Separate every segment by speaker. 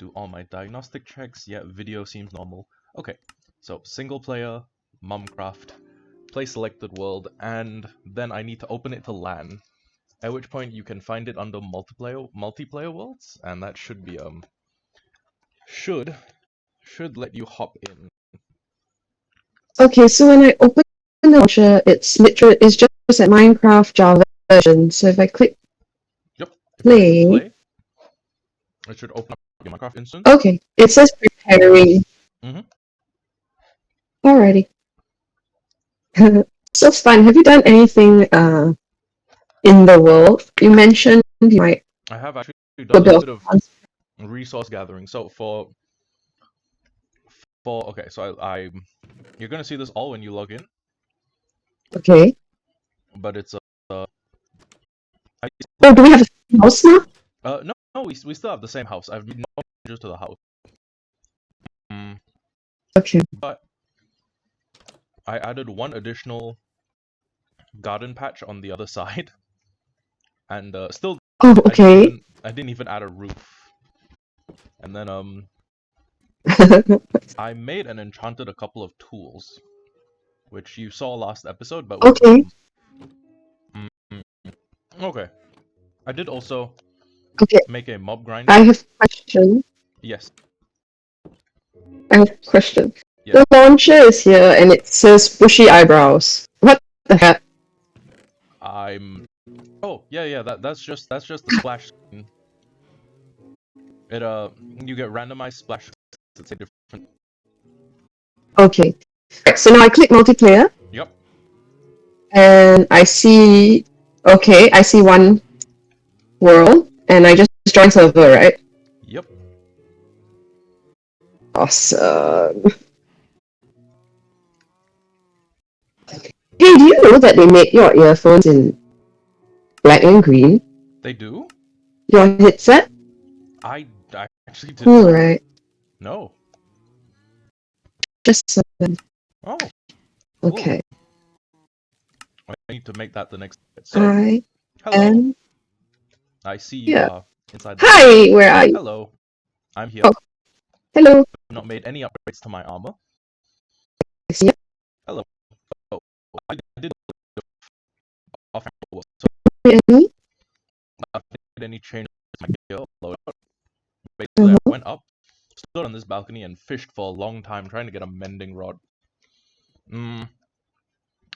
Speaker 1: do all my diagnostic checks. Yeah, video seems normal. Okay, so single player, Mumcraft, play selected world, and then I need to open it to LAN. At which point you can find it under multiplayer worlds, and that should be should let you hop in.
Speaker 2: Okay, so when I open the launcher, it's just a Minecraft Java version. So if I click
Speaker 1: Yep. If you
Speaker 2: play,
Speaker 1: play, it should open up your Minecraft instance.
Speaker 2: okay, it says preparing.
Speaker 1: Mhm.
Speaker 2: Alrighty. So fun. Have you done anything in the world? You mentioned you might
Speaker 1: I have actually
Speaker 2: do
Speaker 1: done
Speaker 2: a
Speaker 1: a
Speaker 2: bit
Speaker 1: bit of
Speaker 2: of
Speaker 1: resource gathering. So for okay, so you're gonna see this all when you log in,
Speaker 2: okay.
Speaker 1: but it's I,
Speaker 2: Oh, do we have a house now?
Speaker 1: no, we still have the same house. I've made no changes to the house.
Speaker 2: Okay.
Speaker 1: But I added one additional garden patch on the other side, and still
Speaker 2: Oh,
Speaker 1: I
Speaker 2: okay.
Speaker 1: didn't even add a roof. And then I made and enchanted a couple of tools, which you saw last episode, but with
Speaker 2: Okay.
Speaker 1: okay. I did also
Speaker 2: Okay.
Speaker 1: make a mob grinder.
Speaker 2: I have a question.
Speaker 1: Yes.
Speaker 2: I have a question.
Speaker 1: Yes.
Speaker 2: The launcher is here and it says bushy eyebrows. What the heck?
Speaker 1: I'm. Oh yeah. That's just the splash screen. It you get randomized splash. It's a different.
Speaker 2: Okay. Right, so now I click multiplayer
Speaker 1: Yep.
Speaker 2: and I see, okay, I see one world and I just join server, right?
Speaker 1: Yep.
Speaker 2: Awesome. Hey, do you know that they make your earphones in black and green?
Speaker 1: They do.
Speaker 2: Your headset?
Speaker 1: I actually did
Speaker 2: Cool,
Speaker 1: not.
Speaker 2: right?
Speaker 1: No.
Speaker 2: Just something.
Speaker 1: Oh. Cool.
Speaker 2: Okay.
Speaker 1: I need to make that the next. So
Speaker 2: I
Speaker 1: hello.
Speaker 2: am
Speaker 1: I see you
Speaker 2: here.
Speaker 1: are inside the.
Speaker 2: Hi, where are you?
Speaker 1: Hello. I'm here.
Speaker 2: Oh, hello.
Speaker 1: I've not made any upgrades to my armor.
Speaker 2: I see you.
Speaker 1: Hello. Oh, I did off so
Speaker 2: Any?
Speaker 1: I made any changes to my gear loadout. Basically, I went up, stood on this balcony, and fished for a long time trying to get a mending rod.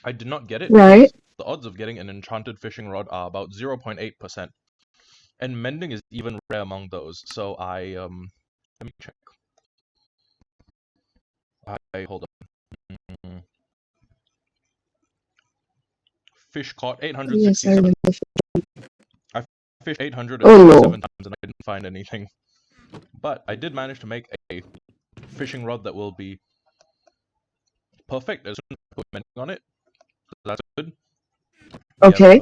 Speaker 1: I did not get it
Speaker 2: Right.
Speaker 1: because the odds of getting an enchanted fishing rod are about 0.8%, and mending is even rare among those. So let me check. Hold on. Fish caught
Speaker 2: Yes, I
Speaker 1: 867.
Speaker 2: remember.
Speaker 1: I fished
Speaker 2: Oh
Speaker 1: 837
Speaker 2: no.
Speaker 1: times and I didn't find anything. But I did manage to make a fishing rod that will be perfect as soon as I put mending on it. That's good.
Speaker 2: Okay,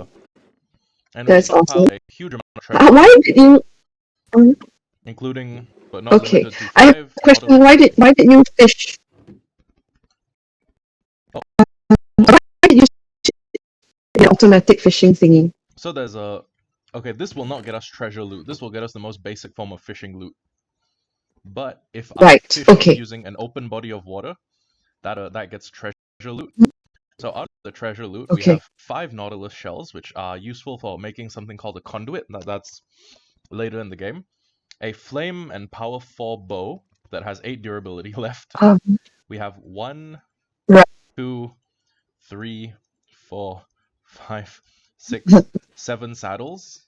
Speaker 1: And we
Speaker 2: that's awesome.
Speaker 1: stockpiled a huge amount of treasure,
Speaker 2: Why did you?
Speaker 1: including but not
Speaker 2: Okay,
Speaker 1: limited to
Speaker 2: I have
Speaker 1: 5
Speaker 2: a question.
Speaker 1: nautilus
Speaker 2: Why did you fish?
Speaker 1: oh,
Speaker 2: Why did you the automatic fishing thingy?
Speaker 1: so there's a okay, this will not get us treasure loot. This will get us the most basic form of fishing loot. But if I
Speaker 2: Right.
Speaker 1: fish
Speaker 2: Okay.
Speaker 1: using an open body of water, that gets treasure loot. So out of the treasure loot, we
Speaker 2: Okay.
Speaker 1: have 5 nautilus shells, which are useful for making something called a conduit. That's later in the game. A flame and power 4 bow that has 8 durability left.
Speaker 2: Um,
Speaker 1: We have 1,
Speaker 2: right.
Speaker 1: 2, 3, 4, 5, 6, 7 saddles,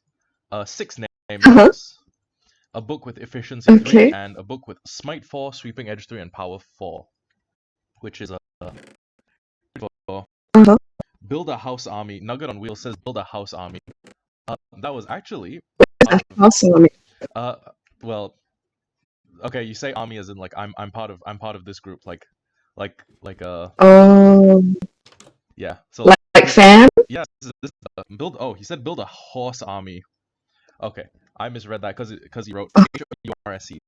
Speaker 1: 6 name
Speaker 2: Uh-huh.
Speaker 1: tags, a book with efficiency 3,
Speaker 2: Okay.
Speaker 1: and a book with smite 4, sweeping edge 3, and power 4, which is a for
Speaker 2: Uh-huh.
Speaker 1: build a house army. Nugget on Wheels says build a house army. That was actually part
Speaker 2: That's
Speaker 1: of
Speaker 2: awesome.
Speaker 1: uh well okay, you say army as in like I'm part of this group like yeah. So
Speaker 2: Like fan?
Speaker 1: yeah, this build he said build a horse army. Okay, I misread that because he wrote HOURSE.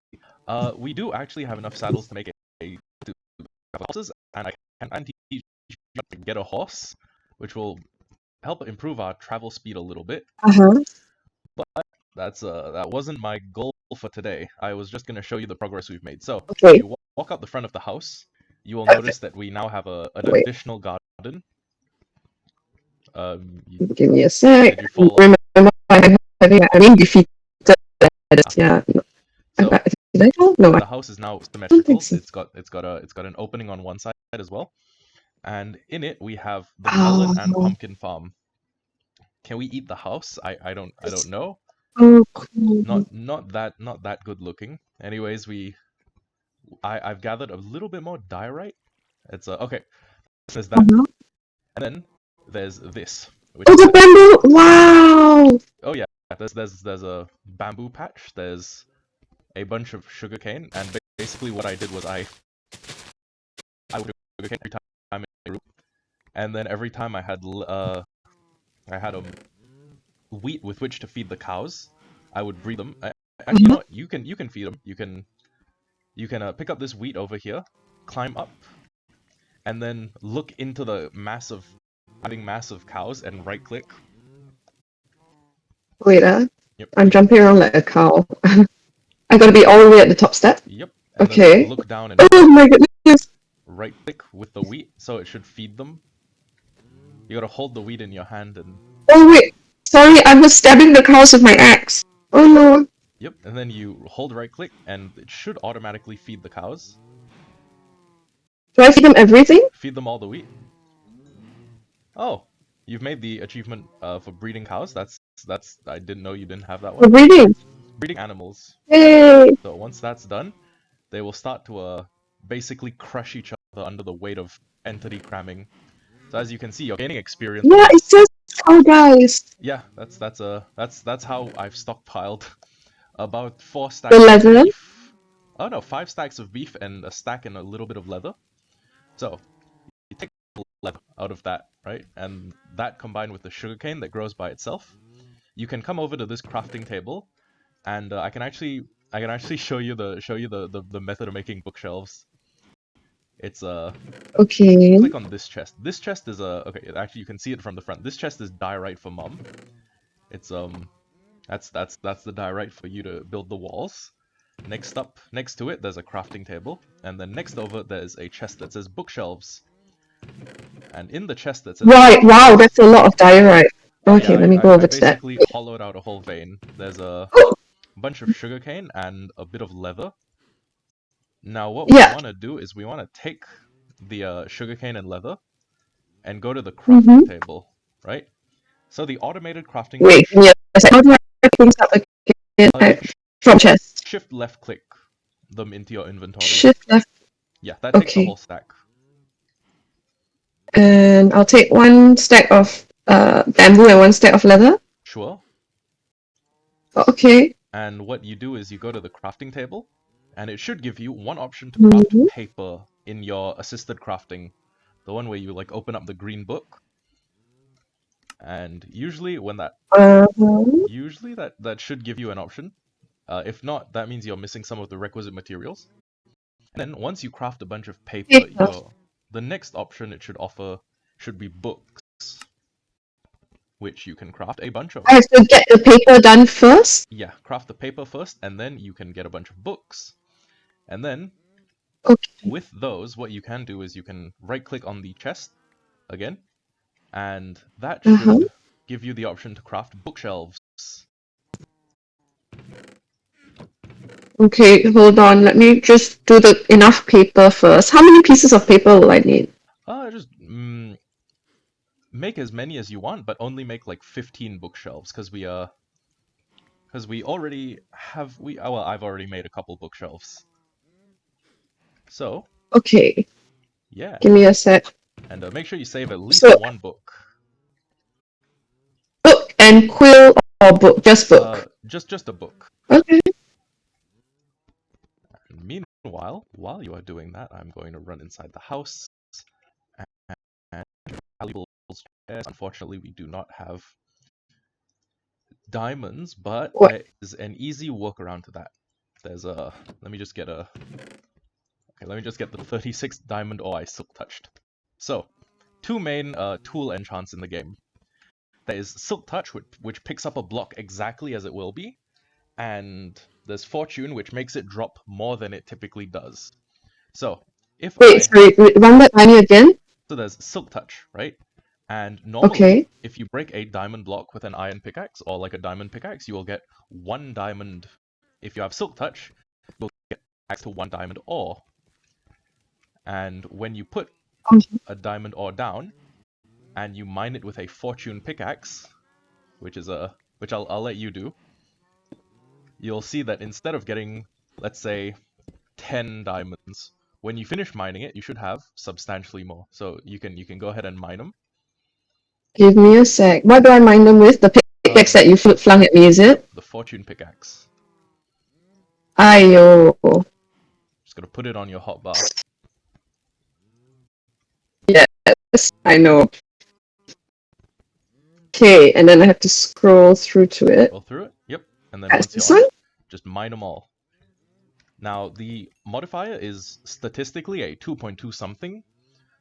Speaker 1: We do actually have enough saddles to make a to have horses, and I can teach you to get a horse, which will help improve our travel speed a little bit.
Speaker 2: Uh-huh.
Speaker 1: But that wasn't my goal for today. I was just gonna show you the progress we've made. So if
Speaker 2: Okay,
Speaker 1: you walk out the front of the house, you will notice that we now have an
Speaker 2: wait,
Speaker 1: additional garden.
Speaker 2: give me a sec.
Speaker 1: Did you follow?
Speaker 2: Remember, I mean defeated.
Speaker 1: Ah,
Speaker 2: Yeah,
Speaker 1: so
Speaker 2: did I go? No, I
Speaker 1: the house is now
Speaker 2: don't think
Speaker 1: symmetrical.
Speaker 2: so.
Speaker 1: It's got an opening on one side as well, and in it we have the melon and
Speaker 2: Oh,
Speaker 1: pumpkin farm. Can we eat the house? I don't know.
Speaker 2: oh, cool.
Speaker 1: Not that good looking. Anyways, I've gathered a little bit more diorite. It's okay. There's that,
Speaker 2: Uh-huh.
Speaker 1: and then there's this, which
Speaker 2: Oh,
Speaker 1: is
Speaker 2: the bamboo! Wow!
Speaker 1: oh yeah, there's a bamboo patch. There's a bunch of sugarcane, and basically what I did was I would do sugarcane every time in a group, and then every time I had wheat with which to feed the cows. I would breed them. Actually, you know
Speaker 2: Uh-huh.
Speaker 1: what? You can feed them. You can pick up this wheat over here, climb up, and then look into the massive cows and right click.
Speaker 2: Wait,
Speaker 1: Yep.
Speaker 2: I'm jumping around like a cow. I gotta be all the way at the top step.
Speaker 1: Yep. And then
Speaker 2: Okay.
Speaker 1: look down and
Speaker 2: Oh my goodness!
Speaker 1: right click with the wheat so it should feed them. You gotta hold the wheat in your hand and
Speaker 2: Oh wait, sorry, I was stabbing the cows with my axe. Oh no.
Speaker 1: yep, and then you hold right click and it should automatically feed the cows.
Speaker 2: Do I feed them everything?
Speaker 1: Feed them all the wheat. Oh, you've made the achievement for breeding cows. That's I didn't know you didn't have that
Speaker 2: For
Speaker 1: one.
Speaker 2: breeding.
Speaker 1: Breeding animals.
Speaker 2: Yay!
Speaker 1: So once that's done, they will start to basically crush each other under the weight of entity cramming. So as you can see, you're gaining experience
Speaker 2: Yeah, it
Speaker 1: points.
Speaker 2: says cow guys.
Speaker 1: Yeah, that's how I've stockpiled about 4
Speaker 2: The
Speaker 1: stacks of
Speaker 2: leather.
Speaker 1: beef. Oh no, 5 stacks of beef and a stack and a little bit of leather. So you take the leather out of that, right? And that combined with the sugarcane that grows by itself, you can come over to this crafting table, and I can actually show you the method of making bookshelves. It's if you
Speaker 2: Okay.
Speaker 1: click on this chest. This chest is okay. Actually, you can see it from the front. This chest is diorite for mum. It's that's the diorite for you to build the walls. Next to it, there's a crafting table, and then next over there's a chest that says bookshelves. And in the chest that says
Speaker 2: Right, wow,
Speaker 1: bookshelves,
Speaker 2: that's a lot of diorite.
Speaker 1: oh yeah,
Speaker 2: Okay, let me go
Speaker 1: I
Speaker 2: over to that.
Speaker 1: basically hollowed out a whole vein. There's a bunch of sugarcane and a bit of leather. Now what we
Speaker 2: Yeah.
Speaker 1: want to do is we want to take the sugarcane and leather and go to the
Speaker 2: Mm-hmm.
Speaker 1: crafting table, right? So the automated crafting
Speaker 2: Wait,
Speaker 1: bench,
Speaker 2: yeah. How do I pick things up again?
Speaker 1: you
Speaker 2: From chest.
Speaker 1: shift left click them into your inventory.
Speaker 2: Shift left.
Speaker 1: Yeah, that takes the
Speaker 2: Okay.
Speaker 1: whole stack.
Speaker 2: And I'll take one stack of bamboo and one stack of leather.
Speaker 1: Sure.
Speaker 2: Okay.
Speaker 1: And what you do is you go to the crafting table, and it should give you one option to craft
Speaker 2: Mm-hmm.
Speaker 1: paper in your assisted crafting, the one where you like open up the green book, and
Speaker 2: Uh-huh.
Speaker 1: usually that should give you an option. If not, that means you're missing some of the requisite materials. And then once you craft a bunch of paper,
Speaker 2: Paper.
Speaker 1: the next option it should offer should be books, which you can craft a bunch of.
Speaker 2: I have to get the paper done first.
Speaker 1: Yeah, craft the paper first, and then you can get a bunch of books. And then
Speaker 2: Okay.
Speaker 1: with those, what you can do is you can right click on the chest again, and that
Speaker 2: Uh-huh.
Speaker 1: should give you the option to craft bookshelves.
Speaker 2: Okay, hold on. Let me just do the enough paper first. How many pieces of paper will I need?
Speaker 1: Just make as many as you want, but only make like 15 bookshelves, because we already have well, I've already made a couple bookshelves. So
Speaker 2: Okay,
Speaker 1: yeah,
Speaker 2: give me a sec.
Speaker 1: and make sure you save at least
Speaker 2: So,
Speaker 1: one book.
Speaker 2: book and quill or book? Just book.
Speaker 1: Just a book.
Speaker 2: Okay.
Speaker 1: And meanwhile, while you are doing that, I'm going to run inside the house and valuables. Unfortunately, we do not have diamonds, but
Speaker 2: What?
Speaker 1: there is an easy workaround to that. There's a let me just get the 36 diamond ore I silk touched. So, two main tool enchants in the game. There is silk touch, which picks up a block exactly as it will be, and There's fortune, which makes it drop more than it typically does. So if
Speaker 2: Wait,
Speaker 1: I
Speaker 2: sorry, run that by me again.
Speaker 1: so there's silk touch, right? And normally,
Speaker 2: Okay.
Speaker 1: if you break a diamond block with an iron pickaxe or like a diamond pickaxe, you will get 1 diamond. If you have silk touch, you'll get access to 1 diamond ore. And when you put a diamond ore down and you mine it with a fortune pickaxe, which I'll let you do, you'll see that instead of getting, let's say, 10 diamonds, when you finish mining it, you should have substantially more. So you can go ahead and mine them.
Speaker 2: Give me a sec. What do I mine them with? The pickaxe that you flung at me, is
Speaker 1: Yep,
Speaker 2: it?
Speaker 1: the fortune pickaxe.
Speaker 2: Ayo.
Speaker 1: Just gotta put it on your hotbar.
Speaker 2: Yes, I know. Okay, and then I have to scroll through to it.
Speaker 1: Scroll through it. Yep. And then
Speaker 2: That's
Speaker 1: once you're
Speaker 2: this
Speaker 1: on
Speaker 2: one?
Speaker 1: it, just mine them all. Now, the modifier is statistically a 2.2 something.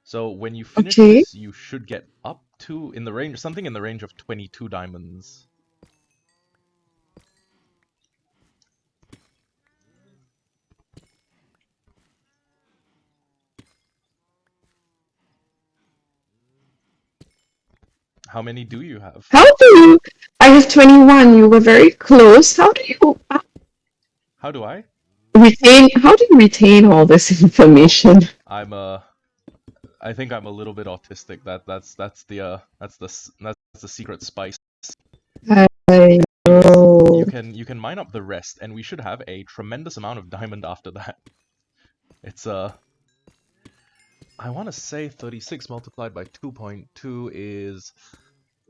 Speaker 1: So when you finish
Speaker 2: Okay.
Speaker 1: this, you should get up to something in the range of 22 diamonds. How many do you have?
Speaker 2: How do you... I have 21. You were very close. How do you
Speaker 1: How do I?
Speaker 2: retain... How do you retain all this information?
Speaker 1: I'm I think I'm a little bit autistic. That's the secret spice.
Speaker 2: I
Speaker 1: Anyways,
Speaker 2: know.
Speaker 1: you can mine up the rest, and we should have a tremendous amount of diamond after that. It's I want to say 36 multiplied by 2.2 is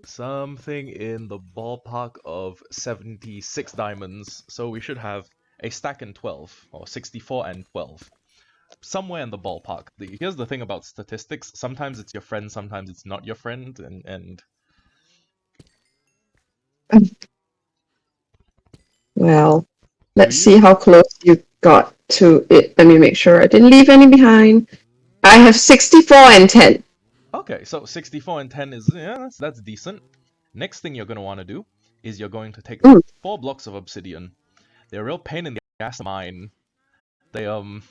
Speaker 1: something in the ballpark of 76 diamonds. So we should have a stack and 12, or 64 and 12. Somewhere in the ballpark. Here's the thing about statistics. Sometimes it's your friend, sometimes it's not your friend, and
Speaker 2: Well,
Speaker 1: do
Speaker 2: let's see
Speaker 1: you?
Speaker 2: how close you got to it. Let me make sure I didn't leave any behind. I have 64 and 10.
Speaker 1: Okay, so 64 and 10 is, yeah, that's decent. Next thing you're going to want to do is you're going to take
Speaker 2: Mm,
Speaker 1: 4 blocks of obsidian. They're a real pain in the ass to mine. They, and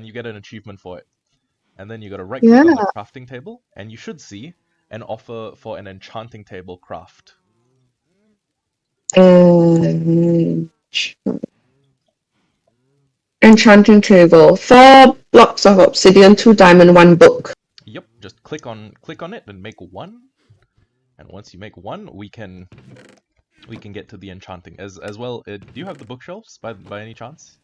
Speaker 1: you get an achievement for it. And then you gotta right
Speaker 2: yeah.
Speaker 1: click on the crafting table, and you should see an offer for an enchanting table craft.
Speaker 2: And enchanting table. 4 blocks of obsidian, 2 diamond, 1 book.
Speaker 1: Yep, just click on it and make one. And once you make one, we can get to the enchanting as well. Do you have the bookshelves by any chance?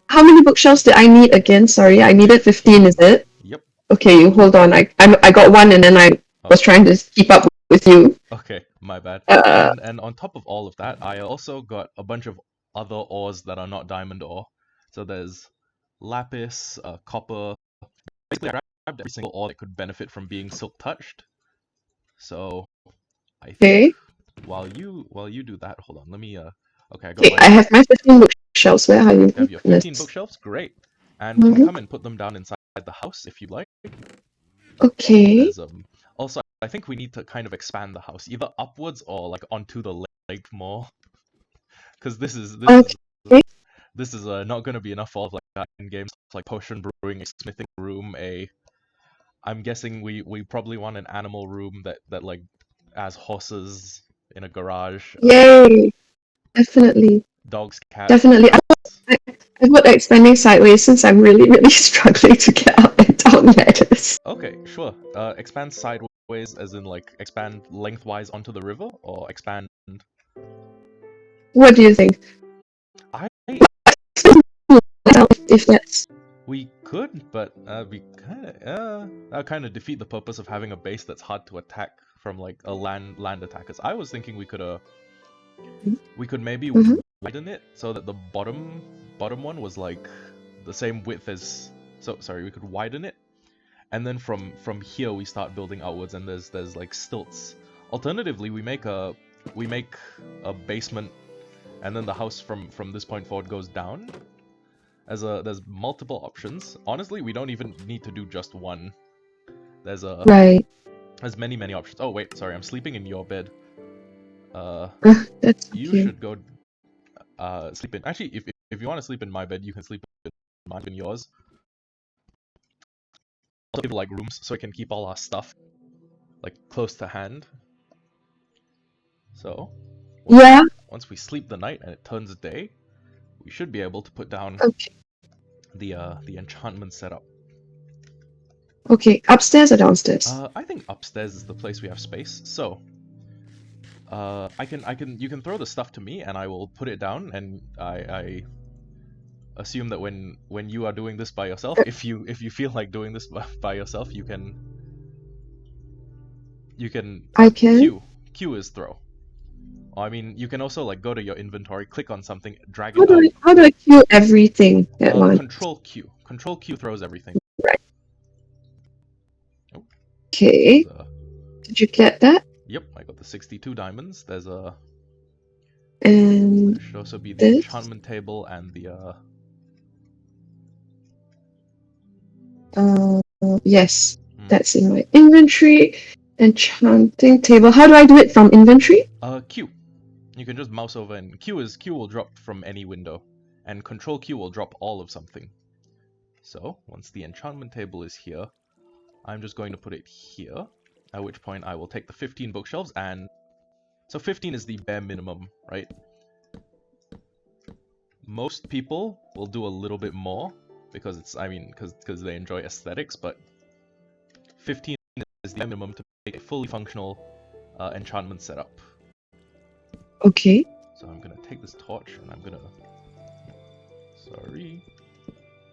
Speaker 2: How many bookshelves did I need again? Sorry, I
Speaker 1: You need
Speaker 2: needed 15, is
Speaker 1: 15.
Speaker 2: it?
Speaker 1: Yep.
Speaker 2: Okay, you hold on. I got one and then I
Speaker 1: Oh,
Speaker 2: was trying to keep up with you.
Speaker 1: okay, my bad.
Speaker 2: Uh,
Speaker 1: And on top of all of that, I also got a bunch of other ores that are not diamond ore. So there's lapis, copper. Basically, I grabbed every single ore that could benefit from being silk touched. So I think
Speaker 2: okay.
Speaker 1: while you do that, hold on. Let me okay, I got
Speaker 2: Okay,
Speaker 1: my
Speaker 2: I have my 15 bookshelves. Where are you?
Speaker 1: you have your 15
Speaker 2: Goodness.
Speaker 1: bookshelves. Great. And we can
Speaker 2: Mhm.
Speaker 1: come and put them down inside the house if you'd like.
Speaker 2: Okay.
Speaker 1: There's also I think we need to kind of expand the house either upwards or like onto the lake more because
Speaker 2: Okay.
Speaker 1: this is not going to be enough for all of like that in games like potion brewing, a smithing room, a I'm guessing we probably want an animal room that like has horses in a garage,
Speaker 2: Yay. Definitely.
Speaker 1: dogs, cats,
Speaker 2: Definitely.
Speaker 1: rats.
Speaker 2: I put expanding sideways since I'm really, really struggling to get up and down ladders.
Speaker 1: Okay, sure. Expand sideways, as in like expand lengthwise onto the river, or expand.
Speaker 2: What do you think?
Speaker 1: I
Speaker 2: If that's
Speaker 1: we could, but we kind of that kind of defeat the purpose of having a base that's hard to attack from like a land attackers. I was thinking we could maybe
Speaker 2: Mhm.
Speaker 1: widen it so that the bottom one was like the same width as. So sorry, we could widen it, and then from here we start building outwards, and there's like stilts. Alternatively, we make a basement, and then the house from this point forward goes down. There's multiple options. Honestly, we don't even need to do just one. There's
Speaker 2: right.
Speaker 1: many options. Oh wait, sorry, I'm sleeping in your bed. Uh,
Speaker 2: That's
Speaker 1: you
Speaker 2: okay.
Speaker 1: should go sleep in. Actually, if if you want to sleep in my bed, you can sleep in mine and yours. Also give like rooms so we can keep all our stuff like close to hand. So
Speaker 2: Yeah.
Speaker 1: once we sleep the night and it turns day, we should be able to put down
Speaker 2: Okay.
Speaker 1: the enchantment setup.
Speaker 2: Okay. Upstairs or downstairs?
Speaker 1: I think upstairs is the place we have space. So you can throw the stuff to me and I will put it down, and I assume that when you are doing this by yourself, if you feel like doing this by yourself, you can
Speaker 2: I can.
Speaker 1: Q is throw. Or, I mean, you can also like go to your inventory, click on something, drag
Speaker 2: How
Speaker 1: it
Speaker 2: do
Speaker 1: out.
Speaker 2: I queue everything at once?
Speaker 1: Control Q throws everything.
Speaker 2: Right.
Speaker 1: Oh,
Speaker 2: Okay. Did you get that?
Speaker 1: yep, I got the 62 diamonds. There's a
Speaker 2: And
Speaker 1: there should also be the
Speaker 2: this.
Speaker 1: enchantment table and the
Speaker 2: Yes,
Speaker 1: hmm.
Speaker 2: that's in my inventory. Enchanting table. How do I do it from inventory?
Speaker 1: Q. You can just mouse over, and Q will drop from any window, and Control Q will drop all of something. So once the enchantment table is here, I'm just going to put it here. At which point I will take the 15 bookshelves, and so 15 is the bare minimum, right? Most people will do a little bit more because because they enjoy aesthetics, but 15 is the minimum to make a fully functional enchantment setup.
Speaker 2: Okay.
Speaker 1: So I'm gonna take this torch and I'm gonna. Sorry.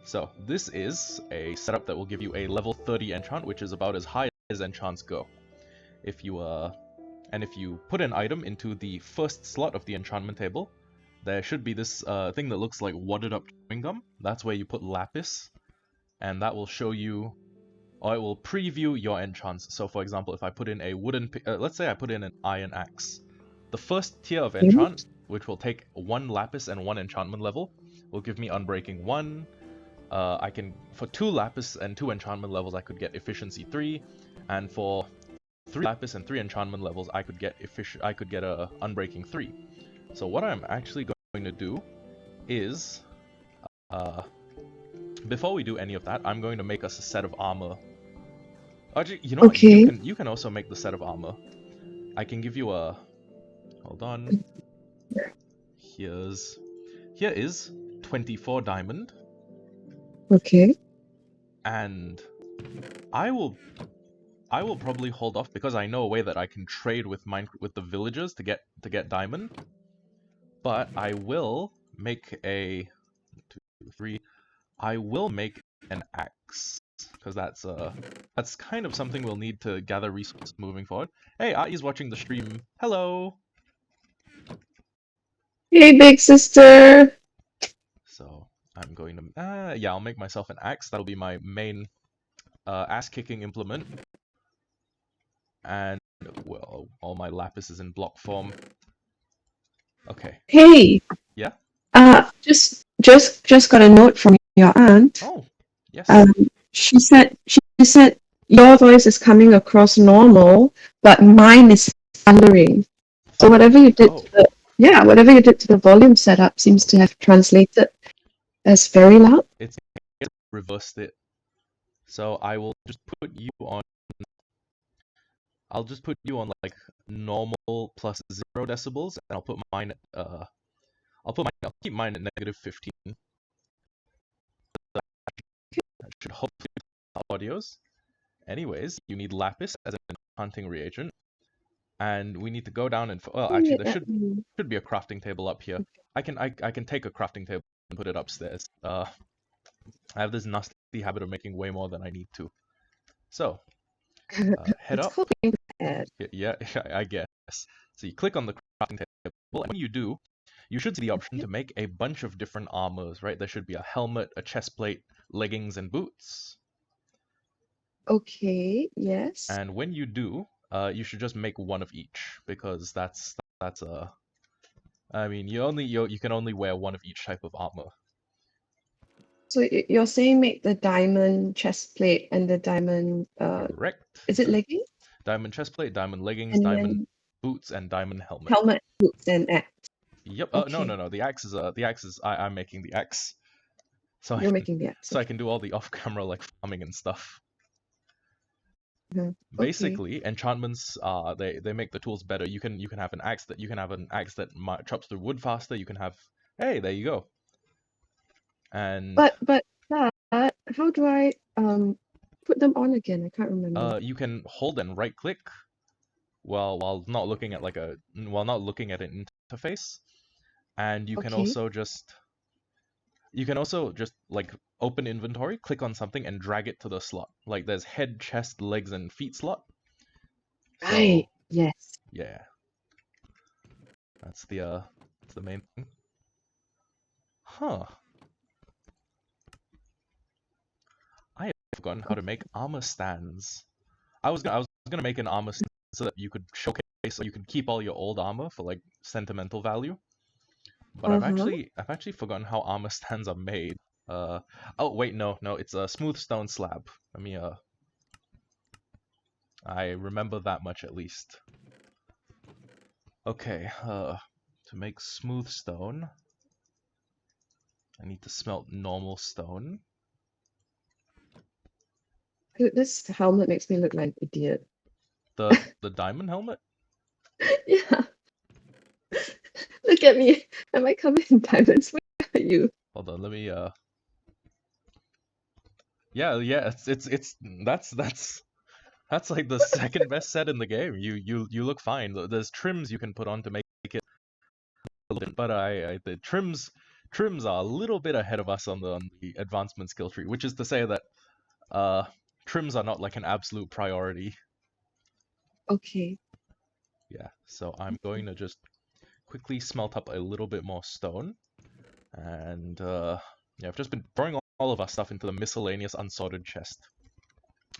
Speaker 1: So this is a setup that will give you a level 30 enchant, which is about as high as enchants go. If you if you put an item into the first slot of the enchantment table, there should be this thing that looks like wadded up chewing gum. That's where you put lapis, and that will show you, or it will preview your enchants. So for example, if I put in a let's say I put in an iron axe, the first tier of enchant, which will take 1 lapis and 1 enchantment level, will give me unbreaking 1. I can, for 2 lapis and 2 enchantment levels, I could get efficiency 3, and for 3 lapis and 3 enchantment levels, I could get a unbreaking 3. So what I'm actually going to do is, before we do any of that, I'm going to make us a set of armor. Actually, you know what?
Speaker 2: Okay.
Speaker 1: You can also make the set of armor. I can give you a. Hold on. Here is 24 diamond,
Speaker 2: Okay.
Speaker 1: and I will probably hold off because I know a way that I can trade with the villagers to get diamond. But I will make a 2, 3. I will make an axe because that's kind of something we'll need to gather resources moving forward. Hey, Ai's watching the stream. Hello.
Speaker 2: Hey, big sister.
Speaker 1: So I'm going to yeah, I'll make myself an axe. That'll be my main ass kicking implement. And well, all my lapis is in block form. Okay.
Speaker 2: Hey.
Speaker 1: Yeah.
Speaker 2: Just got a note from your aunt.
Speaker 1: Oh, yes.
Speaker 2: She said your voice is coming across normal, but mine is thundering. So whatever you did
Speaker 1: Oh.
Speaker 2: whatever you did to the volume setup seems to have translated as very loud.
Speaker 1: It's reversed it. So I will just put you on. I'll just put you on like normal plus 0 decibels, and I'll put mine. I'll keep mine at -15. That should hopefully audios. Anyways, you need lapis as an hunting reagent, and we need to go down and well, actually there should be a crafting table up here. I can take a crafting table and put it upstairs. I have this nasty habit of making way more than I need to. So head
Speaker 2: It's
Speaker 1: up.
Speaker 2: called bad.
Speaker 1: Yeah, I guess. So you click on the crafting table, and when you do, you should see the option to make a bunch of different armors, right? There should be a helmet, a chest plate, leggings, and boots.
Speaker 2: Okay, yes.
Speaker 1: And when you do, you should just make one of each because that's I mean, you can only wear one of each type of armor.
Speaker 2: So you're saying make the diamond chest plate and the diamond
Speaker 1: Correct.
Speaker 2: is it leggings?
Speaker 1: Diamond chest plate, diamond leggings,
Speaker 2: And
Speaker 1: diamond
Speaker 2: then
Speaker 1: boots, and diamond helmet.
Speaker 2: helmet, boots, and axe.
Speaker 1: Yep. No,
Speaker 2: Okay.
Speaker 1: no, no. The axe is I'm making the axe, so I
Speaker 2: You're
Speaker 1: can
Speaker 2: making the axe.
Speaker 1: so I
Speaker 2: Okay.
Speaker 1: can do all the off-camera like farming and stuff.
Speaker 2: Okay.
Speaker 1: Basically, enchantments they make the tools better. You can have an axe that chops through wood faster. You can have hey, there you go. And
Speaker 2: But how do I put them on again? I can't remember.
Speaker 1: you can hold and right click while not looking at an interface, and
Speaker 2: Okay.
Speaker 1: you can also just like open inventory, click on something, and drag it to the slot. Like there's head, chest, legs, and feet slot.
Speaker 2: Right.
Speaker 1: So
Speaker 2: Yes.
Speaker 1: yeah, that's the main thing. Huh. I have forgotten how to make armor stands. I was gonna make an armor stand so that you could showcase, so you could keep all your old armor for like sentimental value. But
Speaker 2: Uh-huh.
Speaker 1: I've actually forgotten how armor stands are made. Uh oh wait, no, it's a smooth stone slab. Let me I remember that much at least. Okay, to make smooth stone, I need to smelt normal stone.
Speaker 2: Dude, this helmet makes me look like an idiot.
Speaker 1: The diamond helmet?
Speaker 2: Yeah. Look at me. Am I covered in diamonds? Where are you?
Speaker 1: Hold on, let me yeah, it's that's like the second best set in the game. You look fine. There's trims you can put on to make it a little bit, but the trims are a little bit ahead of us on the advancement skill tree, which is to say that uh trims are not like an absolute priority.
Speaker 2: Okay.
Speaker 1: Yeah, so I'm going to just quickly smelt up a little bit more stone, and yeah, I've just been throwing all of our stuff into the miscellaneous unsorted chest.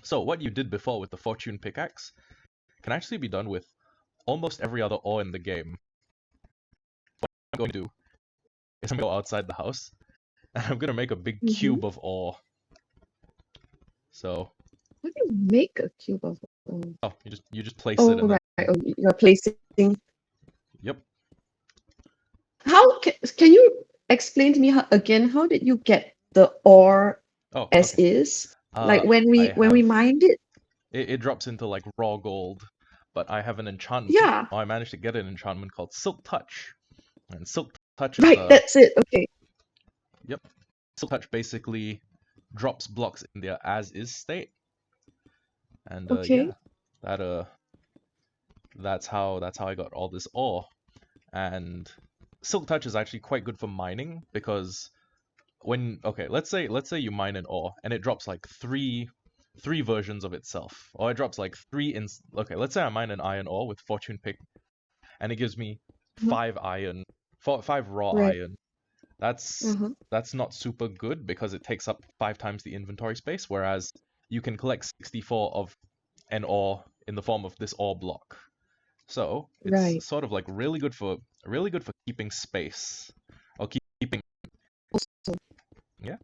Speaker 1: So what you did before with the fortune pickaxe can actually be done with almost every other ore in the game. What I'm going to do is I'm going to go outside the house and I'm going to make a big
Speaker 2: Mm-hmm.
Speaker 1: cube of ore. So,
Speaker 2: How do you make a cube of
Speaker 1: oh, you just place it
Speaker 2: oh
Speaker 1: and
Speaker 2: right.
Speaker 1: then
Speaker 2: Oh, you're placing.
Speaker 1: yep.
Speaker 2: How can you explain to me again, how did you get the ore
Speaker 1: Oh,
Speaker 2: as
Speaker 1: okay.
Speaker 2: is? Like
Speaker 1: I
Speaker 2: when we
Speaker 1: have
Speaker 2: mined it?
Speaker 1: it drops into like raw gold, but I have an enchantment.
Speaker 2: Yeah.
Speaker 1: I managed to get an enchantment called Silk Touch, and Silk Touch is
Speaker 2: Right, that's it. Okay.
Speaker 1: yep. Silk Touch basically drops blocks in their as is state, and yeah,
Speaker 2: Okay.
Speaker 1: that that's how I got all this ore. And Silk Touch is actually quite good for mining because when okay, let's say you mine an ore and it drops like three versions of itself, or it drops like okay, let's say I mine an iron ore with fortune pick and it gives me
Speaker 2: Uh-huh.
Speaker 1: five iron, five raw
Speaker 2: Right.
Speaker 1: iron. That's
Speaker 2: Uh-huh.
Speaker 1: that's not super good because it takes up 5 times the inventory space, whereas you can collect 64 of an ore in the form of this ore block. So it's
Speaker 2: Right.
Speaker 1: sort of like really good for keeping space, or keeping
Speaker 2: Also,
Speaker 1: yeah,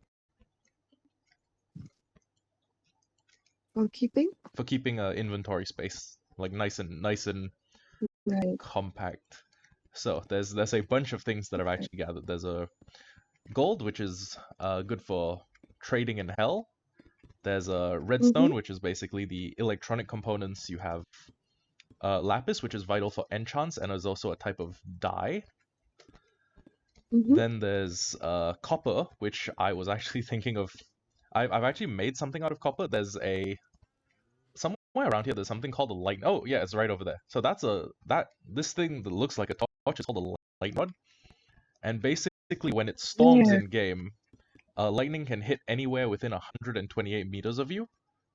Speaker 2: for keeping?
Speaker 1: for keeping inventory space like nice and
Speaker 2: Right.
Speaker 1: compact. So there's a bunch of things that I've
Speaker 2: Right.
Speaker 1: actually gathered. There's a gold, which is good for trading in hell. There's a
Speaker 2: Mm-hmm.
Speaker 1: redstone, which is basically the electronic components. You have lapis, which is vital for enchants and is also a type of dye.
Speaker 2: Mm-hmm.
Speaker 1: Then there's copper, which I was actually thinking of. I've actually made something out of copper. There's a somewhere around here. There's something called a light. Oh yeah, it's right over there. So this thing that looks like a torch is called a light rod. And basically, when it storms
Speaker 2: Where?
Speaker 1: in game, lightning can hit anywhere within 128 meters of you,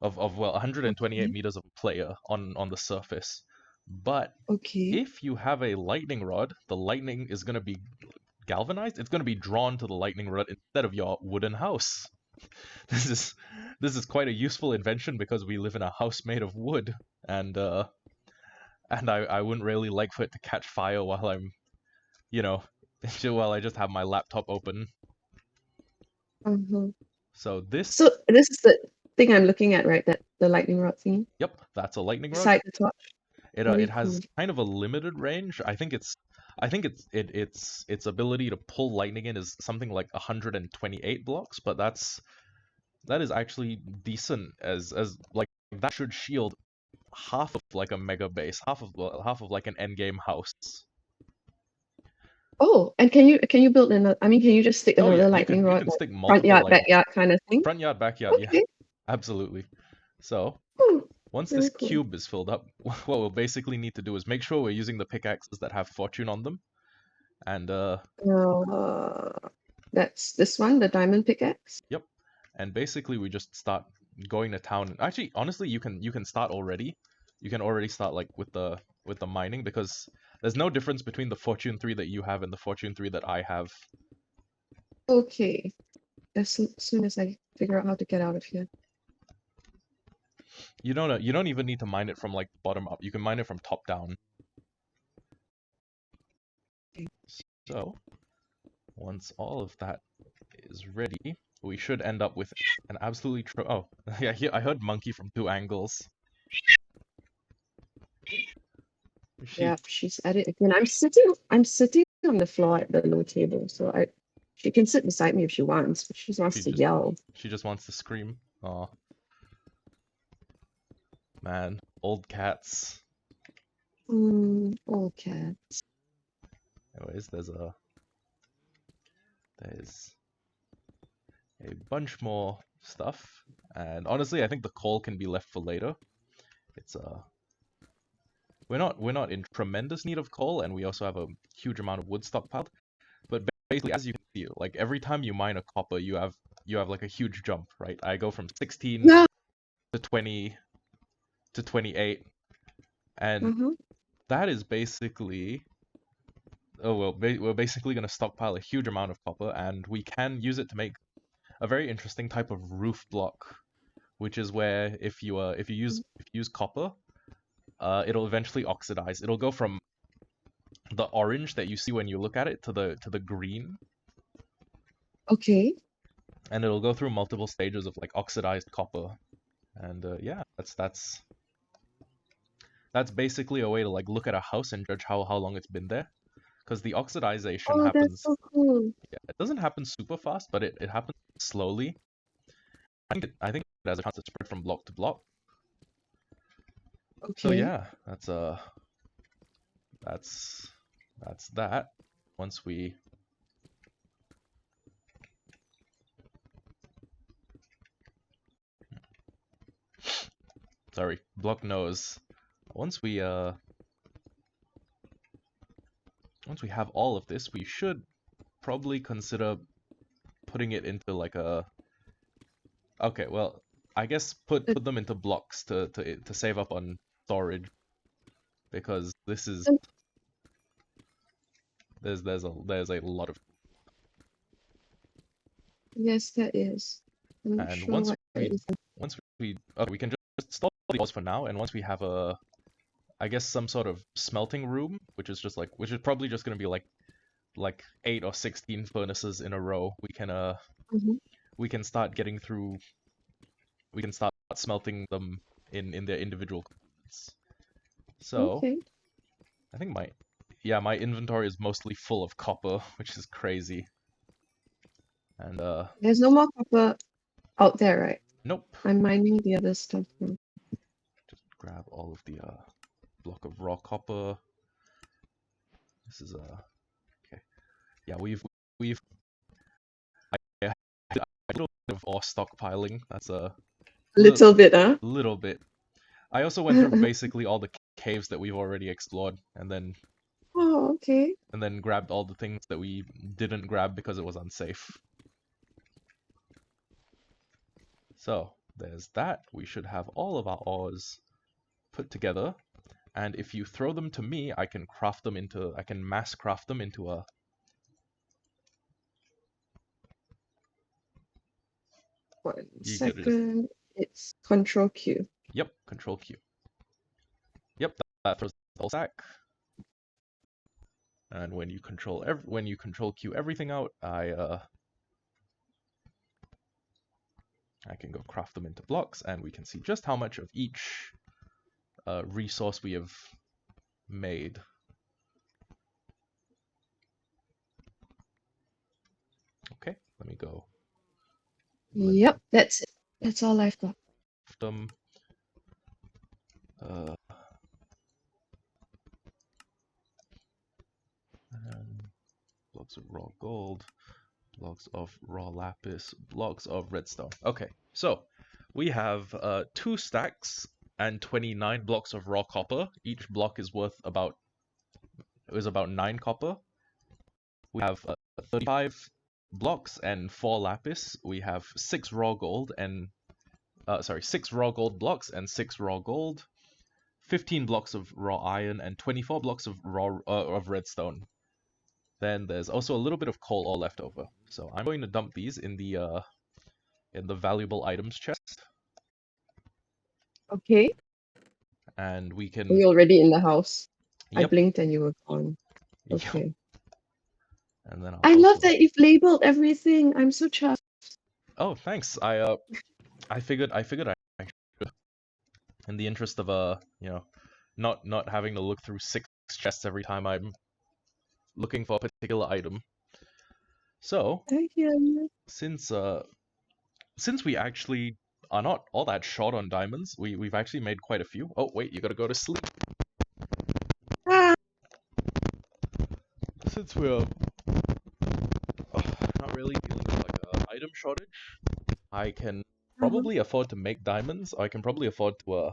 Speaker 1: well 128
Speaker 2: Okay.
Speaker 1: meters of a player on the surface. But
Speaker 2: Okay.
Speaker 1: if you have a lightning rod, the lightning is going to be galvanized. It's going to be drawn to the lightning rod instead of your wooden house. This is this is quite a useful invention because we live in a house made of wood, and I wouldn't really like for it to catch fire while I'm you know while I just have my laptop open.
Speaker 2: Uh-huh.
Speaker 1: So this
Speaker 2: So this is the thing I'm looking at, right? That the lightning rod thing
Speaker 1: yep, that's a lightning rod.
Speaker 2: beside the torch.
Speaker 1: It
Speaker 2: Very
Speaker 1: it
Speaker 2: cool.
Speaker 1: has kind of a limited range. I think it's I think its ability to pull lightning in is something like 128 blocks, but that is actually decent as like that should shield half of like a mega base, half of like an endgame house.
Speaker 2: Oh, and can you build another? I mean, can you just stick
Speaker 1: Oh yeah,
Speaker 2: another lightning
Speaker 1: you
Speaker 2: rod,
Speaker 1: can
Speaker 2: like
Speaker 1: stick
Speaker 2: front
Speaker 1: multiple
Speaker 2: yard,
Speaker 1: lightning
Speaker 2: backyard kind of thing?
Speaker 1: front yard, backyard, yeah,
Speaker 2: Okay.
Speaker 1: absolutely. So
Speaker 2: Oh,
Speaker 1: once this
Speaker 2: very cool.
Speaker 1: cube is filled up, what we'll basically need to do is make sure we're using the pickaxes that have fortune on them, and
Speaker 2: That's this one, the diamond pickaxe.
Speaker 1: yep, and basically we just start going to town. Actually, honestly, you can start already. You can already start like with the mining because there's no difference between the fortune 3 that you have and the fortune 3 that I have.
Speaker 2: Okay. Soon as I figure out how to get out of here.
Speaker 1: You don't even need to mine it from like bottom up. You can mine it from top down.
Speaker 2: Okay.
Speaker 1: So once all of that is ready, we should end up with an absolutely oh yeah, I heard monkey from 2 angles. She
Speaker 2: Yeah, she's at it again. I'm sitting on the floor at the low table, so she can sit beside me if she wants, but she just wants
Speaker 1: she
Speaker 2: to
Speaker 1: just
Speaker 2: yell.
Speaker 1: she just wants to scream. Oh man, old cats.
Speaker 2: Okay.
Speaker 1: Anyways, there's a bunch more stuff, and honestly, I think the coal can be left for later. It's we're not in tremendous need of coal, and we also have a huge amount of wood stockpiled. But basically, as you can see, like every time you mine a copper, you have like a huge jump, right? I go from 16
Speaker 2: Yeah.
Speaker 1: to 20 to 28, and
Speaker 2: Uh-huh.
Speaker 1: that is basically oh well, we're basically going to stockpile a huge amount of copper, and we can use it to make a very interesting type of roof block, which is where if you use copper, it'll eventually oxidize. It'll go from the orange that you see when you look at it to the green,
Speaker 2: Okay.
Speaker 1: and it'll go through multiple stages of like oxidized copper. And yeah, that's basically a way to like look at a house and judge how long it's been there, because the oxidization
Speaker 2: Oh, that's
Speaker 1: happens.
Speaker 2: so cool.
Speaker 1: Yeah, it doesn't happen super fast, but it happens slowly. I think it has a chance to spread from block to block. So
Speaker 2: Okay.
Speaker 1: yeah, that's that's that. Once we sorry, block nose. Once we uh once we have all of this, we should probably consider putting it into like a okay, well, I guess put
Speaker 2: Uh,
Speaker 1: put them into blocks to save up on storage because this is
Speaker 2: um,
Speaker 1: there's a lot of
Speaker 2: yes, there is. I'm not
Speaker 1: and
Speaker 2: sure what it is.
Speaker 1: once we okay, we can just stall the walls for now, and once we have a I guess some sort of smelting room, which is probably just gonna be like 8 or 16 furnaces in a row.
Speaker 2: Mhm.
Speaker 1: We can start getting through. We can start smelting them in their individual components. So
Speaker 2: Okay.
Speaker 1: I think my inventory is mostly full of copper, which is crazy. And
Speaker 2: There's no more copper out there, right?
Speaker 1: nope.
Speaker 2: I'm mining the other stuff now.
Speaker 1: Just grab all of the block of raw copper. This is okay. Yeah, we've I, I did a little bit of ore stockpiling. That's a
Speaker 2: A
Speaker 1: little
Speaker 2: little bit, huh?
Speaker 1: little bit. I also went through basically all the caves that we've already explored,
Speaker 2: Oh, okay.
Speaker 1: and then grabbed all the things that we didn't grab because it was unsafe. So there's that. We should have all of our ores put together, and if you throw them to me, I can mass craft them into a.
Speaker 2: 1 second. It's Control Q.
Speaker 1: Yep, control Q. Yep, that throws the whole stack. And when you control Q everything out, I can go craft them into blocks, and we can see just how much of each resource we have made. go.
Speaker 2: Yep, that's it. That's all I've got.
Speaker 1: Them. And blocks of raw gold, blocks of raw lapis, blocks of redstone. Okay, so we have 2 stacks and 29 blocks of raw copper. Each block is worth about 9 copper. We have 35 blocks and 4 lapis. We have 6 raw gold and 6 raw gold blocks and 6 raw gold. 15 blocks of raw iron and 24 blocks of redstone. Then there's also a little bit of coal all left over. So I'm going to dump these in the valuable items chest,
Speaker 2: Okay.
Speaker 1: and we
Speaker 2: Are
Speaker 1: can.
Speaker 2: you already in the house? I
Speaker 1: Yep.
Speaker 2: blinked and you were gone.
Speaker 1: Yep.
Speaker 2: Okay.
Speaker 1: And then I'll
Speaker 2: I love
Speaker 1: also.
Speaker 2: that you've labeled everything. I'm so chuffed.
Speaker 1: Oh, thanks. I figured I should, in the interest of not having to look through 6 chests every time I'm looking for a particular item. So
Speaker 2: I hear you.
Speaker 1: since we actually are not all that short on diamonds, we've actually made quite a few. Oh wait, you gotta go to sleep.
Speaker 2: Ah,
Speaker 1: Since we're not really dealing with like a item shortage, I can probably afford to make diamonds. I can probably afford to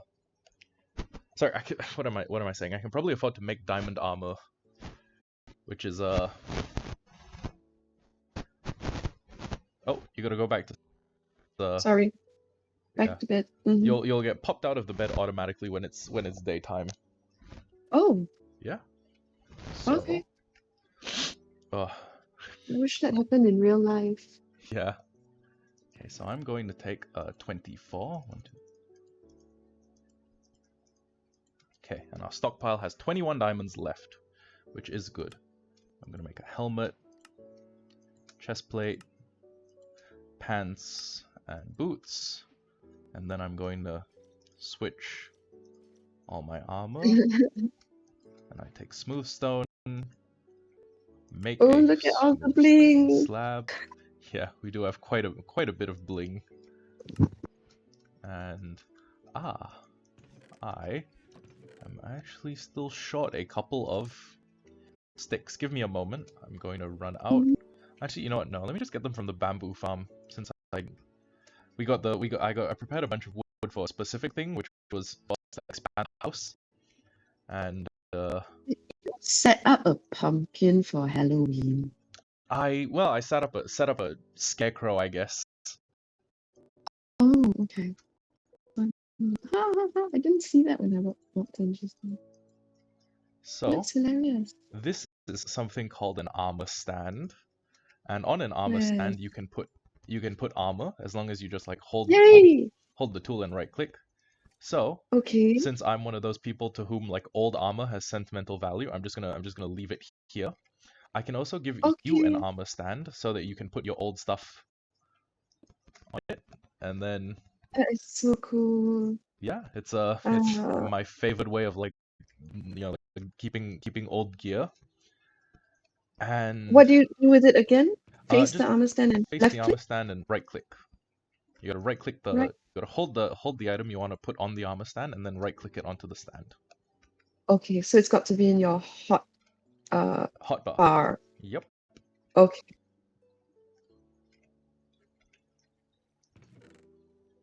Speaker 1: sorry, what am I saying? I can probably afford to make diamond armor, which is oh, you gotta go back to the.
Speaker 2: sorry.
Speaker 1: Yeah.
Speaker 2: Back to bed. Mm-hmm.
Speaker 1: You'll get popped out of the bed automatically when it's daytime.
Speaker 2: Oh,
Speaker 1: Yeah.
Speaker 2: okay.
Speaker 1: Oh,
Speaker 2: I wish that happened in real life.
Speaker 1: yeah. Okay, so I'm going to take 24. 1, 2. Okay, and our stockpile has 21 diamonds left, which is good. I'm gonna make a helmet, chest plate, pants, and boots, and then I'm going to switch all my armor, and I take smooth stone, make
Speaker 2: Oh,
Speaker 1: a
Speaker 2: look at all the
Speaker 1: smooth stone
Speaker 2: bling.
Speaker 1: slab. Yeah, we do have quite a bit of bling. And I am actually still short a couple of sticks. Give me a moment. I'm going to run out. Actually, you know what? No, let me just get them from the bamboo farm, since I prepared a bunch of wood for a specific thing, which was to expand the house. And
Speaker 2: Set up a pumpkin for Halloween.
Speaker 1: I set up a scarecrow, I guess.
Speaker 2: Oh, okay. I didn't see that when I walked in just now.
Speaker 1: So
Speaker 2: That's hilarious.
Speaker 1: this is something called an armor stand, and on an armor
Speaker 2: Yes.
Speaker 1: stand you can put armor as long as you just like hold
Speaker 2: Yay!
Speaker 1: the tool and right click. So
Speaker 2: Okay.
Speaker 1: since I'm one of those people to whom like old armor has sentimental value, I'm just gonna leave it here. I can also give you an
Speaker 2: Okay.
Speaker 1: armor stand so that you can put your old stuff on it, and then
Speaker 2: That is so cool.
Speaker 1: yeah, it's
Speaker 2: Uh,
Speaker 1: my favorite way of like like, keeping old gear. And
Speaker 2: what do you do with it again? Face the
Speaker 1: just
Speaker 2: armor stand and
Speaker 1: face the
Speaker 2: left
Speaker 1: armor
Speaker 2: click?
Speaker 1: stand and right click. You gotta right click
Speaker 2: Right.
Speaker 1: you gotta hold the item you want to put on the armor stand, and then right click it onto the stand.
Speaker 2: Okay, so it's got to be in your
Speaker 1: Hotbar.
Speaker 2: bar.
Speaker 1: Yep.
Speaker 2: Okay.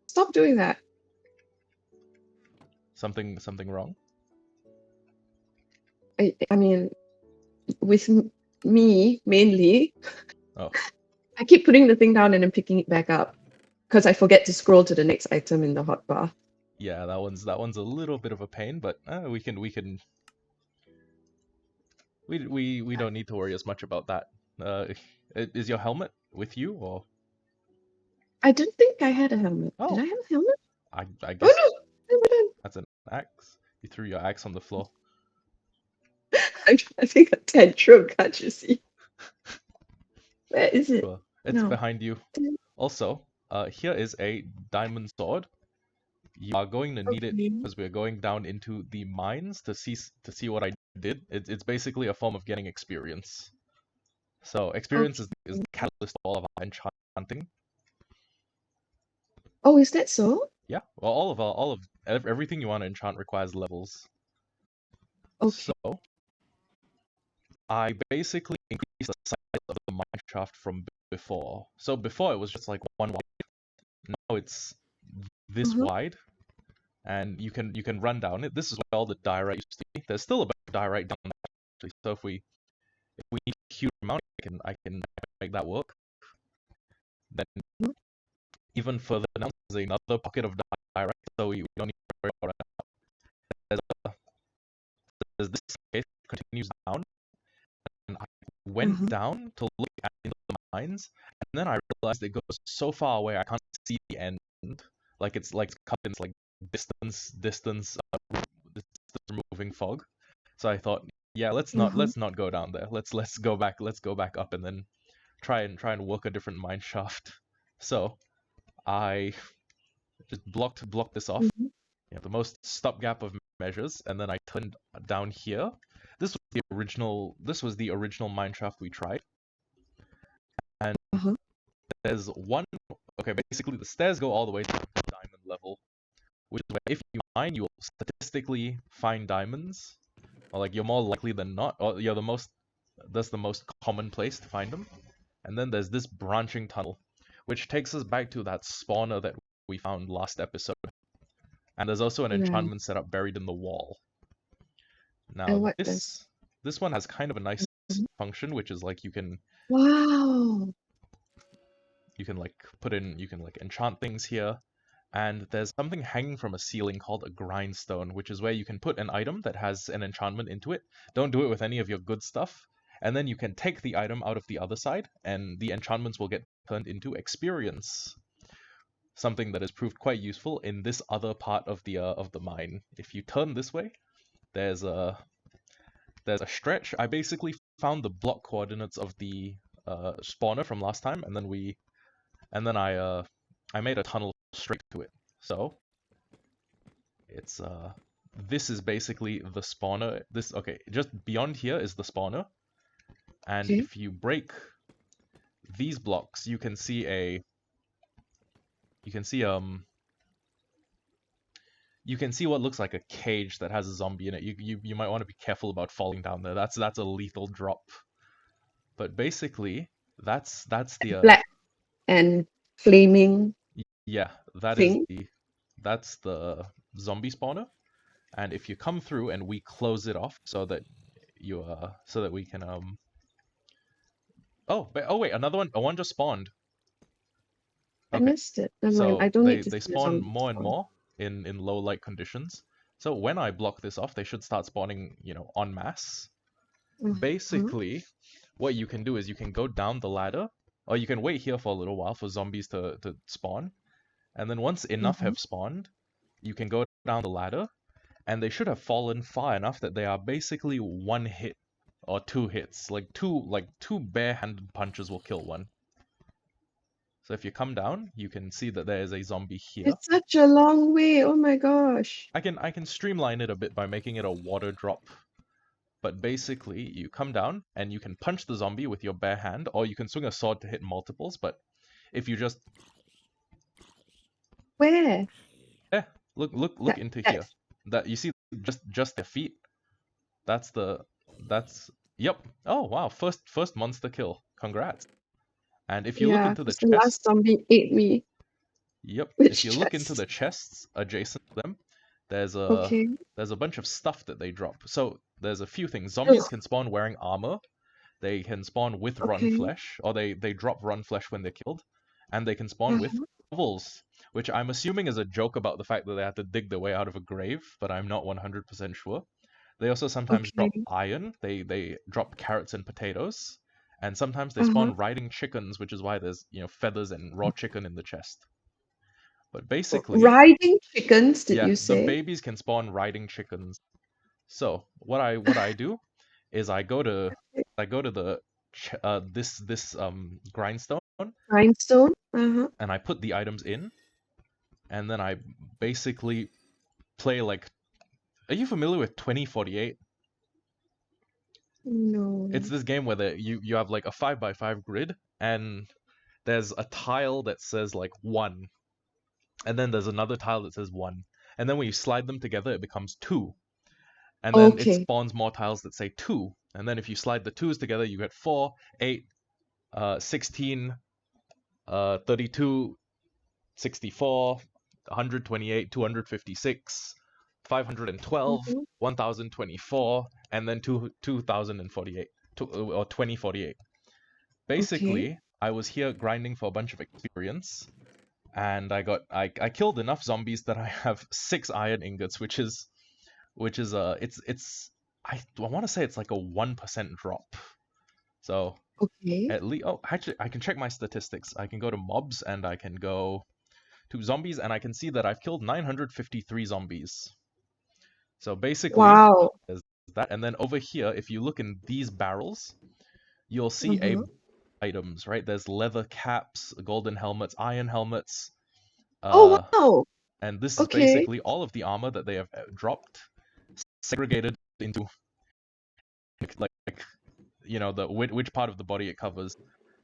Speaker 2: Stop doing that.
Speaker 1: Something wrong?
Speaker 2: I mean, with me mainly,
Speaker 1: Oh.
Speaker 2: I keep putting the thing down and then picking it back up because I forget to scroll to the next item in the hotbar.
Speaker 1: Yeah, that one's a little bit of a pain, but we don't need to worry as much about that. Is your helmet with you, or
Speaker 2: I didn't think I had a helmet. Did I
Speaker 1: oh,
Speaker 2: have a helmet?
Speaker 1: I
Speaker 2: Oh
Speaker 1: guess
Speaker 2: no! Never done.
Speaker 1: that's an axe. You threw your axe on the floor.
Speaker 2: I'm having a tantrum, can't you see? Where is it?
Speaker 1: Sure, it's
Speaker 2: No.
Speaker 1: behind you. Also, here is a diamond sword. You are going to need it
Speaker 2: Okay.
Speaker 1: because we're going down into the mines to see what I did. It's basically a form of getting experience. So experience is
Speaker 2: Okay.
Speaker 1: the catalyst for all of our enchantments. enchanting.
Speaker 2: Oh, is that so?
Speaker 1: Yeah, well, everything you want to enchant requires levels.
Speaker 2: Okay.
Speaker 1: So I basically increased the size of the mine shaft from before. So before it was just like one wide. Now it's this
Speaker 2: Uh-huh.
Speaker 1: wide, and you can run down it. This is where all the diorite used to be. There's still a bit of diorite down there actually. So if we need a huge amount, I can make that work. Then even further down, there's another pocket of diorite, so we don't need to worry about it. There's, a, there's this case continues down, and I went
Speaker 2: Uh-huh.
Speaker 1: down to look at the mines, and then I realized it goes so far away I can't see the end. Like it's cut in like distance removing fog. So I thought, yeah,
Speaker 2: Uh-huh.
Speaker 1: let's not go down there. Let's go back up and then try and work a different mine shaft. So I just blocked this off.
Speaker 2: Mhm.
Speaker 1: The most stopgap of measures, and then I turned down here. This was the original mine shaft we tried, and
Speaker 2: Uh-huh.
Speaker 1: there's one. Okay, basically the stairs go all the way to diamond level, which is where if you mine, you will statistically find diamonds, or like you're more likely than not, or you're the most. That's the most common place to find them. And then there's this branching tunnel, which takes us back to that spawner that we found last episode. And there's also an
Speaker 2: Right.
Speaker 1: enchantment setup buried in the wall.
Speaker 2: And
Speaker 1: Now
Speaker 2: what does?
Speaker 1: this one has kind of a nice
Speaker 2: Mhm.
Speaker 1: function, which is like
Speaker 2: Wow.
Speaker 1: you can like enchant things here. And there's something hanging from a ceiling called a grindstone, which is where you can put an item that has an enchantment into it. Don't do it with any of your good stuff. And then you can take the item out of the other side, and the enchantments will get turned into experience. Something that has proved quite useful in this other part of the mine. If you turn this way, there's a there's a stretch. I basically found the block coordinates of the spawner from last time, and then I made a tunnel straight to it. So it's this is basically the spawner. This okay, just beyond here is the spawner, and
Speaker 2: Okay.
Speaker 1: if you break these blocks, you can see you can see what looks like a cage that has a zombie in it. You might want to be careful about falling down there. That's a lethal drop. But basically, that's the
Speaker 2: Black and flaming
Speaker 1: yeah,
Speaker 2: thing.
Speaker 1: that's the zombie spawner. And if you come through and we close it off so that we can oh wait, one just spawned.
Speaker 2: I
Speaker 1: Okay.
Speaker 2: missed it. Never mind. I
Speaker 1: So
Speaker 2: don't need to
Speaker 1: they
Speaker 2: see the
Speaker 1: spawn
Speaker 2: zombie
Speaker 1: more and
Speaker 2: spawn.
Speaker 1: more in low light conditions. So when I block this off, they should start spawning, en masse.
Speaker 2: Uh-huh.
Speaker 1: Basically, what you can do is you can go down the ladder, or you can wait here for a little while for zombies to spawn, and then once enough
Speaker 2: Uh-huh.
Speaker 1: have spawned, you can go down the ladder, and they should have fallen far enough that they are basically one hit or two hits, like two bare-handed punches will kill one. So if you come down, you can see that there is a zombie here.
Speaker 2: It's such a long way. Oh my gosh.
Speaker 1: I can streamline it a bit by making it a water drop. But basically, you come down and you can punch the zombie with your bare hand, or you can swing a sword to hit multiples. But if you just
Speaker 2: Where?
Speaker 1: eh, look
Speaker 2: That
Speaker 1: into here,
Speaker 2: that
Speaker 1: that you see just their feet. That's the that's Yep. Oh wow, first monster kill. Congrats. And if you look
Speaker 2: yeah,
Speaker 1: into the
Speaker 2: because the last
Speaker 1: chest,
Speaker 2: zombie ate me.
Speaker 1: yep, if
Speaker 2: Which
Speaker 1: you look into
Speaker 2: chest?
Speaker 1: the chests adjacent to them, there's a
Speaker 2: Okay.
Speaker 1: there's a bunch of stuff that they drop. So there's a few things. Zombies
Speaker 2: Ugh.
Speaker 1: can spawn wearing armor. They can spawn with run
Speaker 2: Okay.
Speaker 1: flesh, or they drop run flesh when they're killed, and they can spawn with
Speaker 2: Uh-huh.
Speaker 1: shovels, which I'm assuming is a joke about the fact that they have to dig their way out of a grave, but I'm not 100% sure. They also sometimes drop
Speaker 2: Okay.
Speaker 1: iron. They drop carrots and potatoes, and sometimes they
Speaker 2: Uh-huh.
Speaker 1: spawn riding chickens, which is why there's feathers and raw chicken in the chest. But basically,
Speaker 2: Riding chickens, did
Speaker 1: yeah,
Speaker 2: you
Speaker 1: the
Speaker 2: say?
Speaker 1: babies can spawn riding chickens. So what I do is I go to the this grindstone,
Speaker 2: Rhinestone? Uh-huh.
Speaker 1: and I put the items in, and then I basically play like. Are you familiar with 2048? It's
Speaker 2: No.
Speaker 1: this game where you have like a 5x5 grid, and there's a tile that says like 1, and then there's another tile that says 1. And then when you slide them together, it becomes 2. And then it
Speaker 2: Okay.
Speaker 1: spawns more tiles that say 2. And then if you slide the 2s together, you get 4, 8, 16, 32, 64, 128, 256, 512,
Speaker 2: Mm-hmm.
Speaker 1: 1024, and then 2048, or 2048.
Speaker 2: Okay.
Speaker 1: Basically, I was here grinding for a bunch of experience, and I killed enough zombies that I have 6 iron ingots, which is I want to say it's like a 1% drop. So
Speaker 2: Okay.
Speaker 1: at least, oh, actually I can check my statistics. I can go to mobs and I can go to zombies, and I can see that I've killed 953 zombies. So basically,
Speaker 2: Wow.
Speaker 1: there's that. And then over here, if you look in these barrels, you'll see a
Speaker 2: Uh-huh.
Speaker 1: items, right? There's leather caps, golden helmets, iron helmets,
Speaker 2: Oh
Speaker 1: uh,
Speaker 2: wow.
Speaker 1: and this is
Speaker 2: Okay.
Speaker 1: basically all of the armor that they have dropped, segregated into like the which part of the body it covers.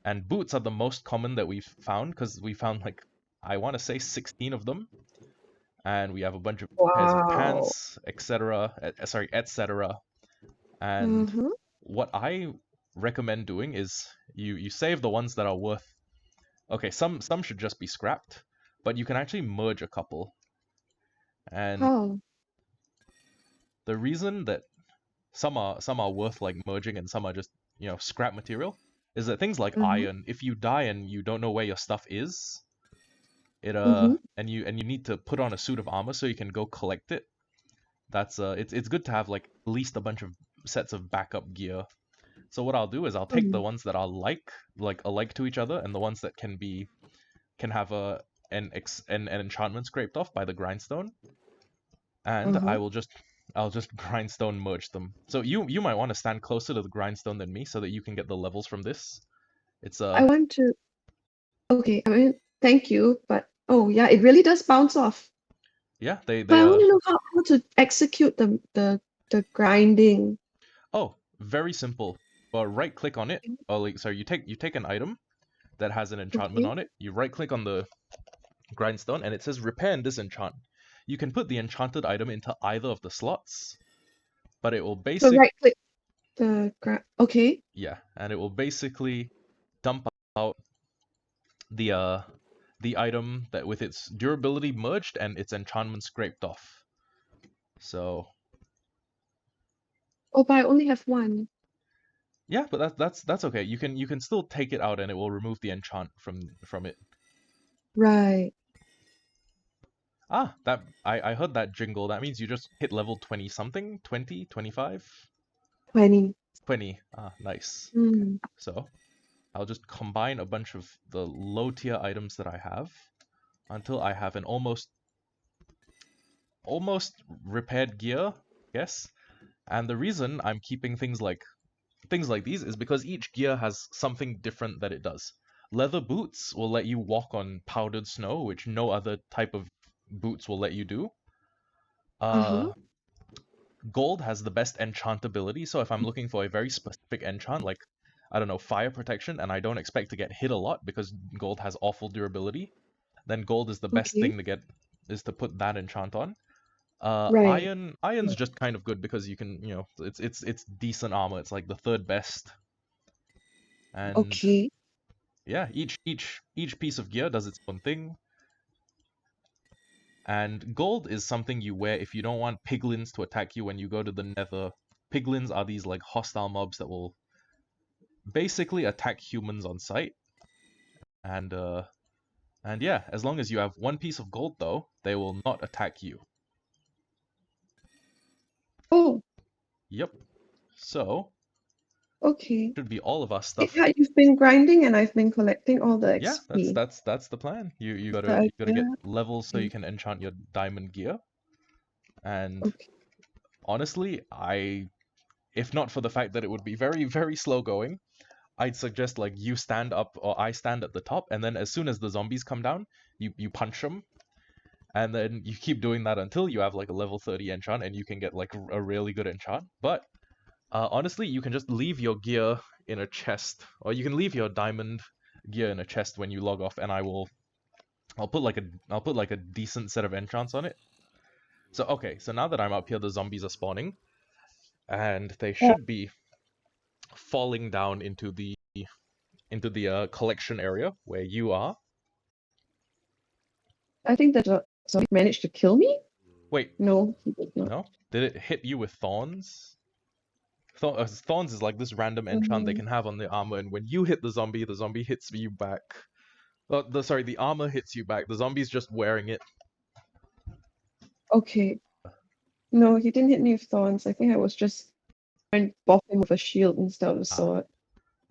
Speaker 1: And boots are the most common that we've found, because we found like, I want to say 16 of them, and we have a bunch of pairs of
Speaker 2: Wow.
Speaker 1: pants, etc. Sorry, etc. And
Speaker 2: Uh-huh.
Speaker 1: what I recommend doing is you save the ones that are worth. Okay, some should just be scrapped, but you can actually merge a couple. And
Speaker 2: How?
Speaker 1: the reason that some are worth like merging and some are just scrap material is that things like
Speaker 2: Uh-huh.
Speaker 1: iron, if you die and you don't know where your stuff is, it
Speaker 2: Mm-hmm.
Speaker 1: and you need to put on a suit of armor so you can go collect it. That's it's good to have like at least a bunch of sets of backup gear. So what I'll do is I'll take the
Speaker 2: Mm.
Speaker 1: ones that are like alike to each other, and the ones that can have an enchantment scraped off by the grindstone, and
Speaker 2: Uh-huh.
Speaker 1: I'll just grindstone merge them. So you might want to stand closer to the grindstone than me so that you can get the levels from this. It's
Speaker 2: I want to. Okay. I mean, thank you, but oh yeah, it really does bounce off.
Speaker 1: yeah, they
Speaker 2: But
Speaker 1: they
Speaker 2: I want to know how to execute the grinding.
Speaker 1: oh, very simple. Right click on it. Oh, like, so you take an item that has an enchantment
Speaker 2: Okay.
Speaker 1: on it. You right click on the grindstone and it says repair and disenchant. You can put the enchanted item into either of the slots, but it will
Speaker 2: So
Speaker 1: basic
Speaker 2: right click the grind. Okay.
Speaker 1: yeah, and it will basically dump out the uh the item that with its durability merged and its enchantment scraped off. So
Speaker 2: Oh, but I only have one.
Speaker 1: yeah, but that's okay. You can still take it out and it will remove the enchant from it.
Speaker 2: Right.
Speaker 1: Ah, that I heard that jingle. That means you just hit level 20 something, 20, 25,
Speaker 2: 20.
Speaker 1: 20. Ah, nice.
Speaker 2: Mm.
Speaker 1: So I'll just combine a bunch of the low tier items that I have until I have an almost repaired gear, yes. And the reason I'm keeping things like these is because each gear has something different that it does. Leather boots will let you walk on powdered snow, which no other type of boots will let you do.
Speaker 2: Uh-huh.
Speaker 1: Uh, Gold has the best enchantability, so if I'm looking for a very specific enchant, like, I don't know, fire protection, and I don't expect to get hit a lot because gold has awful durability, then gold is the best
Speaker 2: Okay.
Speaker 1: thing to get, is to put that enchant on.
Speaker 2: Right.
Speaker 1: Iron's just kind of good because you can, it's decent armor. It's like the third best, and
Speaker 2: Okay.
Speaker 1: yeah, each piece of gear does its own thing. And gold is something you wear if you don't want piglins to attack you when you go to the nether. Piglins are these like hostile mobs that will basically attack humans on sight. And yeah, as long as you have one piece of gold though, they will not attack you.
Speaker 2: Oh,
Speaker 1: Yep. So
Speaker 2: okay.
Speaker 1: should be all of our stuff.
Speaker 2: Yeah, you've been grinding and I've been collecting all the
Speaker 1: Yeah, that's
Speaker 2: XP.
Speaker 1: that's that's the plan. You gotta
Speaker 2: So,
Speaker 1: you gotta get
Speaker 2: yeah.
Speaker 1: levels so you
Speaker 2: Okay.
Speaker 1: can enchant your diamond gear. And
Speaker 2: Okay.
Speaker 1: honestly, if not for the fact that it would be very, very slow going, I'd suggest like you stand up or I stand at the top, and then as soon as the zombies come down, you punch them, and then you keep doing that until you have like a level 30 enchant, and you can get like a really good enchant. But honestly, you can just leave your gear in a chest, or you can leave your diamond gear in a chest when you log off, and I'll put like a decent set of enchants on it. So okay, so now that I'm up here, the zombies are spawning, and they should be falling down into the collection area where you are.
Speaker 2: I think that zombie managed to kill me.
Speaker 1: Wait,
Speaker 2: No, he did not.
Speaker 1: no? Did it hit you with thorns? Thorns is like this random enchant they can have on the armor, and when you hit the zombie hits you back. Oh, the armor hits you back. The zombie's just wearing it.
Speaker 2: Okay. No, he didn't hit me with thorns. I think I was just trying to bop him with a shield instead of a sword.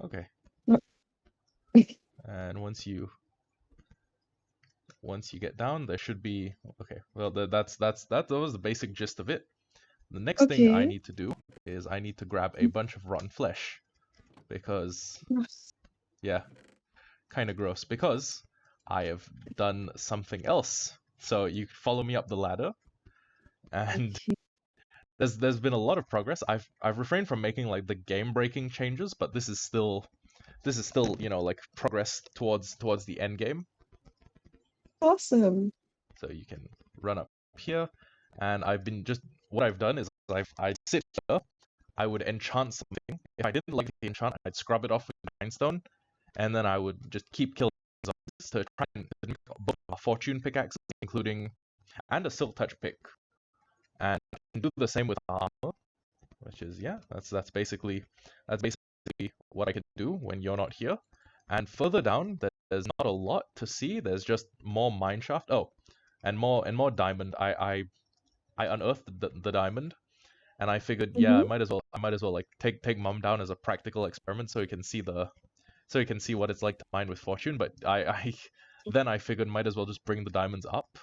Speaker 1: Okay.
Speaker 2: Not...
Speaker 1: And once you get down, there should be okay. Well, that was the basic gist of it. The next thing I need to do is I need to grab a bunch of rotten flesh because yeah, kind of gross because I have done something else. So you follow me up the ladder, and there's been a lot of progress. I've refrained from making like the game breaking changes, but this is still like progress towards the end game.
Speaker 2: Awesome.
Speaker 1: So you can run up here, and what I've done is I'd sit here, I would enchant something. If I didn't like the enchant, I'd scrub it off with grindstone, and then I would just keep killing zombies to try and make both fortune pickaxes, including and a silk touch pick. And I can do the same with armor, which is that's basically what I can do when you're not here. And further down, there's not a lot to see. There's just more mineshaft. Oh, and more diamond. I unearthed the diamond, and I figured, I might as well like take Mum down as a practical experiment so he can see what it's like to mine with fortune. But then I figured might as well just bring the diamonds up.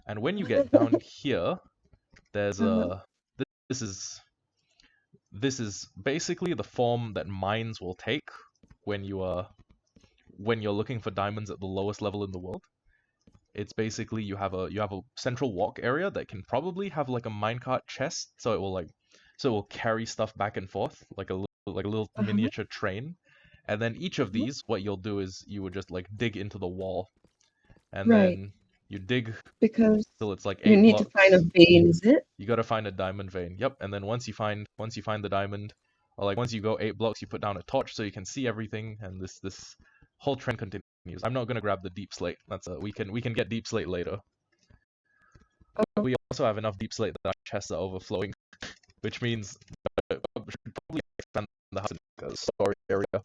Speaker 1: And when you get down here, there's this is basically the form that mines will take when you're looking for diamonds at the lowest level in the world. It's basically you have a central walk area that can probably have like a minecart chest, so it will carry stuff back and forth like a little miniature train. And then each of these, what you'll do is you would just like dig into the wall, and then you dig
Speaker 2: because
Speaker 1: till it's like
Speaker 2: you
Speaker 1: 8
Speaker 2: need
Speaker 1: blocks.
Speaker 2: to find a vein, is it?
Speaker 1: You gotta find a diamond vein. Yep. And then once you find the diamond, or like once you go 8 blocks, you put down a torch so you can see everything, and this whole trend continues. I'm not gonna grab the deep slate. That's we can get deep slate later. But we also have enough deep slate that our chests are overflowing, which means we should probably expand the house in a storage area.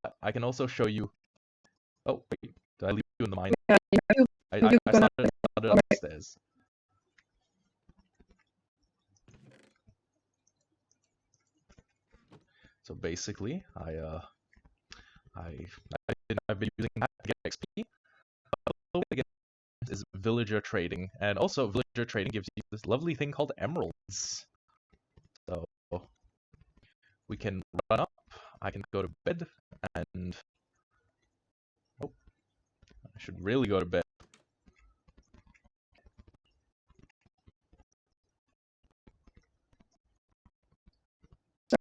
Speaker 1: But I can also show you. Oh wait, did I leave you in the mine? I started upstairs. So basically, I've been using that to get XP. The way to get is villager trading, and also villager trading gives you this lovely thing called emeralds. So we can run up. I can go to bed, and I should really go to bed.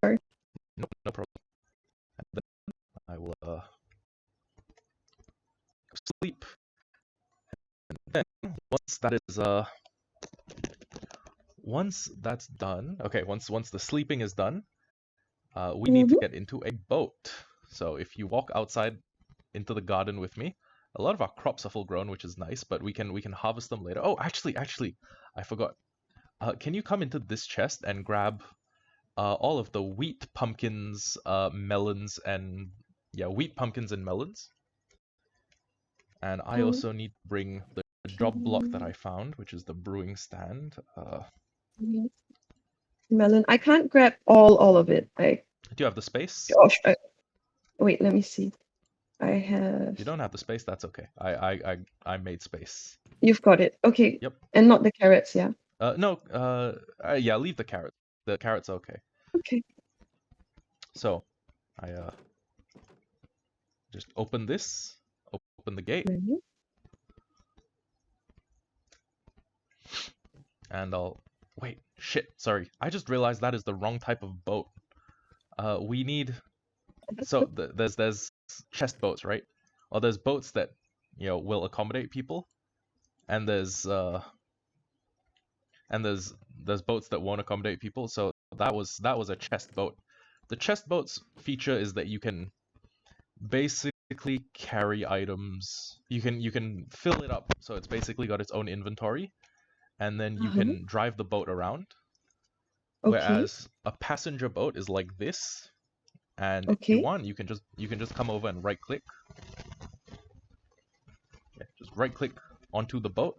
Speaker 2: Sorry.
Speaker 1: No problem. And then I will sleep. And then once that's done, okay, once the sleeping is done, we need to get into a boat. So if you walk outside into the garden with me, a lot of our crops are full grown, which is nice, but we can harvest them later. Oh, actually, I forgot. Can you come into this chest and grab all of the wheat, pumpkins, melons, and wheat, pumpkins, and melons? And I also need to bring the job block that I found, which is the brewing stand.
Speaker 2: Melon. I can't grab all of it.
Speaker 1: Do you have the space?
Speaker 2: Wait, let me see. I have.
Speaker 1: If you don't have the space, that's okay. I made space.
Speaker 2: You've got it. Okay.
Speaker 1: Yep.
Speaker 2: And not the carrots, yeah.
Speaker 1: No. Yeah. Leave the carrot. The carrot's okay.
Speaker 2: Okay.
Speaker 1: So, I just open this. Open the gate. And I'll wait. Shit. Sorry. I just realized that is the wrong type of boat. We need. So there's chest boats, right? Well, there's boats that will accommodate people, and there's boats that won't accommodate people. So that was a chest boat. The chest boat's feature is that you can basically carry items. You can fill it up, so it's basically got its own inventory, and then you
Speaker 2: Uh-huh.
Speaker 1: can drive the boat around.
Speaker 2: Okay.
Speaker 1: Whereas a passenger boat is like this, and if you
Speaker 2: Okay.
Speaker 1: want, you can just come over and right click. Yeah, just right click onto the boat.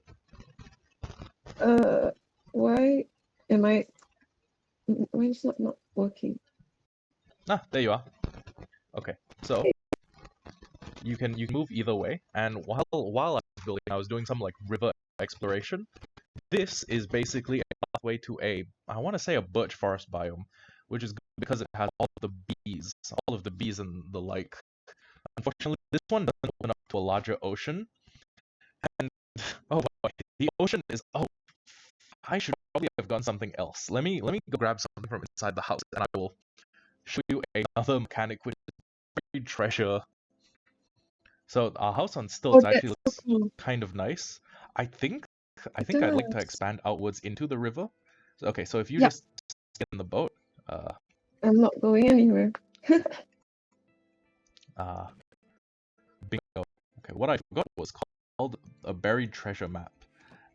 Speaker 2: Uh, why am I? Why is that not working?
Speaker 1: Ah, there you are. Okay, so you can move either way. And while I was building, I was doing some like river exploration. This is basically a pathway to I want to say a birch forest biome, which is good because it has all of the bees and the like. Unfortunately, this one doesn't open up to a larger ocean. And oh, boy, the ocean is. Oh, I should probably have done something else. Let me go grab something from inside the house, and I will show you another mechanic which is buried treasure. So our house on
Speaker 2: Oh,
Speaker 1: stilts actually
Speaker 2: that's so
Speaker 1: looks
Speaker 2: cool.
Speaker 1: kind of nice. I think I
Speaker 2: It
Speaker 1: think I'd like to
Speaker 2: does.
Speaker 1: expand outwards into the river. So, okay, so if you
Speaker 2: Yep,
Speaker 1: just get in the boat, uh,
Speaker 2: I'm not going anywhere.
Speaker 1: uh, bingo. Okay, what I forgot was called a buried treasure map,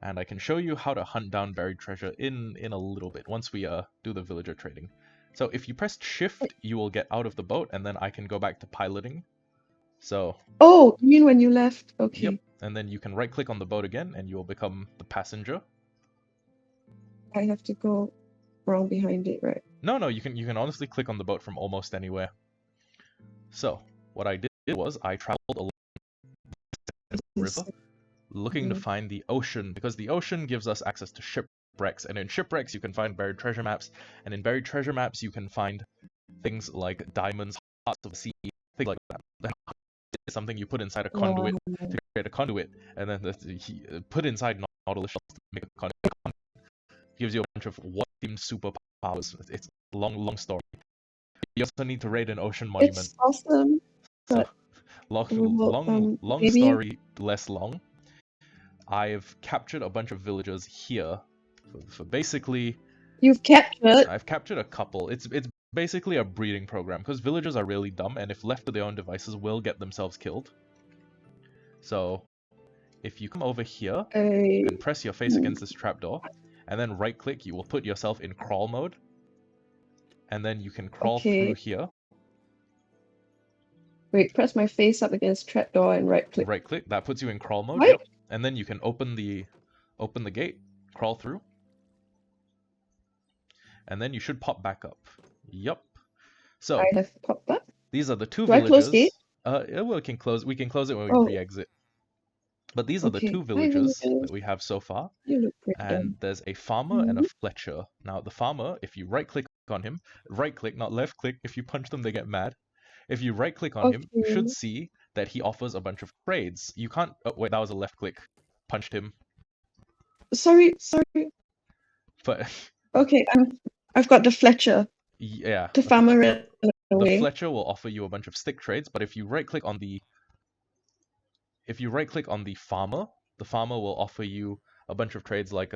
Speaker 1: and I can show you how to hunt down buried treasure in a little bit once we do the villager trading. So if you press shift, you will get out of the boat, and then I can go back to piloting. So
Speaker 2: Oh, you mean when you left?
Speaker 1: yep,
Speaker 2: Okay.
Speaker 1: and then you can right click on the boat again, and you will become the passenger.
Speaker 2: I have to go wrong behind it, right?
Speaker 1: No, you can honestly click on the boat from almost anywhere. So what I did was I traveled along the
Speaker 2: This
Speaker 1: river, looking to
Speaker 2: is
Speaker 1: find the ocean, because the ocean gives us access to shipwrecks, and in shipwrecks you can find buried treasure maps, and in buried treasure maps you can find things like diamonds, hearts of the sea, things like that. The heart is something you put inside a
Speaker 2: wow.
Speaker 1: conduit to create a conduit, and then put inside Nautilus shells to make a conduit. Gives you a bunch of what-themed superpowers. It's a long story. You also need to raid an ocean monument.
Speaker 2: It's awesome,
Speaker 1: So
Speaker 2: but
Speaker 1: long,
Speaker 2: will
Speaker 1: long
Speaker 2: maybe
Speaker 1: story, less long. I've captured a bunch of villagers here. For basically,
Speaker 2: you've captured.
Speaker 1: I've captured a couple. It's basically a breeding program because villagers are really dumb, and if left to their own devices, will get themselves killed. So if you come over here
Speaker 2: A
Speaker 1: and press your face against this trapdoor, and then right click, you will put yourself in crawl mode, and then you can crawl through
Speaker 2: okay.
Speaker 1: here.
Speaker 2: Wait, press my face up against trapdoor and right click.
Speaker 1: Right click, that puts you in crawl mode.
Speaker 2: What?
Speaker 1: Yep, and then you can open the gate, crawl through, and then you should pop back up. Yep.
Speaker 2: I
Speaker 1: So
Speaker 2: have popped up.
Speaker 1: these are the two
Speaker 2: Do I close gate?
Speaker 1: villages. Yeah, we can close it when we
Speaker 2: Oh,
Speaker 1: re-exit. But these are the
Speaker 2: okay.
Speaker 1: two
Speaker 2: Hi,
Speaker 1: villages
Speaker 2: villagers.
Speaker 1: that we have so far.
Speaker 2: You look pretty
Speaker 1: And
Speaker 2: dumb.
Speaker 1: there's a farmer and a
Speaker 2: Mhm.
Speaker 1: fletcher. Now the farmer, if you right click on him, right click, not left click, if you punch them they get mad. If you right click on him, you should
Speaker 2: Okay.
Speaker 1: see that he offers a bunch of trades. You can't, oh wait, that was a left click. Punched him.
Speaker 2: Sorry, sorry.
Speaker 1: But
Speaker 2: Okay, I've got the Fletcher.
Speaker 1: yeah,
Speaker 2: The
Speaker 1: okay.
Speaker 2: farmer
Speaker 1: So
Speaker 2: ran
Speaker 1: the
Speaker 2: away.
Speaker 1: fletcher will offer you a bunch of stick trades, but if you right click on the farmer will offer you a bunch of trades like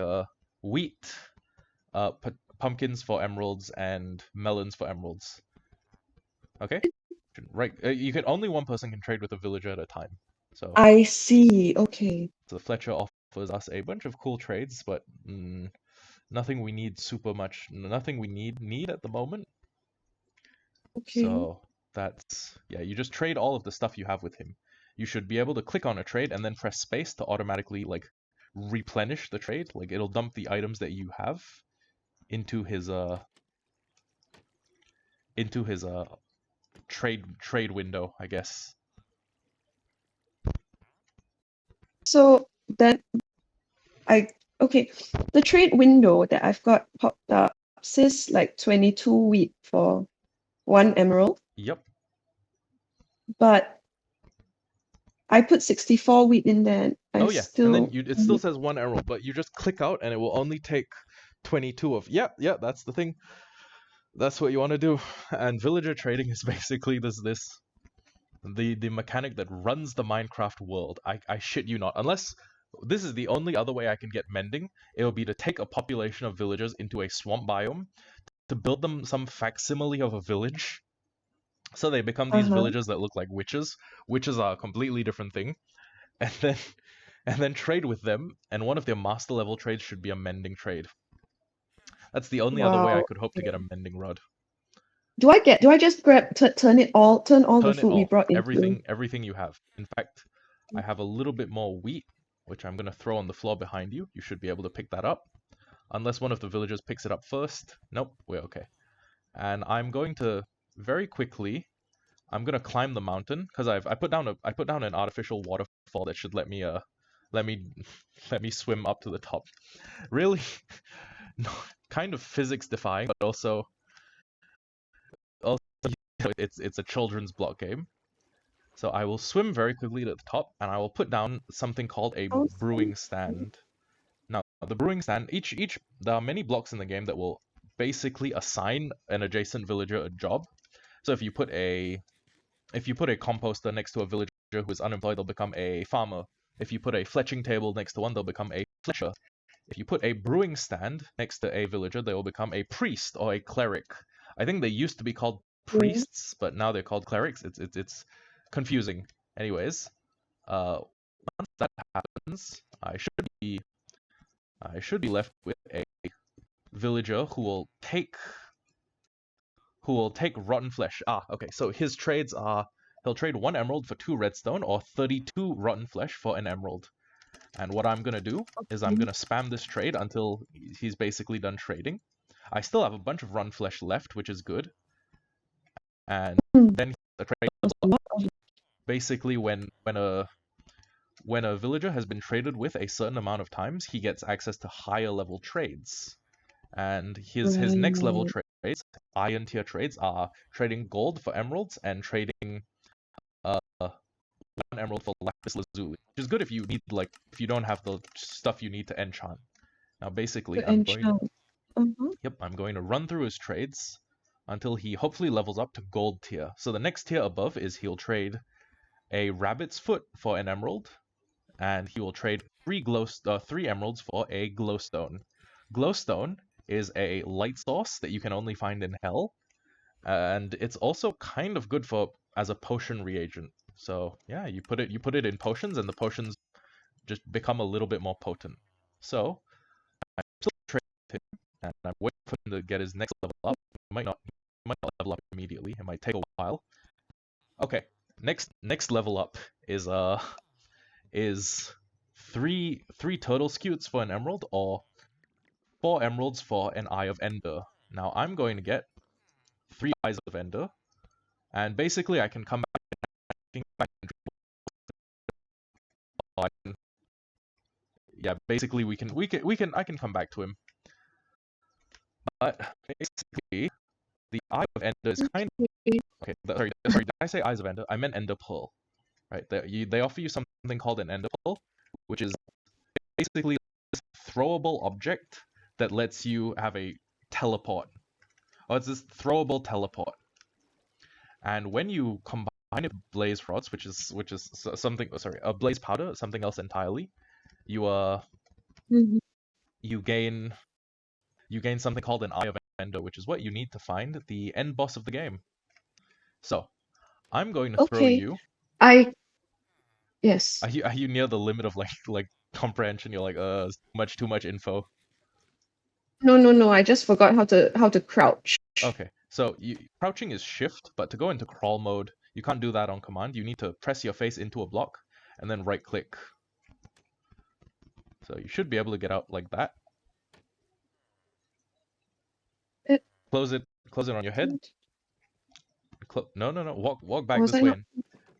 Speaker 1: wheat, pumpkins for emeralds, and melons for emeralds. Okay, right. You can only one person can trade with a villager at a time. So,
Speaker 2: I see. Okay.
Speaker 1: so the Fletcher offers us a bunch of cool trades, but nothing we need super much. Nothing we need at the moment.
Speaker 2: Okay.
Speaker 1: So that's yeah. You just trade all of the stuff you have with him. You should be able to click on a trade and then press space to automatically like replenish the trade. Like it'll dump the items that you have into his into his trade window, I guess.
Speaker 2: So then I okay. The trade window that I've got popped up says like 22 wheat for 1 emerald,
Speaker 1: Yep.
Speaker 2: but I put 64 wheat in there and I
Speaker 1: Oh yeah. And then
Speaker 2: still
Speaker 1: it still says 1 emerald, but you just click out and it will only take 22 of. Yeah, that's the thing. That's what you want to do. And villager trading is basically this. the mechanic that runs the Minecraft world. I shit you not. Unless this is the only other way I can get mending, it will be to take a population of villagers into a swamp biome to build them some facsimile of a village. So they become these
Speaker 2: Uh-huh.
Speaker 1: villagers that look like witches. Witches are a completely different thing. And then trade with them, and one of their master level trades should be a mending trade. That's the only other way I
Speaker 2: Wow.
Speaker 1: could hope to get a
Speaker 2: Okay.
Speaker 1: mending rod.
Speaker 2: Do I just turn all the
Speaker 1: Turn it
Speaker 2: food we
Speaker 1: all.
Speaker 2: brought into?
Speaker 1: Everything you have. In fact, I have a little bit more wheat, which I'm gonna throw on the floor behind you. You should be able to pick that up. Unless one of the villagers picks it up first. Nope, we're okay. And I'm going to very quickly I'm gonna climb the mountain because I put down an artificial waterfall that should let me let me swim up to the top. Really no, kind of physics defying, but also it's a children's block game. So I will swim very quickly to the top, and I will put down something called a
Speaker 2: Oh,
Speaker 1: brewing stand. Now, the brewing stand, each there are many blocks in the game that will basically assign an adjacent villager a job. So if you put a composter next to a villager who is unemployed, they'll become a farmer. If you put a fletching table next to one, they'll become a fletcher. If you put a brewing stand next to a villager, they will become a priest or a cleric. I think they used to be called
Speaker 2: okay.
Speaker 1: priests, but now they're called clerics. It's confusing. Anyways, once that happens, I should be left with a villager who will take rotten flesh. Ah, okay. So his trades are he'll trade 1 emerald for 2 redstone or 32 rotten flesh for an emerald. And what I'm gonna do is I'm
Speaker 2: Mhm.
Speaker 1: gonna spam this trade until he's basically done trading. I still have a bunch of rotten flesh left, which is good. And
Speaker 2: Hmm,
Speaker 1: then the trade
Speaker 2: that's
Speaker 1: level
Speaker 2: a
Speaker 1: up.
Speaker 2: lot of
Speaker 1: Basically, when a villager has been traded with a certain amount of times, he gets access to higher level trades. And his next level
Speaker 2: right.
Speaker 1: trades, iron tier trades, are trading gold for emeralds and trading uh 1 emerald for lapis lazuli, which is good if you need if you don't have the stuff you need to enchant. Now basically
Speaker 2: To enchant. Uh-huh.
Speaker 1: I'm going to run through his trades until he hopefully levels up to gold tier. So the next tier above is he'll trade a rabbit's foot for an emerald, and he will trade 3 emeralds for a glowstone. Glowstone is a light source that you can only find in hell, and it's also kind of good for as a potion reagent. So yeah, you put it in potions, and the potions just become a little bit more potent. So I'm still trading with him, and I'm waiting for him to get his next level up. He might not level up immediately. It might take a while. Okay, next level up is three turtle scutes for an emerald or 4 emeralds for an eye of ender. Now I'm going to get 3 eyes of ender, and basically I can come back and yeah, basically I can come back to him. But basically the eye of ender is kind of
Speaker 2: Okay.
Speaker 1: okay. Sorry, did I say eyes of ender? I meant ender pearl, right? They offer you something called an ender pearl, which is basically this throwable object that lets you have a teleport. Oh, it's this throwable teleport. And when you combine it with blaze rods, which is something, sorry, a blaze powder, something else entirely, you
Speaker 2: Mhm.
Speaker 1: you gain something called an Eye of Ender, which is what you need to find the end boss of the game. So I'm going to throw
Speaker 2: Okay.
Speaker 1: you.
Speaker 2: I yes.
Speaker 1: Are you near the limit of comprehension? You're like too much info.
Speaker 2: No, no, no. I just forgot how to crouch.
Speaker 1: Okay, so crouching is shift, but to go into crawl mode, you can't do that on command. You need to press your face into a block and then right click. So you should be able to get out like that.
Speaker 2: It,
Speaker 1: Close it. Close it on your head. No, no, no. Walk back
Speaker 2: was
Speaker 1: this
Speaker 2: I
Speaker 1: way
Speaker 2: not?
Speaker 1: and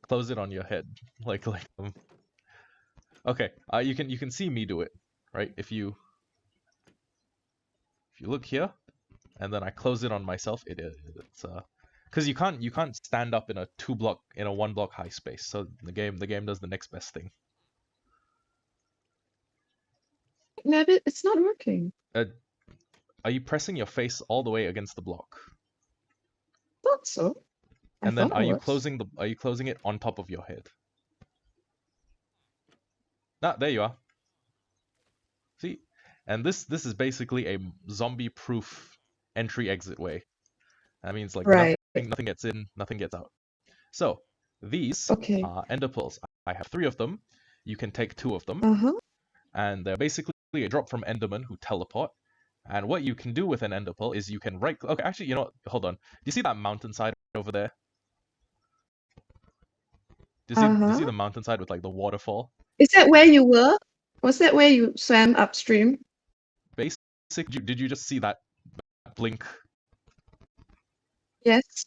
Speaker 1: close it on your head. Okay. You can see me do it, right? If you look here and then I close it on myself, it's because you can't stand up in a 1 block high space. So the game does the next best thing.
Speaker 2: Nabbit, it's not working.
Speaker 1: Uh, are you pressing your face all the way against the block?
Speaker 2: Thought so. I
Speaker 1: And then
Speaker 2: thought I
Speaker 1: are you
Speaker 2: was.
Speaker 1: closing it on top of your head? Ah, there you are. See? And this is basically a zombie-proof entry exit way. That means like
Speaker 2: Right.
Speaker 1: nothing gets in, nothing gets out. So these
Speaker 2: Okay.
Speaker 1: are ender pearls. I have 3 of them. You can take 2 of them,
Speaker 2: Uh-huh.
Speaker 1: and they're basically a drop from endermen who teleport. And what you can do with an ender pearl is you can right. Okay, actually, you know what? Hold on. Do you see that mountainside over there? Do you see
Speaker 2: Uh-huh.
Speaker 1: the mountainside with like the waterfall?
Speaker 2: Is that where you were? Was that where you swam upstream?
Speaker 1: Basic. Did you just see that blink?
Speaker 2: Yes,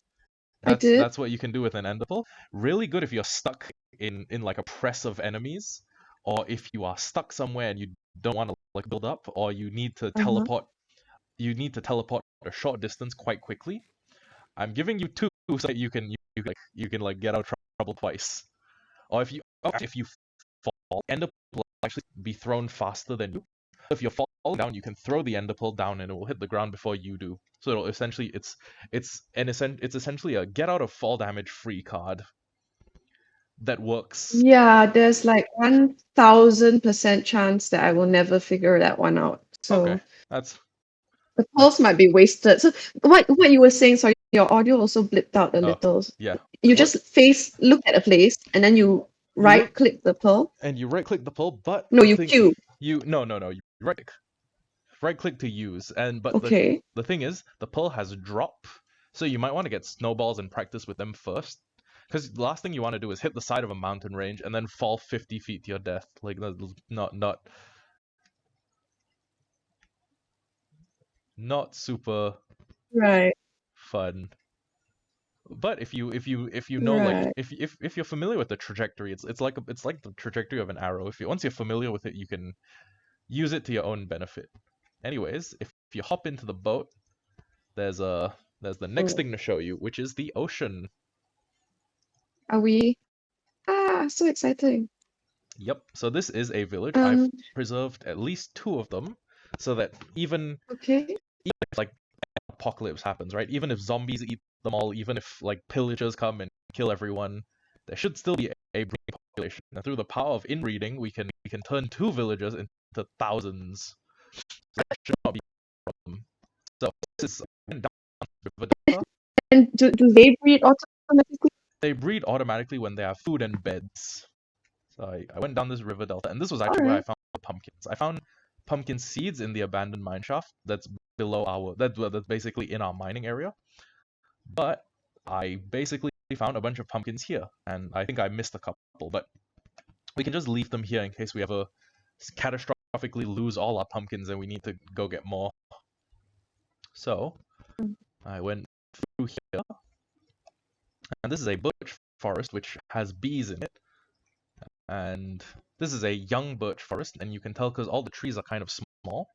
Speaker 2: I
Speaker 1: That's
Speaker 2: did.
Speaker 1: that's what you can do with an ender pearl. Really good if you're stuck in like a press of enemies, or if you are stuck somewhere and you don't want to like build up, or you need to
Speaker 2: Uh-huh.
Speaker 1: teleport. You need to teleport a short distance quite quickly. I'm giving you 2 so that you can get out of trouble twice. Or if you fall, ender pearl will actually be thrown faster than you. If you're falling down, you can throw the ender pearl down and it will hit the ground before you do. So it'll essentially it's essentially a get out of fall damage free card that works.
Speaker 2: Yeah, there's like 1000% chance that I will never figure that one out.
Speaker 1: Okay,
Speaker 2: So
Speaker 1: that's
Speaker 2: the pulse
Speaker 1: that's
Speaker 2: might be wasted. So what you were saying, sorry, your audio also blipped out a
Speaker 1: oh
Speaker 2: little.
Speaker 1: yeah.
Speaker 2: You
Speaker 1: What
Speaker 2: just look at a place and then you
Speaker 1: you
Speaker 2: right
Speaker 1: look
Speaker 2: click the pearl.
Speaker 1: and you right click the pearl, but
Speaker 2: No,
Speaker 1: the
Speaker 2: you
Speaker 1: thing
Speaker 2: queue.
Speaker 1: you no you right click to use, and but
Speaker 2: Okay.
Speaker 1: the thing is the pearl has drop, so you might want to get snowballs and practice with them first, because the last thing you want to do is hit the side of a mountain range and then fall 50 feet to your death. Like that's not super
Speaker 2: Right.
Speaker 1: fun. But if you know, like,
Speaker 2: Right.
Speaker 1: if you're familiar with the trajectory, it's like the trajectory of an arrow. Once you're familiar with it, you can use it to your own benefit. Anyways, if you hop into the boat, there's a there's the next
Speaker 2: Oh,
Speaker 1: thing to show you, which is the ocean.
Speaker 2: are we? Ah, so exciting.
Speaker 1: Yep. So this is a village. I've
Speaker 2: Um,
Speaker 1: preserved at least 2 of them, so that
Speaker 2: okay.
Speaker 1: even if like apocalypse happens, right? Even if zombies eat them all, even if like pillagers come and kill everyone, there should still be a breeding population. And through the power of inbreeding, we can turn 2 villagers into thousands. So that should not be a problem. So this is down River Delta.
Speaker 2: And do they breed automatically?
Speaker 1: They breed automatically when they have food and beds. So I went down this river delta, and this was
Speaker 2: All
Speaker 1: actually where I
Speaker 2: right.
Speaker 1: found the pumpkins. I found pumpkin seeds in the abandoned mine shaft that's below that's basically in our mining area. But I basically found a bunch of pumpkins here, and I think I missed a couple, but we can just leave them here in case we ever catastrophically lose all our pumpkins and we need to go get more. So I went through here, and this is a birch forest which has bees in it. And this is a young birch forest, and you can tell because all the trees are kind of small.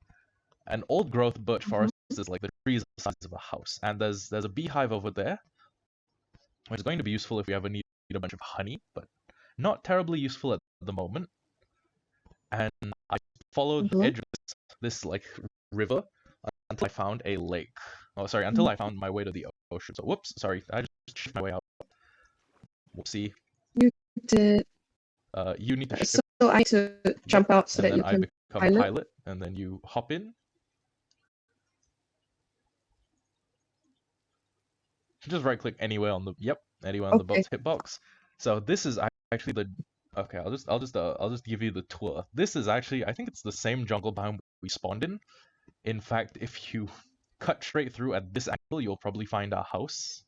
Speaker 1: An old growth birch
Speaker 2: Mhm.
Speaker 1: forest is like the trees the size of a house, and there's a beehive over there, which is going to be useful if we ever need a bunch of honey, but not terribly useful at the moment. And I followed the
Speaker 2: Mhm.
Speaker 1: edge of this like river until I found a lake. Oh, sorry, until
Speaker 2: Mhm.
Speaker 1: I found my way to the ocean. So whoops, sorry, I just shift my way out. Whoopsie.
Speaker 2: You did.
Speaker 1: You need to
Speaker 2: So
Speaker 1: shift.
Speaker 2: I need to
Speaker 1: Yep,
Speaker 2: jump out so
Speaker 1: and
Speaker 2: that
Speaker 1: then
Speaker 2: you
Speaker 1: I
Speaker 2: can
Speaker 1: become
Speaker 2: pilot.
Speaker 1: pilot, and then you hop in. Just right click anywhere on the anywhere on the
Speaker 2: Okay.
Speaker 1: boat's hitbox. So this is actually the okay. I'll just give you the tour. This is actually, I think it's the same jungle biome we spawned in. In fact, if you cut straight through at this angle, you'll probably find our house.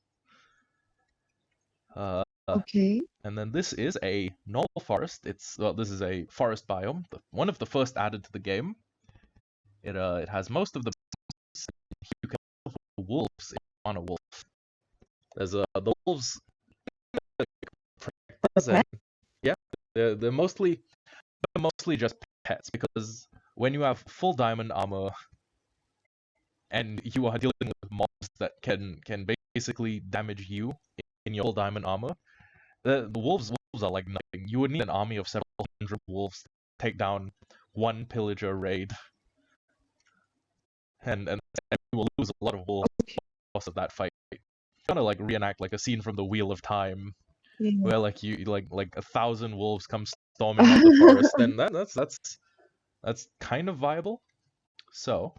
Speaker 1: Uh,
Speaker 2: Okay.
Speaker 1: and then this is a normal forest. This is a forest biome, one of the first added to the game. It has most of the you can wolves if you want a wolf. There's the wolves and yeah, they're mostly just pets, because when you have full diamond armor and you are dealing with mobs that can basically damage you in your full diamond armor, the wolves are like nothing. You would need an army of several hundred wolves to take down one pillager raid, and you will lose a lot of wolves
Speaker 2: Okay.
Speaker 1: because of that fight. kind of like reenact like a scene from the Wheel of Time,
Speaker 2: Yeah.
Speaker 1: where like you like 1,000 wolves come storming out the forest, then that's kind of viable. So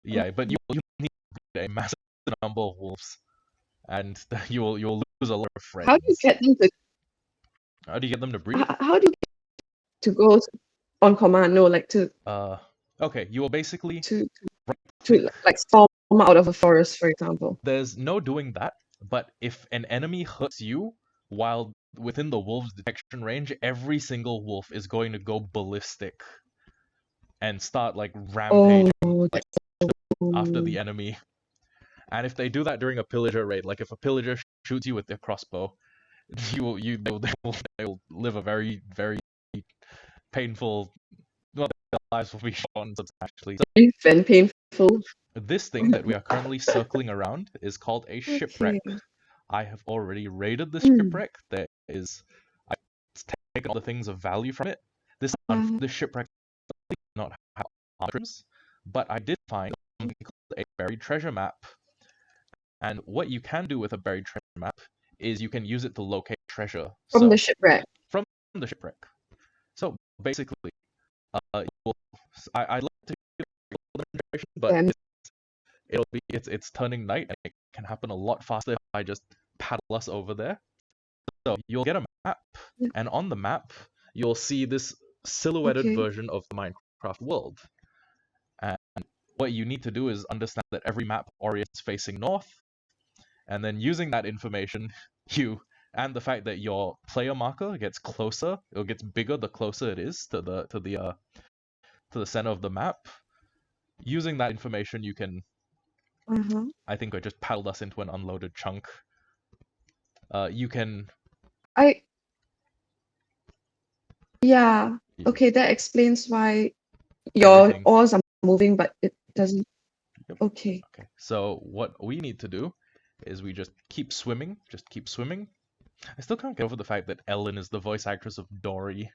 Speaker 1: yeah, but you need a massive number of wolves, and you'll lose a lot of
Speaker 2: How do you
Speaker 1: friends.
Speaker 2: get them to
Speaker 1: How do you get them to breed?
Speaker 2: how do you get to go on command? No, like
Speaker 1: Okay, you will basically
Speaker 2: to
Speaker 1: right click.
Speaker 2: like storm out of a forest, for example.
Speaker 1: There's no doing that, but if an enemy hurts you while within the wolf's detection range, every single wolf is going to go ballistic and start like rampaging
Speaker 2: Oh,
Speaker 1: like
Speaker 2: that's so
Speaker 1: after the
Speaker 2: mean.
Speaker 1: enemy. And if they do that during a pillager raid, like if a pillager shoots you with their crossbow, they will live a very very painful. Well, their lives will be shortened substantially. So
Speaker 2: Brief and painful.
Speaker 1: this thing that we are currently circling around is called a shipwreck.
Speaker 2: Okay.
Speaker 1: I have already raided the
Speaker 2: Mm.
Speaker 1: shipwreck. I've taken all the things of value from it. This shipwreck does not have items, but I did find something called a buried treasure map. And what you can do with a buried treasure map is you can use it to locate treasure.
Speaker 2: From the
Speaker 1: So
Speaker 2: shipwreck.
Speaker 1: from the shipwreck. So basically, you'll, I'd like to do a demonstration, but
Speaker 2: Them.
Speaker 1: it's turning night and it can happen a lot faster if I just paddle us over there. So you'll get a map, and on the map you'll see this silhouetted
Speaker 2: Okay.
Speaker 1: version of the Minecraft world. And what you need to do is understand that every map orients facing north, and then using that information, you and the fact that your player marker gets closer, it gets bigger the closer it is to the center of the map. Using that information, you can.
Speaker 2: Uh-huh.
Speaker 1: I think I just paddled us into an unloaded chunk. You can.
Speaker 2: I Yeah. Okay, that explains why your
Speaker 1: Everything.
Speaker 2: oars are moving, but it doesn't.
Speaker 1: Yep.
Speaker 2: Okay.
Speaker 1: Okay. So what we need to do is we just keep swimming. Just keep swimming. I still can't get over the fact that Ellen is the voice actress of Dory.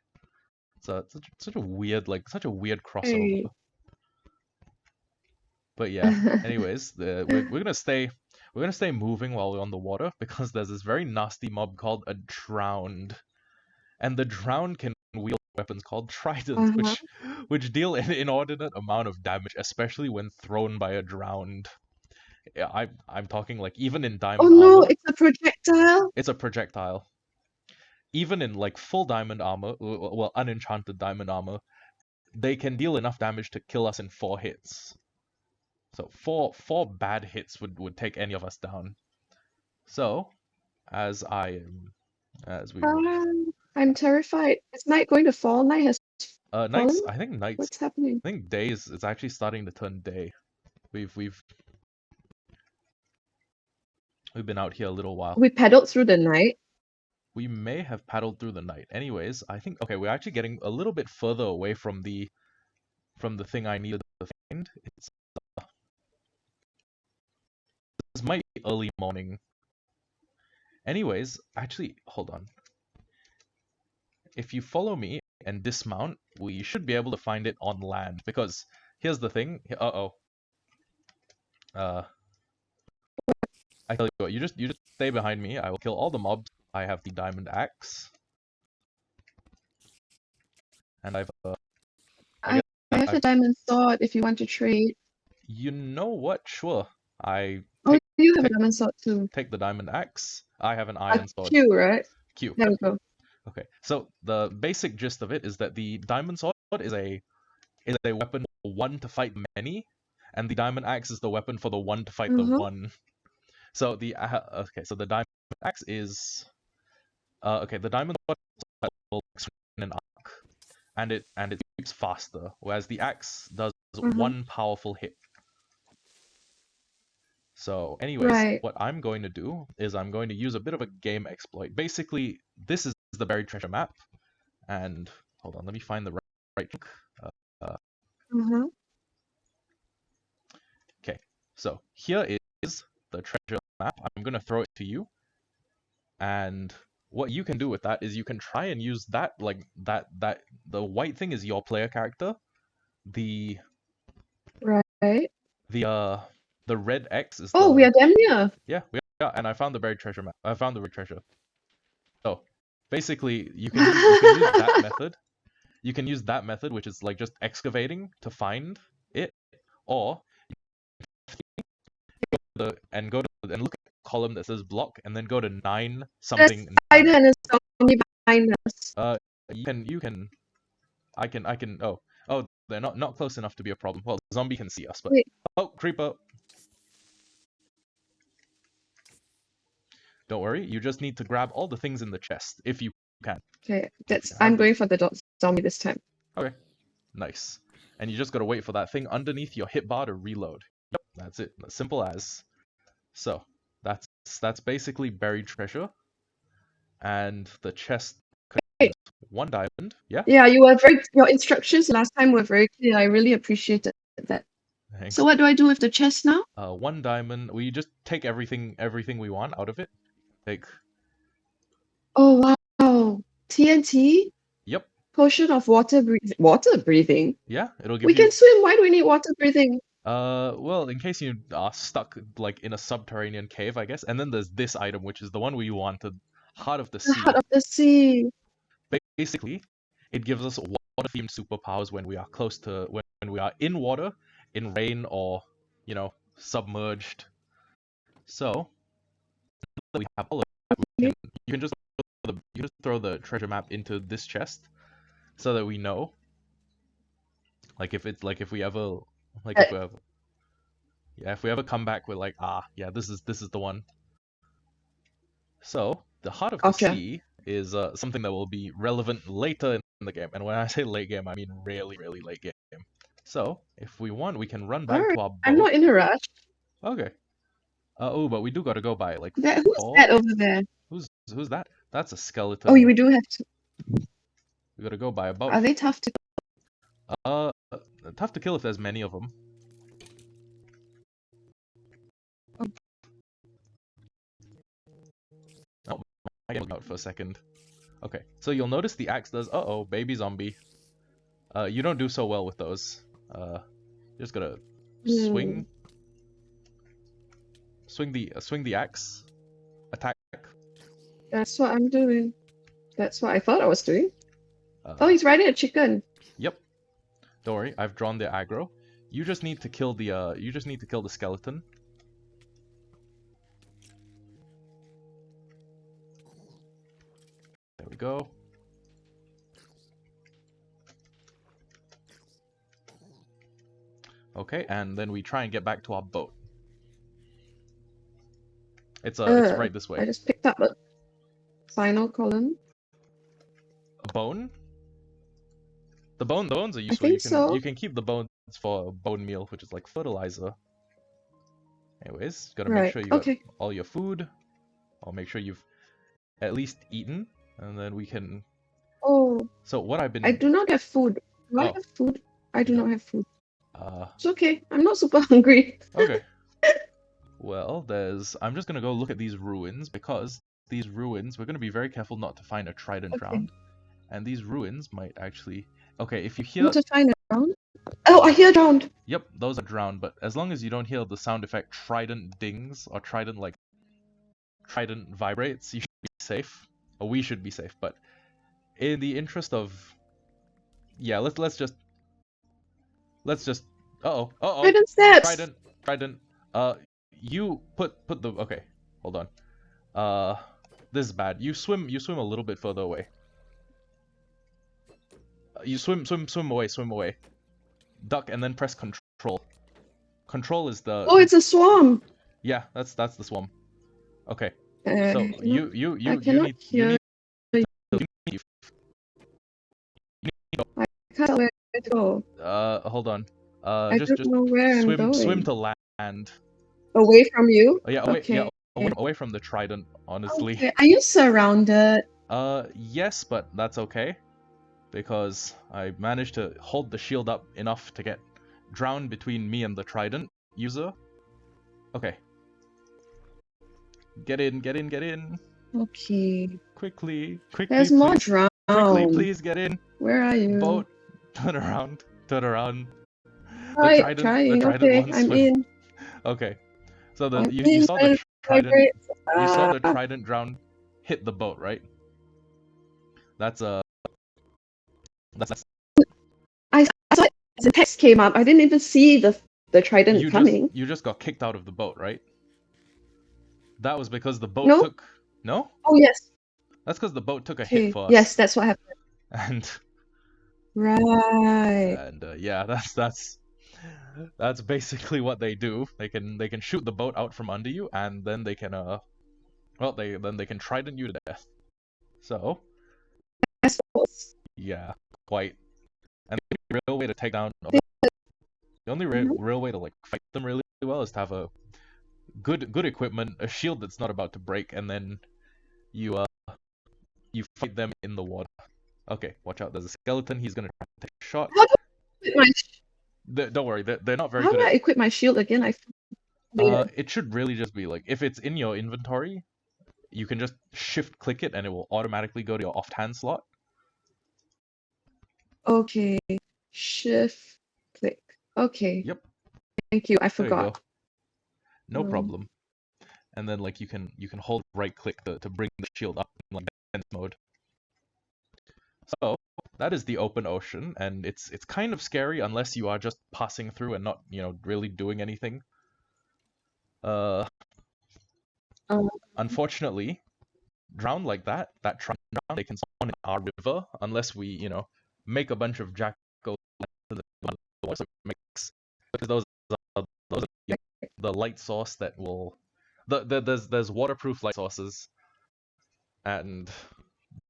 Speaker 1: So it's such a weird, such a weird crossover.
Speaker 2: Right.
Speaker 1: But yeah. Anyways, we're gonna stay moving while we're on the water because there's this very nasty mob called a drowned, and the drowned can wield weapons called tridents,
Speaker 2: Uh-huh.
Speaker 1: which deal an inordinate amount of damage, especially when thrown by a drowned. Yeah, I'm talking like even in
Speaker 2: Oh
Speaker 1: diamond
Speaker 2: no,
Speaker 1: armor,
Speaker 2: it's a projectile.
Speaker 1: it's a projectile. Even in like full diamond armor, well, unenchanted diamond armor, they can deal enough damage to kill us in 4 hits. So four bad hits would take any of us down. So as I am as we move,
Speaker 2: I'm terrified. Is night going to fall? Night has fallen?
Speaker 1: nights. I think nights.
Speaker 2: What's happening?
Speaker 1: I think day is actually starting to turn day. We've been out here a little while.
Speaker 2: We paddled through the night.
Speaker 1: We may have paddled through the night. Anyways, I think okay, we're actually getting a little bit further away from the thing I needed to find. This might be early morning. Anyways, actually, hold on. If you follow me and dismount, we should be able to find it on land. Because here's the thing. Uh-oh. I tell you what, you just stay behind me. I will kill all the mobs. I have the diamond axe, and I've I
Speaker 2: I,
Speaker 1: guess
Speaker 2: I have a
Speaker 1: I've.
Speaker 2: diamond sword if you want to trade.
Speaker 1: You know what? Sure. I
Speaker 2: Oh, you have a
Speaker 1: take
Speaker 2: diamond sword too.
Speaker 1: take the diamond axe. I have an
Speaker 2: A
Speaker 1: iron sword.
Speaker 2: Q, right?
Speaker 1: Q.
Speaker 2: There
Speaker 1: Yep.
Speaker 2: we go.
Speaker 1: Okay. So the basic gist of it is that the diamond sword is a weapon for one to fight many, and the diamond axe is the weapon for the one to fight the
Speaker 2: Uh-huh.
Speaker 1: one. So the diamond axe is okay. The diamond sword will in an arc, and it shoots faster, whereas the axe does
Speaker 2: Uh-huh.
Speaker 1: one powerful hit. So, anyways,
Speaker 2: Right.
Speaker 1: what I'm going to do is I'm going to use a bit of a game exploit. Basically, this is the buried treasure map, and hold on, let me find the right chunk.
Speaker 2: Uh-huh.
Speaker 1: Okay, so here is the treasure map. I'm gonna throw it to you, and what you can do with that is you can try and use that that the white thing is your player character. The
Speaker 2: Right.
Speaker 1: the The red X is
Speaker 2: Oh,
Speaker 1: the
Speaker 2: we are damn near.
Speaker 1: yeah, and I found the buried treasure map. I found the buried treasure. So basically, you can use that method. You can use that method, which is like just excavating to find it, or and go to and look at the column that says block, and then go to 9
Speaker 2: There's
Speaker 1: something
Speaker 2: a spider and a zombie behind us.
Speaker 1: you can I can oh they're not close enough to be a problem. Well, the zombie can see us, but
Speaker 2: Wait,
Speaker 1: oh creeper. Don't worry, you just need to grab all the things in the chest if you can.
Speaker 2: okay,
Speaker 1: You
Speaker 2: I'm
Speaker 1: have the
Speaker 2: going for the zombie this time.
Speaker 1: okay, nice. And you just gotta wait for that thing underneath your hit bar to reload. Yep, that's it. As simple as. So that's basically buried treasure, and the chest
Speaker 2: Wait,
Speaker 1: contains 1 diamond. Yeah,
Speaker 2: yeah, your instructions last time were very clear. I really appreciated that.
Speaker 1: thanks.
Speaker 2: So what do I do with the chest now?
Speaker 1: 1 diamond. We just take everything we want out of it. Take.
Speaker 2: Oh wow, TNT,
Speaker 1: Yep.
Speaker 2: potion of water breathing. Water breathing?
Speaker 1: Yeah, it'll give
Speaker 2: We
Speaker 1: you.
Speaker 2: can swim. Why do we need water breathing?
Speaker 1: Well, in case you are stuck like in a subterranean cave, I guess. And then there's this item, which is the one we wanted, Heart of the
Speaker 2: The
Speaker 1: Sea.
Speaker 2: heart of the sea.
Speaker 1: Basically, it gives us water-themed superpowers when we are close to when we are in water, in rain, or submerged. So we have all of that. You can just throw the treasure map into this chest, so that we know. Like if we ever if we ever come back with like yeah, this is the one. So the Heart of the
Speaker 2: Gotcha.
Speaker 1: Sea is something that will be relevant later in the game, and when I say late game, I mean really late game. So if we want, we can run back
Speaker 2: Alright,
Speaker 1: to our boat.
Speaker 2: I'm not in a rush.
Speaker 1: Okay. Oh, but we do gotta go by like
Speaker 2: Who's
Speaker 1: 4.
Speaker 2: that over there?
Speaker 1: Who's that? That's a skeleton.
Speaker 2: Oh, we do have to.
Speaker 1: We gotta go by about.
Speaker 2: Are they tough to?
Speaker 1: Tough to kill if there's many of them. Oh, I get out for a second. Okay, so you'll notice the axe does. Baby zombie. You don't do so well with those. You just gotta swing. Swing the axe. Attack.
Speaker 2: That's what I'm doing. That's what I thought I was doing. Oh, he's riding a chicken.
Speaker 1: Yep. Don't worry, I've drawn the aggro. You just need to kill the skeleton. There we go. Okay, and then we try and get back to our boat. It's right this way.
Speaker 2: I just picked up a final column.
Speaker 1: A bone? The bones are useful.
Speaker 2: I think so.
Speaker 1: You can keep the bones for bone meal, which is like fertilizer. Anyways, gotta make sure you got all your food. I'll make sure you've at least eaten, and then we can.
Speaker 2: Oh.
Speaker 1: So what I've been.
Speaker 2: I do not have food. Do I have food? I do not have food.
Speaker 1: It's
Speaker 2: okay. I'm not super hungry.
Speaker 1: Okay. Well, I'm just gonna go look at these ruins, because these ruins, we're gonna be very careful not to find a trident drowned. And these ruins might actually. Okay, if you hear.
Speaker 2: Not to find a drowned? Oh, I hear drowned.
Speaker 1: Yep, those are drowned, but as long as you don't hear the sound effect trident dings or trident vibrates, you should be safe. Or we should be safe, but in the interest of. Yeah, let's just.
Speaker 2: Trident steps.
Speaker 1: Trident. You put the. Okay, hold on. This is bad. You swim a little bit further away. You swim away. Duck and then press control. Control is the.
Speaker 2: Oh, it's a swarm.
Speaker 1: Yeah, that's the swarm. Okay. So
Speaker 2: I cannot hear. I can't tell where to go.
Speaker 1: Hold on.
Speaker 2: I don't know where I'm going.
Speaker 1: Swim to land.
Speaker 2: Away from you?
Speaker 1: Oh, yeah, away from the trident, honestly.
Speaker 2: Okay. Are you surrounded?
Speaker 1: Yes, but that's okay. Because I managed to hold the shield up enough to get drowned between me and the trident user. Okay. Get in.
Speaker 2: Okay.
Speaker 1: Quickly.
Speaker 2: There's more drowned.
Speaker 1: Quickly, please get in.
Speaker 2: Where are you?
Speaker 1: Boat. Turn around.
Speaker 2: Right, trying. Okay, I'm in.
Speaker 1: Okay. So
Speaker 2: I
Speaker 1: you
Speaker 2: mean,
Speaker 1: saw the
Speaker 2: my
Speaker 1: trident
Speaker 2: vibrates.
Speaker 1: you saw the trident drown hit the boat, right? That's that's
Speaker 2: I saw it as the text came up. I didn't even see the trident coming.
Speaker 1: you just got kicked out of the boat, right? That was because the boat
Speaker 2: No?
Speaker 1: took no?
Speaker 2: Oh yes.
Speaker 1: That's because the boat took a hit
Speaker 2: Okay.
Speaker 1: for
Speaker 2: Yes,
Speaker 1: us.
Speaker 2: that's what happened.
Speaker 1: And
Speaker 2: Right.
Speaker 1: yeah, that's basically what they do. They can shoot the boat out from under you, and then they can they can trident you to death. So
Speaker 2: I suppose.
Speaker 1: yeah, quite. And the real way to take down the only
Speaker 2: Mhm.
Speaker 1: real way to like fight them really well is to have a good equipment, a shield that's not about to break, and then you you fight them in the water. Okay, watch out. There's a skeleton. He's gonna try to take a shot.
Speaker 2: How do I equip my
Speaker 1: Don't worry, they're not very
Speaker 2: how
Speaker 1: good
Speaker 2: do
Speaker 1: at.
Speaker 2: I equip my shield again? I later.
Speaker 1: It should really just be like if it's in your inventory, you can just shift click it and it will automatically go to your offhand slot.
Speaker 2: Okay. Shift click. Okay.
Speaker 1: Yep,
Speaker 2: Thank you. I
Speaker 1: there you go.
Speaker 2: forgot.
Speaker 1: No
Speaker 2: Um,
Speaker 1: problem. And then like you can hold right click to bring the shield up in like defense mode. So that is the open ocean, and it's kind of scary unless you are just passing through and not really doing anything. Uh,
Speaker 2: um,
Speaker 1: Unfortunately, drowned like that try drown, they can spawn in our river unless we make a bunch of jackals in the water, so it makes because those are the light source that will there's waterproof light sources, and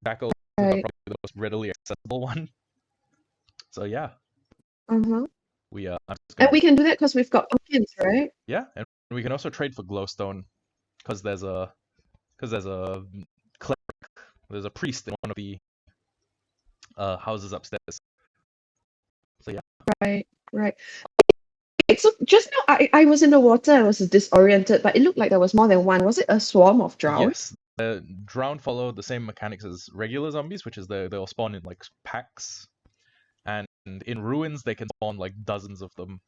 Speaker 1: jackals are
Speaker 2: right.
Speaker 1: probably the most readily accessible one. So yeah,
Speaker 2: Uh-huh.
Speaker 1: I'm just
Speaker 2: And
Speaker 1: gonna
Speaker 2: we can do that because we've got pumpkins, right?
Speaker 1: yeah, and we can also trade for glowstone because there's a cleric, there's a priest in one of the houses upstairs. So yeah.
Speaker 2: Right. Right. Okay, so just now I was in the water, I was disoriented, but it looked like there was more than one. Was it a swarm of drowned?
Speaker 1: Yes, the drowned follow the same mechanics as regular zombies, which is they'll spawn in like packs, and in ruins they can spawn like dozens of them.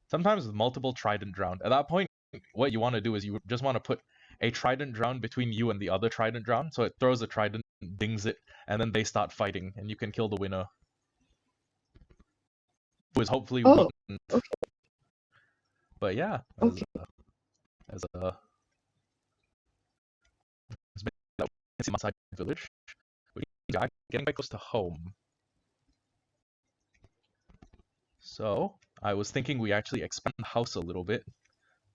Speaker 1: Sometimes with multiple trident drowned. At that point, what you want to do is you just want to put a trident drowned between you and the other trident drowned, so it throws a trident, dings it, and then they start fighting, and you can kill the winner, who is hopefully
Speaker 2: Oh,
Speaker 1: mutant.
Speaker 2: okay,
Speaker 1: But yeah,
Speaker 2: okay.
Speaker 1: as a as that outside village, we are getting quite close to home. So I was thinking we actually expand the house a little bit.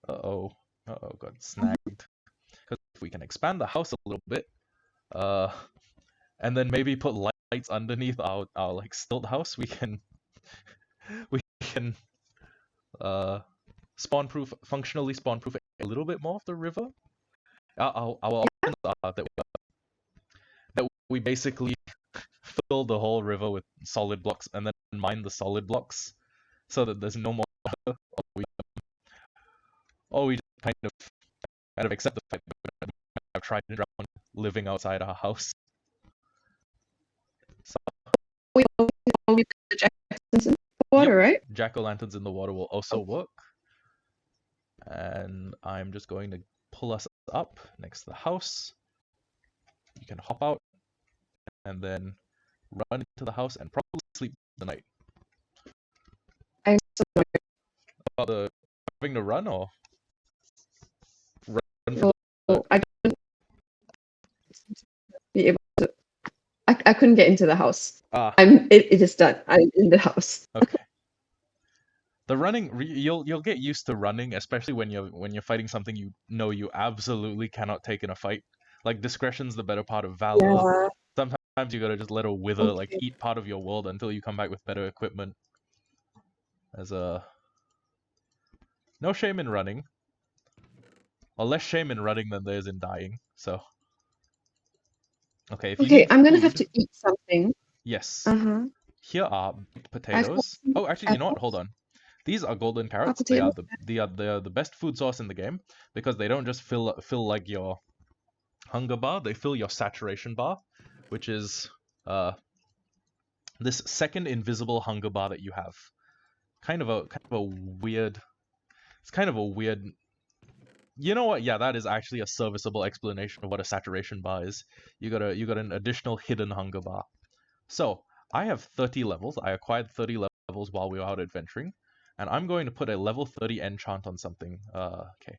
Speaker 1: Uh-oh. Uh-oh, got snagged. Because if we can expand the house a little bit, uh, and then maybe put lights underneath our like stilt house, we can we can uh functionally spawn proof a little bit more of the river. Our options are that we basically fill the whole river with solid blocks and then mine the solid blocks so that there's no more or we, or we just kind of accept the fact that I've tried to drown living outside our house. So,
Speaker 2: We put the jackets in the
Speaker 1: yep,
Speaker 2: water, right?
Speaker 1: jack-o'-lanterns in the water will also
Speaker 2: Okay.
Speaker 1: work. And I'm just going to pull us up next to the house. You can hop out and then run into the house and probably sleep the night.
Speaker 2: I'm so
Speaker 1: About the having to run or run from
Speaker 2: no,
Speaker 1: the
Speaker 2: I couldn't be able to. I couldn't get into the house.
Speaker 1: ah
Speaker 2: It is done. I'm in the house.
Speaker 1: okay. The running you'll get used to running, especially when you're fighting something you absolutely cannot take in a fight. Like discretion's the better part of valor.
Speaker 2: Yeah.
Speaker 1: Sometimes you gotta just let her wither, like
Speaker 2: Okay.
Speaker 1: eat part of your world until you come back with better equipment. As a no shame in running, or less shame in running than there is in dying. So okay, if you
Speaker 2: Okay,
Speaker 1: need
Speaker 2: I'm gonna have
Speaker 1: food,
Speaker 2: to eat something.
Speaker 1: yes,
Speaker 2: Uh-huh.
Speaker 1: here are baked
Speaker 2: I've got
Speaker 1: potatoes.
Speaker 2: some
Speaker 1: Oh, actually, you know what? Hold
Speaker 2: apples,
Speaker 1: on. These are golden
Speaker 2: hot
Speaker 1: carrots.
Speaker 2: potato.
Speaker 1: They are the best food source in the game because they don't just fill like your hunger bar, they fill your saturation bar, which is uh this second invisible hunger bar that you have. Kind of a weird It's kind of a weird. You know what? Yeah, that is actually a serviceable explanation of what a saturation bar is. You got an additional hidden hunger bar. So I have 30 levels. I acquired 30 levels while we were out adventuring, and I'm going to put a level 30 enchant on something. Okay.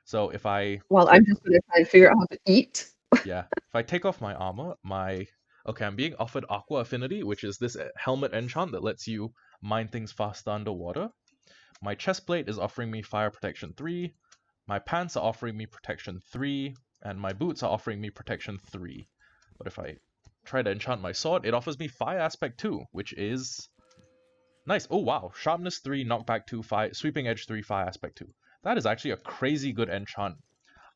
Speaker 1: So if I
Speaker 2: Well, I'm just gonna try and figure out how to eat.
Speaker 1: yeah, if I take off my armor, okay, I'm being offered Aqua Affinity, which is this helmet enchant that lets you mine things faster underwater. My chest plate is offering me Fire Protection 3. My pants are offering me Protection 3, and my boots are offering me Protection 3. But if I try to enchant my sword, it offers me Fire Aspect 2, which is nice. Oh wow, Sharpness 3, Knockback 2, Sweeping Edge 3, Fire Aspect 2. That is actually a crazy good enchant.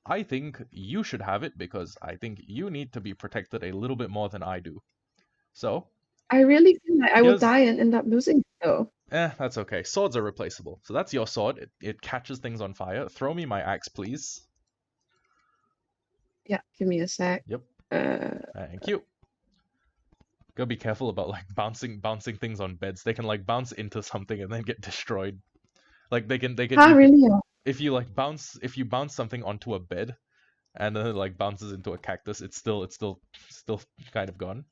Speaker 1: I think you should have it because I think you need to be protected a little bit more than I do. So,
Speaker 2: I really feel like I will
Speaker 1: here's
Speaker 2: die and end up losing it though.
Speaker 1: that's okay. Swords are replaceable. So that's your sword. It catches things on fire. Throw me my axe, please.
Speaker 2: Yeah, give me a sec.
Speaker 1: Yep.
Speaker 2: Uh,
Speaker 1: Thank you. Gotta be careful about like bouncing things on beds. They can like bounce into something and then get destroyed. Like they can you can
Speaker 2: really?
Speaker 1: if you bounce something onto a bed and then it like bounces into a cactus, it's still kind of gone.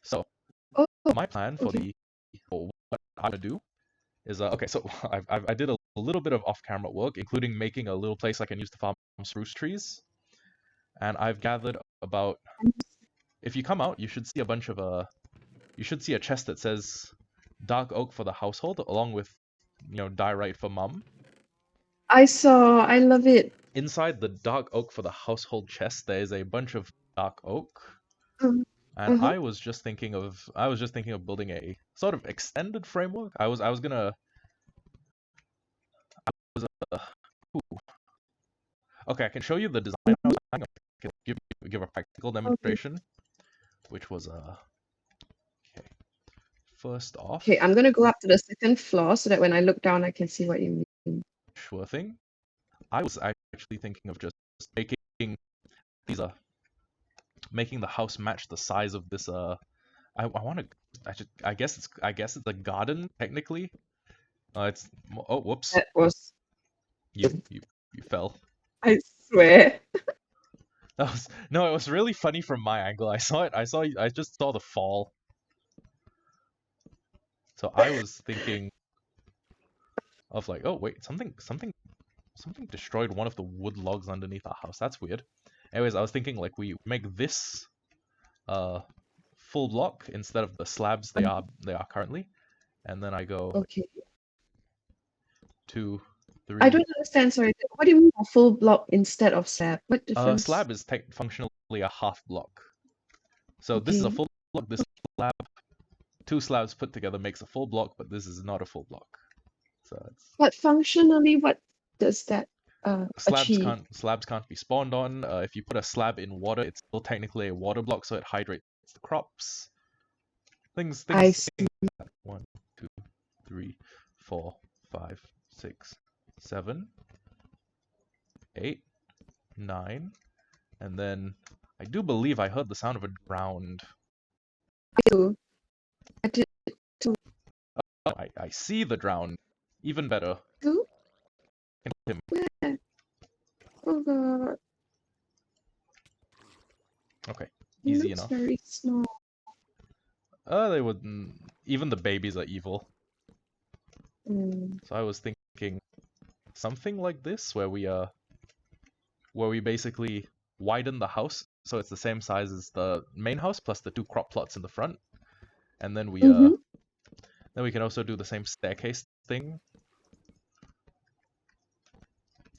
Speaker 1: So
Speaker 2: Oh,
Speaker 1: my plan for
Speaker 2: okay.
Speaker 1: the for what I'm gonna do is okay. So I did a little bit of off-camera work, including making a little place I can use to farm spruce trees, and I've gathered about. If you come out, you should see a bunch of you should see a chest that says dark oak for the household, along with diorite for mum.
Speaker 2: I saw. I love it.
Speaker 1: Inside the dark oak for the household chest, there is a bunch of dark oak.
Speaker 2: Um,
Speaker 1: And
Speaker 2: uh-huh.
Speaker 1: I was just thinking of building a sort of extended framework. I was gonna uh, ooh. Okay, I can show you the design I
Speaker 2: Mhm.
Speaker 1: was planning. I can give a practical
Speaker 2: Okay.
Speaker 1: demonstration, which was okay. First
Speaker 2: Okay,
Speaker 1: off,
Speaker 2: I'm gonna go up to the second floor so that when I look down, I can see what you mean.
Speaker 1: sure thing. I was actually thinking of just making these making the house match the size of this I want to I guess it's a garden technically. It's oh whoops.
Speaker 2: That was,
Speaker 1: You fell.
Speaker 2: I swear.
Speaker 1: That was no, it was really funny from my angle. I saw it. I just saw the fall. So I was thinking of like, oh wait, something destroyed one of the wood logs underneath our house. That's weird. Anyways, I was thinking like we make this uh full block instead of the slabs they are currently, and then I go
Speaker 2: Okay.
Speaker 1: 2,
Speaker 2: I
Speaker 1: 3.
Speaker 2: don't understand. Sorry. What do you mean a full block instead of slab? What difference?
Speaker 1: Slab is functionally a half block. So this is a
Speaker 2: Okay.
Speaker 1: full block. This slab, two slabs put together makes a full block, but this is not a full block. So it's
Speaker 2: But functionally, what does that achieve?
Speaker 1: slabs can't be spawned on. If you put a slab in water, it's still technically a water block, so it hydrates the crops.
Speaker 2: I
Speaker 1: Things
Speaker 2: see.
Speaker 1: like that. 1, 2, 3, 4, 5, 6, 7, 8, 9, and then I do believe I heard the sound of a drowned.
Speaker 2: I do. I did too.
Speaker 1: Oh, I see the drowned. Even better.
Speaker 2: Too?
Speaker 1: I can him.
Speaker 2: Where? Oh god.
Speaker 1: Okay,
Speaker 2: He
Speaker 1: easy
Speaker 2: looks
Speaker 1: enough.
Speaker 2: very small.
Speaker 1: They wouldn't. Even the babies are evil.
Speaker 2: Mm.
Speaker 1: So I was thinking something like this, where we basically widen the house so it's the same size as the main house plus the two crop plots in the front, and
Speaker 2: Mm-hmm.
Speaker 1: then we can also do the same staircase thing.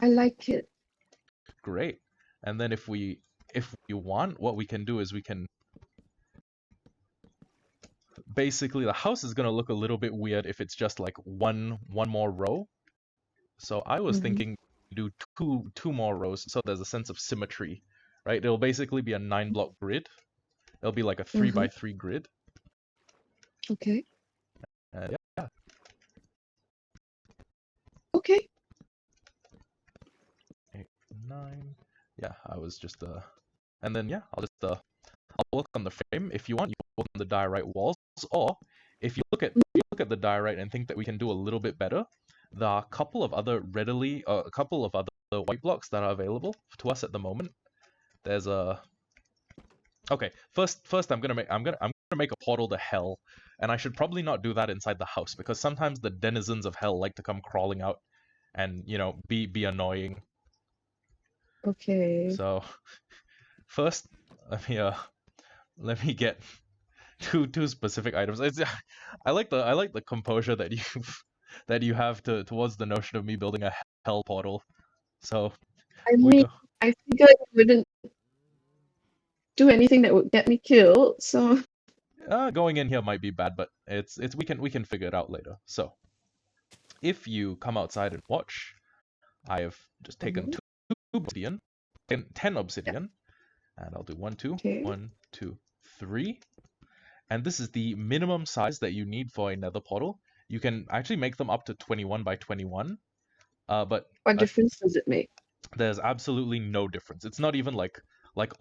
Speaker 2: I like it.
Speaker 1: Great. And then if we want, what we can do is we can basically the house is gonna look a little bit weird if it's just like one more row. So I was
Speaker 2: Mm-hmm.
Speaker 1: thinking do two more rows so there's a sense of symmetry, right? It'll basically be a 9 block grid. It'll be like a 3
Speaker 2: Uh-huh.
Speaker 1: by 3 grid.
Speaker 2: Okay.
Speaker 1: And yeah,
Speaker 2: Okay.
Speaker 1: 8, 9. Yeah, I was just and then yeah, I'll work on the frame. If you want, you can work on the diorite walls, or if you look at the diorite and think that we can do a little bit better, There are a couple of other white blocks that are available to us at the moment. There's a Okay, first I'm gonna make a portal to hell, and I should probably not do that inside the house because sometimes the denizens of hell like to come crawling out and be annoying.
Speaker 2: Okay.
Speaker 1: So first, let me get two specific items. I like the composure that you that you have towards the notion of me building a hell portal. So
Speaker 2: I
Speaker 1: we
Speaker 2: mean,
Speaker 1: go.
Speaker 2: I figured you wouldn't do anything that would get me killed, so
Speaker 1: Going in here might be bad, but it's we can figure it out later. So if you come outside and watch, I have just taken
Speaker 2: Mhm.
Speaker 1: two obsidian, and 10
Speaker 2: Yeah.
Speaker 1: obsidian, and I'll do
Speaker 2: Okay.
Speaker 1: 1, 2, 3. And this is the minimum size that you need for a nether portal. You can actually make them up to 21 by 21, but
Speaker 2: What difference does it make?
Speaker 1: there's absolutely no difference. It's not even like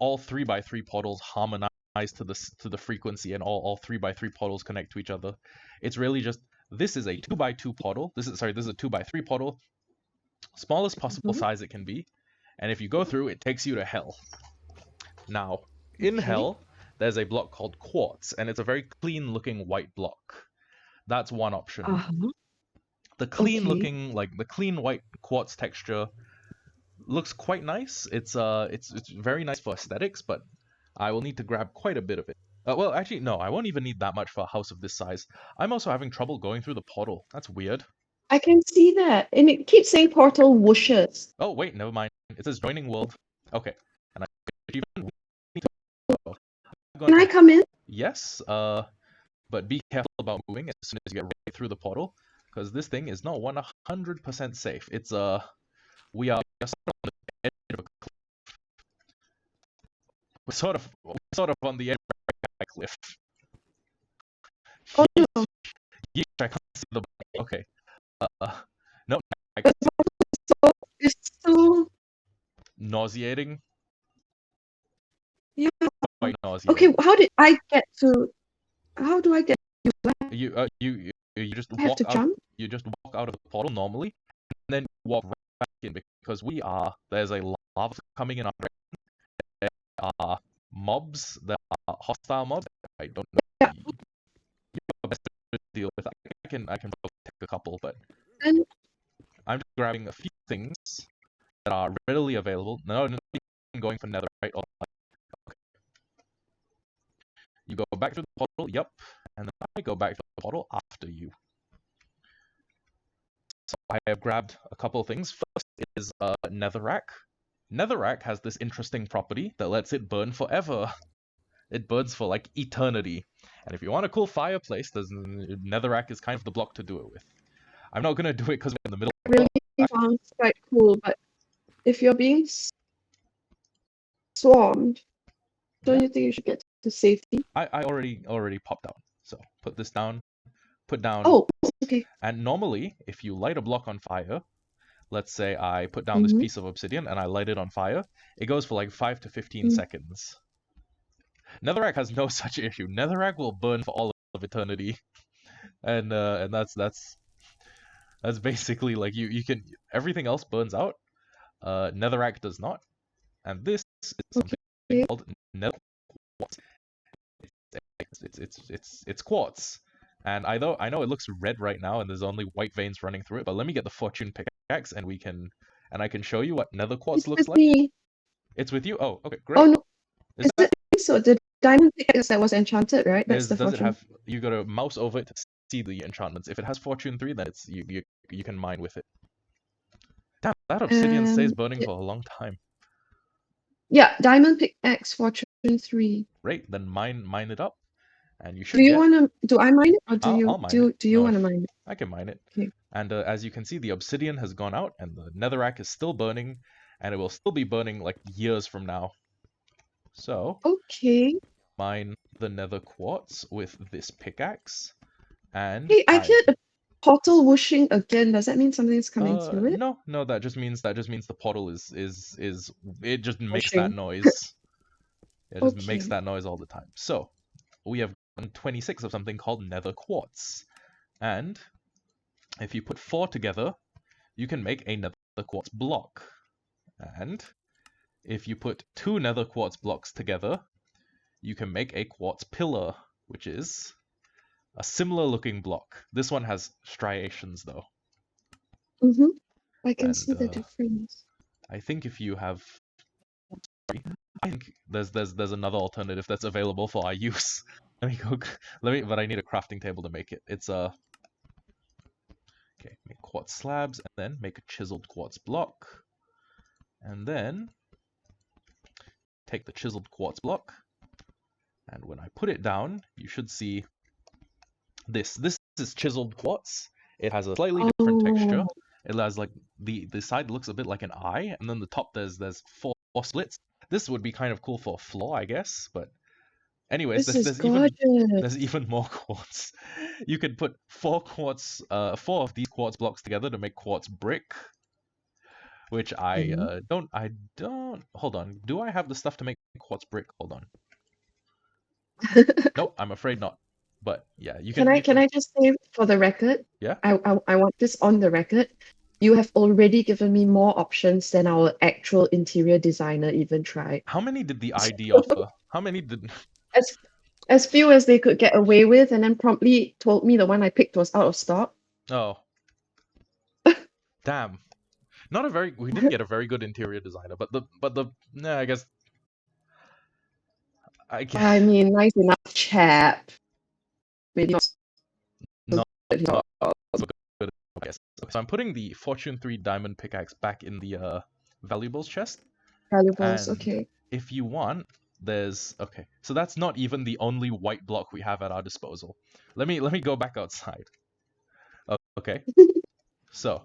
Speaker 1: all 3 by 3 portals harmonize to the frequency, and all 3 by 3 portals connect to each other. It's really just this is a 2 by 2 portal. This is a 2 by 3 portal, smallest possible
Speaker 2: Mhm.
Speaker 1: size it can be, and if you go through, it takes you to hell. Now, in
Speaker 2: Okay.
Speaker 1: hell, there's a block called quartz, and it's a very clean-looking white block. That's one option.
Speaker 2: Uh-huh.
Speaker 1: The
Speaker 2: Okay.
Speaker 1: clean white quartz texture looks quite nice. It's very nice for aesthetics, but I will need to grab quite a bit of it. Well, actually, no, I won't even need that much for a house of this size. I'm also having trouble going through the portal. That's weird.
Speaker 2: I can see that. And it keeps saying portal whooshes.
Speaker 1: Oh, wait, never mind. It says joining world. Okay. And I achievement, we need to go. I'm
Speaker 2: Can I
Speaker 1: gonna
Speaker 2: come in?
Speaker 1: Yes, but be careful about moving as soon as you get right through the portal, because this thing is not 100% safe. We are sort of on the edge of a we're sort of on the edge of a cliff.
Speaker 2: Oh
Speaker 1: Yeesh,
Speaker 2: no.
Speaker 1: yeesh, I can't see the okay. Uh, no, I
Speaker 2: But
Speaker 1: can't see
Speaker 2: it's so
Speaker 1: nauseating,
Speaker 2: yeah.
Speaker 1: quite
Speaker 2: Okay,
Speaker 1: nauseating.
Speaker 2: how do I get
Speaker 1: You just
Speaker 2: I have to jump?
Speaker 1: walk out of the portal normally, and then walk right back in because there's a lava coming in our direction. There are mobs that are hostile mobs. I don't know.
Speaker 2: Yeah.
Speaker 1: You're best to deal with. I can take a couple, but
Speaker 2: And
Speaker 1: I'm just grabbing a few things that are readily available. No, no, I'm going for netherite. Okay. You go back through the portal. Yep, and then I go back to the portal after you. So I have grabbed a couple of things. First is netherrack. Netherrack has this interesting property that lets it burn forever. It burns for like eternity. And if you want a cool fireplace, netherrack is kind of the block to do it with. I'm not gonna do it because we're in the middle of
Speaker 2: really sounds quite cool, but if you're being swarmed, don't
Speaker 1: yeah.
Speaker 2: you think you should get to safety?
Speaker 1: I already popped down. So put this down, put down,
Speaker 2: Oh, okay.
Speaker 1: and normally if you light a block on fire, let's say I put down this
Speaker 2: Mm-hmm.
Speaker 1: piece of obsidian and I light it on fire, it goes for like 5 to 15
Speaker 2: Mm.
Speaker 1: seconds. Netherrack has no such issue. Netherrack will burn for all of eternity, and that's basically like you can everything else burns out. Netherrack does not, and this is something
Speaker 2: Okay.
Speaker 1: called nether quartz. It's quartz, and I know it looks red right now, and there's only white veins running through it. But let me get the fortune pickaxe, and I can show you what nether quartz
Speaker 2: It's
Speaker 1: looks
Speaker 2: with
Speaker 1: like.
Speaker 2: me.
Speaker 1: It's with you. Oh, okay,
Speaker 2: Oh
Speaker 1: great.
Speaker 2: no,
Speaker 1: Is
Speaker 2: is
Speaker 1: that
Speaker 2: it so? The diamond pickaxe that was enchanted, right? That's
Speaker 1: is
Speaker 2: the
Speaker 1: does it
Speaker 2: fortune.
Speaker 1: have? You gotta mouse over it to see the enchantments. If it has fortune 3, then it's you can mine with it. Damn, that obsidian stays burning
Speaker 2: Yeah,
Speaker 1: for a long time.
Speaker 2: yeah, diamond pickaxe fortune 3.
Speaker 1: Great, then mine it up, and you
Speaker 2: Do
Speaker 1: should
Speaker 2: you
Speaker 1: get.
Speaker 2: wanna do I mine it or
Speaker 1: I'll mine it.
Speaker 2: do you
Speaker 1: No,
Speaker 2: wanna
Speaker 1: if
Speaker 2: mine it?
Speaker 1: I can mine it.
Speaker 2: Okay.
Speaker 1: And as you can see, the obsidian has gone out, and the netherrack is still burning, and it will still be burning like years from now. So
Speaker 2: Okay.
Speaker 1: mine the nether quartz with this pickaxe, and
Speaker 2: Hey, I
Speaker 1: I
Speaker 2: heard a portal whooshing again. Does that mean something's coming through it?
Speaker 1: no, that just means the portal is it just makes that
Speaker 2: Whooshing.
Speaker 1: noise. It just makes
Speaker 2: Okay.
Speaker 1: that noise all the time. So we have 26 of something called nether quartz, and if you put 4 together, you can make a nether quartz block. And if you put 2 nether quartz blocks together, you can make a quartz pillar, which is a similar looking block. This one has striations though.
Speaker 2: I can
Speaker 1: And
Speaker 2: see the difference.
Speaker 1: I think if you have, I think there's another alternative that's available for our use. Let me go. But I need a crafting table to make it. It's a okay. Make quartz slabs and then make a chiseled quartz block, and then take the chiseled quartz block, and when I put it down, you should see this. This is chiseled quartz. It has a slightly different texture. It has like the side looks a bit like an eye, and then the top there's 4 splits. This would be kind of cool for a floor, I guess. But anyways,
Speaker 2: This is
Speaker 1: there's
Speaker 2: gorgeous.
Speaker 1: even more quartz. You could put 4 of these quartz blocks together to make quartz brick, which I don't. Hold on. Do I have the stuff to make quartz brick? Hold on. Nope, I'm afraid not. But yeah, you
Speaker 2: Can
Speaker 1: can.
Speaker 2: I just say for the record,
Speaker 1: Yeah.
Speaker 2: I want this on the record. You have already given me more options than our actual interior designer even tried.
Speaker 1: How many did the ID offer? How many did?
Speaker 2: As few as they could get away with, and then promptly told me the one I picked was out of stock.
Speaker 1: Oh, damn. Not a very. We didn't get a very good interior designer, but the. Nah, I guess.
Speaker 2: I mean, nice enough chap. Maybe not
Speaker 1: Not
Speaker 2: so
Speaker 1: so good, I guess. So I'm putting the Fortune 3 diamond pickaxe back in the valuables chest.
Speaker 2: valuables.
Speaker 1: And
Speaker 2: Okay.
Speaker 1: if you want, there's okay. So that's not even the only white block we have at our disposal. Let me go back outside. Okay. So,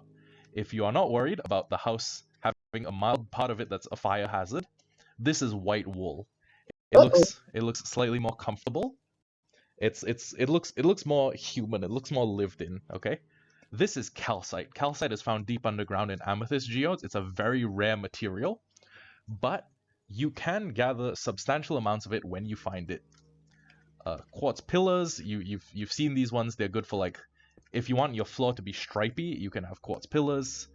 Speaker 1: if you are not worried about the house having a mild part of it that's a fire hazard, this is white wool. It
Speaker 2: Uh-oh.
Speaker 1: looks slightly more comfortable. It looks more human. It looks more lived in. Okay. This is calcite. Calcite is found deep underground in amethyst geodes. It's a very rare material, but you can gather substantial amounts of it when you find it. Quartz pillars, you've seen these ones. They're good for like, if you want your floor to be stripy, you can have quartz pillars.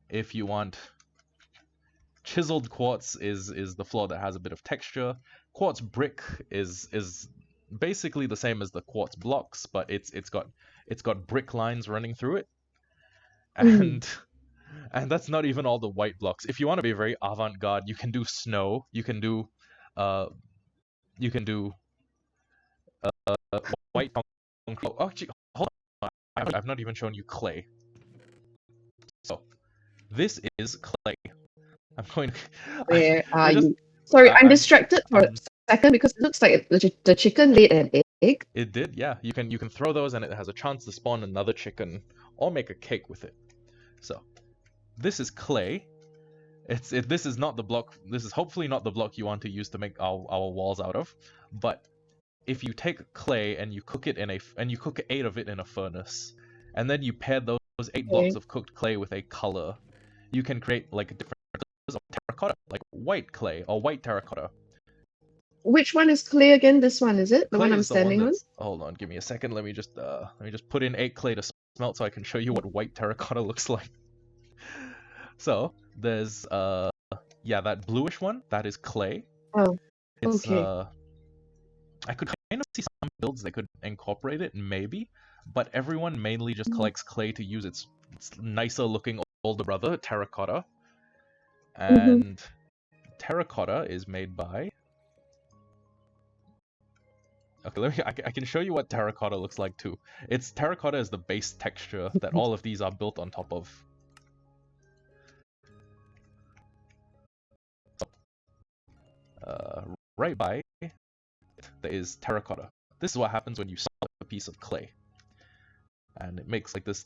Speaker 1: If you want chiseled quartz is the floor that has a bit of texture. Quartz brick is basically the same as the quartz blocks, but it's got brick lines running through it. And that's not even all the white blocks. If you want to be very avant-garde, you can do snow. You can do white concrete. Oh, actually, hold on. I've not even shown you clay. So this is clay. I'm going.
Speaker 2: Where are
Speaker 1: we just.
Speaker 2: you? Sorry, I'm
Speaker 1: I'm.
Speaker 2: distracted for a
Speaker 1: I'm.
Speaker 2: second because it looks like the chicken laid an egg.
Speaker 1: It did, yeah. You can throw those, and it has a chance to spawn another chicken or make a cake with it. So this is clay. This is not the block. This is hopefully not the block you want to use to make our walls out of. But if you take clay and you cook it and you cook 8 of it in a furnace, and then you pair those 8 blocks of cooked clay with a color, you can create like different colors of terracotta, like white clay or white terracotta.
Speaker 2: Which one is clay again? This one, is it? The
Speaker 1: Clay
Speaker 2: one I'm
Speaker 1: is the one
Speaker 2: standing on?
Speaker 1: that's. Hold on, give me a second. Let me just put in 8 clay to smelt so I can show you what white terracotta looks like. So there's yeah, that bluish one, that is clay.
Speaker 2: Oh,
Speaker 1: It's
Speaker 2: okay.
Speaker 1: I could kind of see some builds that could incorporate it, maybe, but everyone mainly just collects clay to use its nicer looking older brother, terracotta. And terracotta is made by. Okay, I can show you what terracotta looks like too. Terracotta is the base texture that all of these are built on top of. Right by it, there is terracotta. This is what happens when you salt a piece of clay, and it makes like this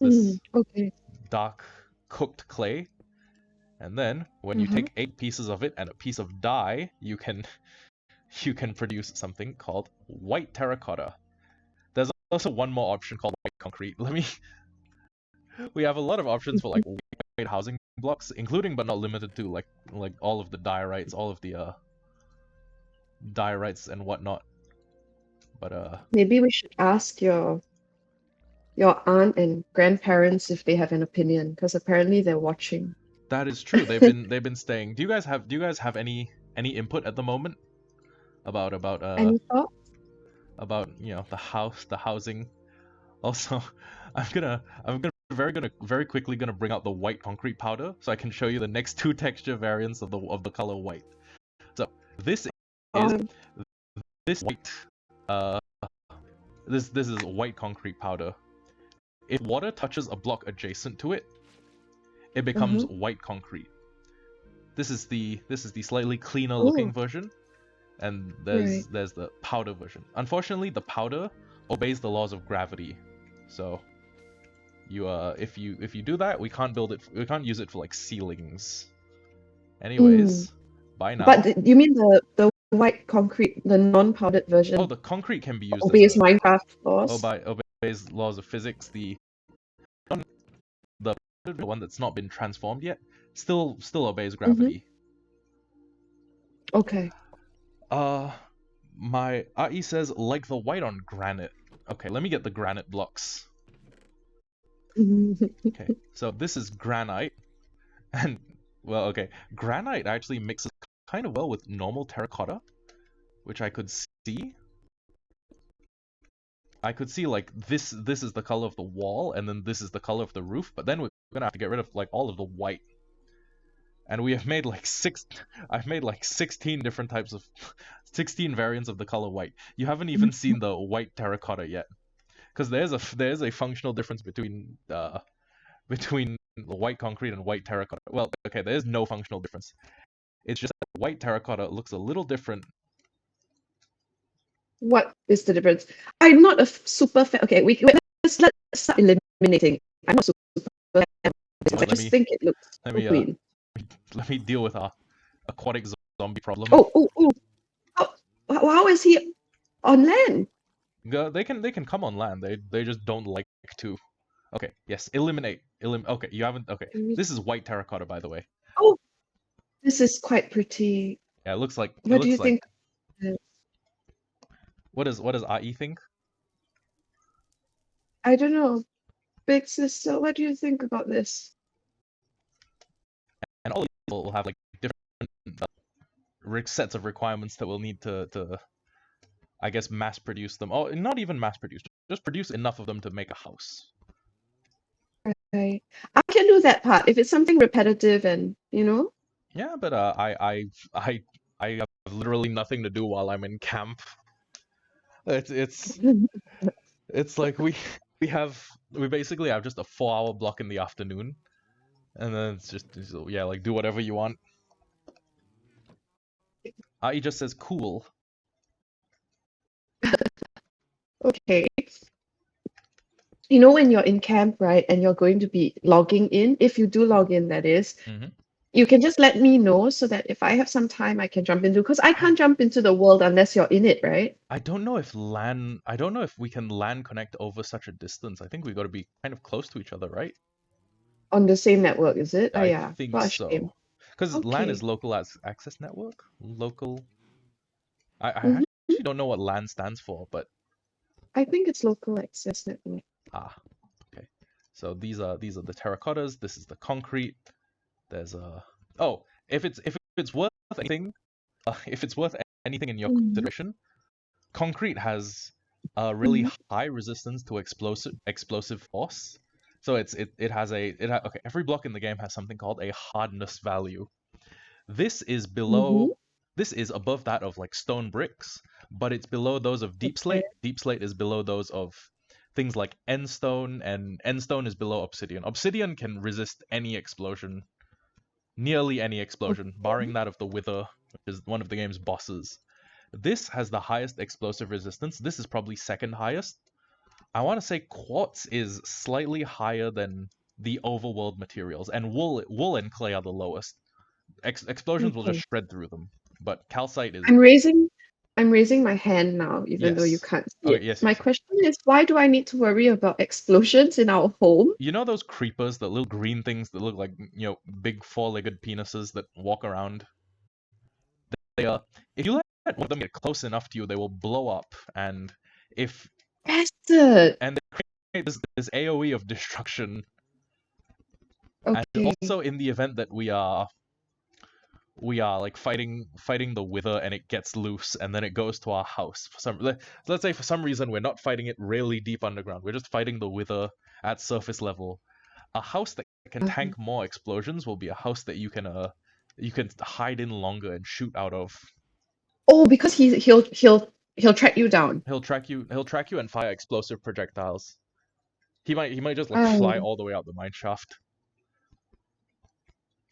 Speaker 2: Okay.
Speaker 1: dark cooked clay. And then when you take 8 pieces of it and a piece of dye, you can produce something called white terracotta. There's also one more option called white concrete. We have a lot of options for like white housing blocks, including but not limited to like all of the diorites, all of the diorites and whatnot. But
Speaker 2: maybe we should ask your your aunt and grandparents if they have an opinion, because apparently they're watching.
Speaker 1: That is true. They've been staying. Do you guys have any input at the moment about
Speaker 2: Any thought?
Speaker 1: about the housing? Also, I'm gonna very quickly gonna bring out the white concrete powder so I can show you the next two texture variants of the color white. So this is
Speaker 2: Um,
Speaker 1: this white uh this is white concrete powder. If water touches a block adjacent to it, it becomes
Speaker 2: uh-huh.
Speaker 1: white concrete. This is the slightly cleaner looking
Speaker 2: Oh,
Speaker 1: version, and
Speaker 2: right.
Speaker 1: there's the powder version. Unfortunately, the powder obeys the laws of gravity, so if you do that, we can't use it for like ceilings.
Speaker 2: Mm.
Speaker 1: Anyways, bye
Speaker 2: But
Speaker 1: now.
Speaker 2: you mean the white concrete, the non-powdered
Speaker 1: Oh,
Speaker 2: version
Speaker 1: the concrete can be used as
Speaker 2: obeys
Speaker 1: a
Speaker 2: Minecraft laws?
Speaker 1: obeys laws of physics. The one that's not been transformed yet still obeys
Speaker 2: Mm-hmm.
Speaker 1: gravity.
Speaker 2: Okay.
Speaker 1: Uh, my AI says like the white on granite. Okay, let me get the granite blocks. Okay, so this is granite, and well, okay, granite actually mixes kind of well with normal terracotta, which I could see. I could see like this is the color of the wall, and then this is the color of the roof. But then we're gonna have to get rid of like all of the white, and we have made like six. I've made like 16 different types of 16 variants of the color white. You haven't even seen the white terracotta yet, because there's a functional difference between white concrete and white terracotta. Well, okay, there is no functional difference. It's just that white terracotta looks a little different.
Speaker 2: What is the difference? I'm not a super fan. Okay, let's start eliminating. I'm not super fan. I
Speaker 1: Let
Speaker 2: just
Speaker 1: me
Speaker 2: think it looks
Speaker 1: let
Speaker 2: so
Speaker 1: me
Speaker 2: green.
Speaker 1: let me deal with our aquatic zombie problem.
Speaker 2: Oh, oh, oh. How, how is he on land?
Speaker 1: They can come on land. They just don't like to. Okay, yes, eliminate. Okay, you haven't. Okay, this is white terracotta, by the way.
Speaker 2: Oh, this is quite pretty.
Speaker 1: Yeah, it looks like it
Speaker 2: What do you
Speaker 1: looks like.
Speaker 2: think? Uh,
Speaker 1: What does AI think?
Speaker 2: I don't know. Big sister, what do you think about this?
Speaker 1: And all these will have like different sets of requirements that we'll need to I guess mass produce them. Oh, not even mass produce. Just produce enough of them to make a house.
Speaker 2: Right. I can do that part if it's something repetitive and,
Speaker 1: Yeah, but I have literally nothing to do while I'm in camp. It's it's it's like we basically have just a 4 hour block in the afternoon, and then yeah, like do whatever you want. He just says cool.
Speaker 2: Okay. You know, when you're in camp, right, and you're going to be logging in, if you do log in, that is,
Speaker 1: Hmm.
Speaker 2: you can just let me know so that if I have some time, I can jump into, because I
Speaker 1: I
Speaker 2: can't jump into the world unless you're in it, right?
Speaker 1: I don't know if we can LAN connect over such a distance. I think we got to be kind of close to each other, right?
Speaker 2: On the same network, is it? Oh,
Speaker 1: I
Speaker 2: yeah.
Speaker 1: think
Speaker 2: What a shame.
Speaker 1: so. Because LAN is
Speaker 2: Okay.
Speaker 1: local access network. Local. I
Speaker 2: Hmm.
Speaker 1: actually don't know what LAN stands for, but
Speaker 2: I think it's local access network.
Speaker 1: ah, okay. So these are the terracottas. This is the concrete. There's a oh, if it's worth anything, if it's worth anything in your
Speaker 2: Mhm.
Speaker 1: consideration, concrete has a really
Speaker 2: Mhm.
Speaker 1: high resistance to explosive force. So okay. Every block in the game has something called a hardness value. This is
Speaker 2: Mhm.
Speaker 1: below, this is above that of like stone bricks, but it's below those of deep
Speaker 2: Okay.
Speaker 1: slate. Deep slate is below those of things like end stone, and end stone is below obsidian. Obsidian can resist any explosion, nearly any explosion, barring that of the Wither, which is one of the game's bosses. This has the highest explosive resistance. This is probably second highest. I want to say quartz is slightly higher than the overworld materials, and wool and clay are the lowest. Explosions will just
Speaker 2: Okay.
Speaker 1: shred through them. But calcite is
Speaker 2: I'm raising I'm raising my hand now, even though you
Speaker 1: yes.
Speaker 2: can't see
Speaker 1: Okay,
Speaker 2: it.
Speaker 1: yes,
Speaker 2: My
Speaker 1: yes.
Speaker 2: question is, why do I need to worry about explosions in our home?
Speaker 1: You know those creepers, the little green things that look like big four-legged penises that walk around. They if you let one of them get close enough to you, they will blow up, and if
Speaker 2: Bastard!
Speaker 1: and this AOE of destruction, and
Speaker 2: Okay.
Speaker 1: also in the event that we are like fighting the wither and it gets loose and then it goes to our house for let's say for some reason we're not fighting it really deep underground, we're just fighting the wither at surface level. A house that can tank more explosions will be a house that you can hide in longer and shoot out of.
Speaker 2: Oh, because he'll track you down.
Speaker 1: He'll track you and fire explosive projectiles. He might just like fly
Speaker 2: Um,
Speaker 1: all the way out the mine shaft.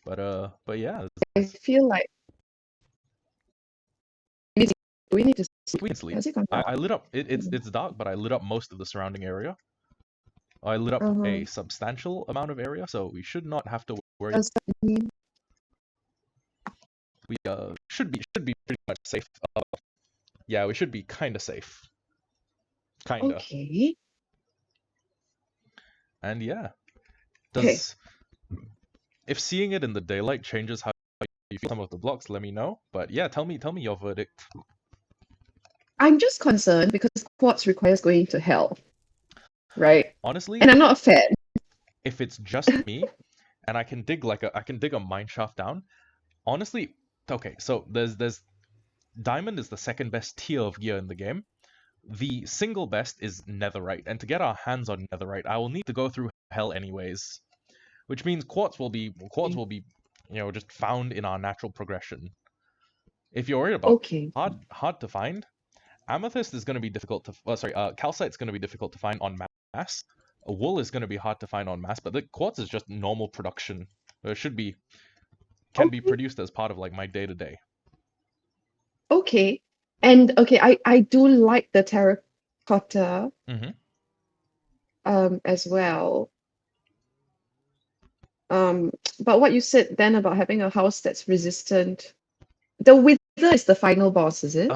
Speaker 1: But yeah,
Speaker 2: I feel like we need to sleep.
Speaker 1: we can sleep.
Speaker 2: Has it gone dark?
Speaker 1: I lit up it's dark, but I lit up most of the surrounding area. I lit up
Speaker 2: Uh-huh.
Speaker 1: a substantial amount of area, so we should not have to worry.
Speaker 2: Does that mean
Speaker 1: We should be pretty much safe. Yeah, we should be kind of safe. Kinda.
Speaker 2: okay?
Speaker 1: And yeah,
Speaker 2: Okay.
Speaker 1: does if seeing it in the daylight changes how you feel some of the blocks, let me know. But yeah, tell me your verdict.
Speaker 2: I'm just concerned because quartz requires going to hell, right?
Speaker 1: Honestly,
Speaker 2: And I'm not a fan.
Speaker 1: if it's just me and I can dig a mine shaft down, honestly, okay, so there's diamond is the second best tier of gear in the game. The single best is netherite, and to get our hands on netherite, I will need to go through hell anyways, which means quartz will be just found in our natural progression. If you're worried about
Speaker 2: Okay.
Speaker 1: hard to find, amethyst is going to be difficult to calcite's going to be difficult to find on mass. Wool is going to be hard to find on mass, but the quartz is just normal production. It can be
Speaker 2: Okay.
Speaker 1: produced as part of like my day to day.
Speaker 2: Okay. And okay, I do like the terracotta
Speaker 1: Mm-hmm.
Speaker 2: as well. Um, but what you said then about having a house that's resistant, the wither is the final boss, is it?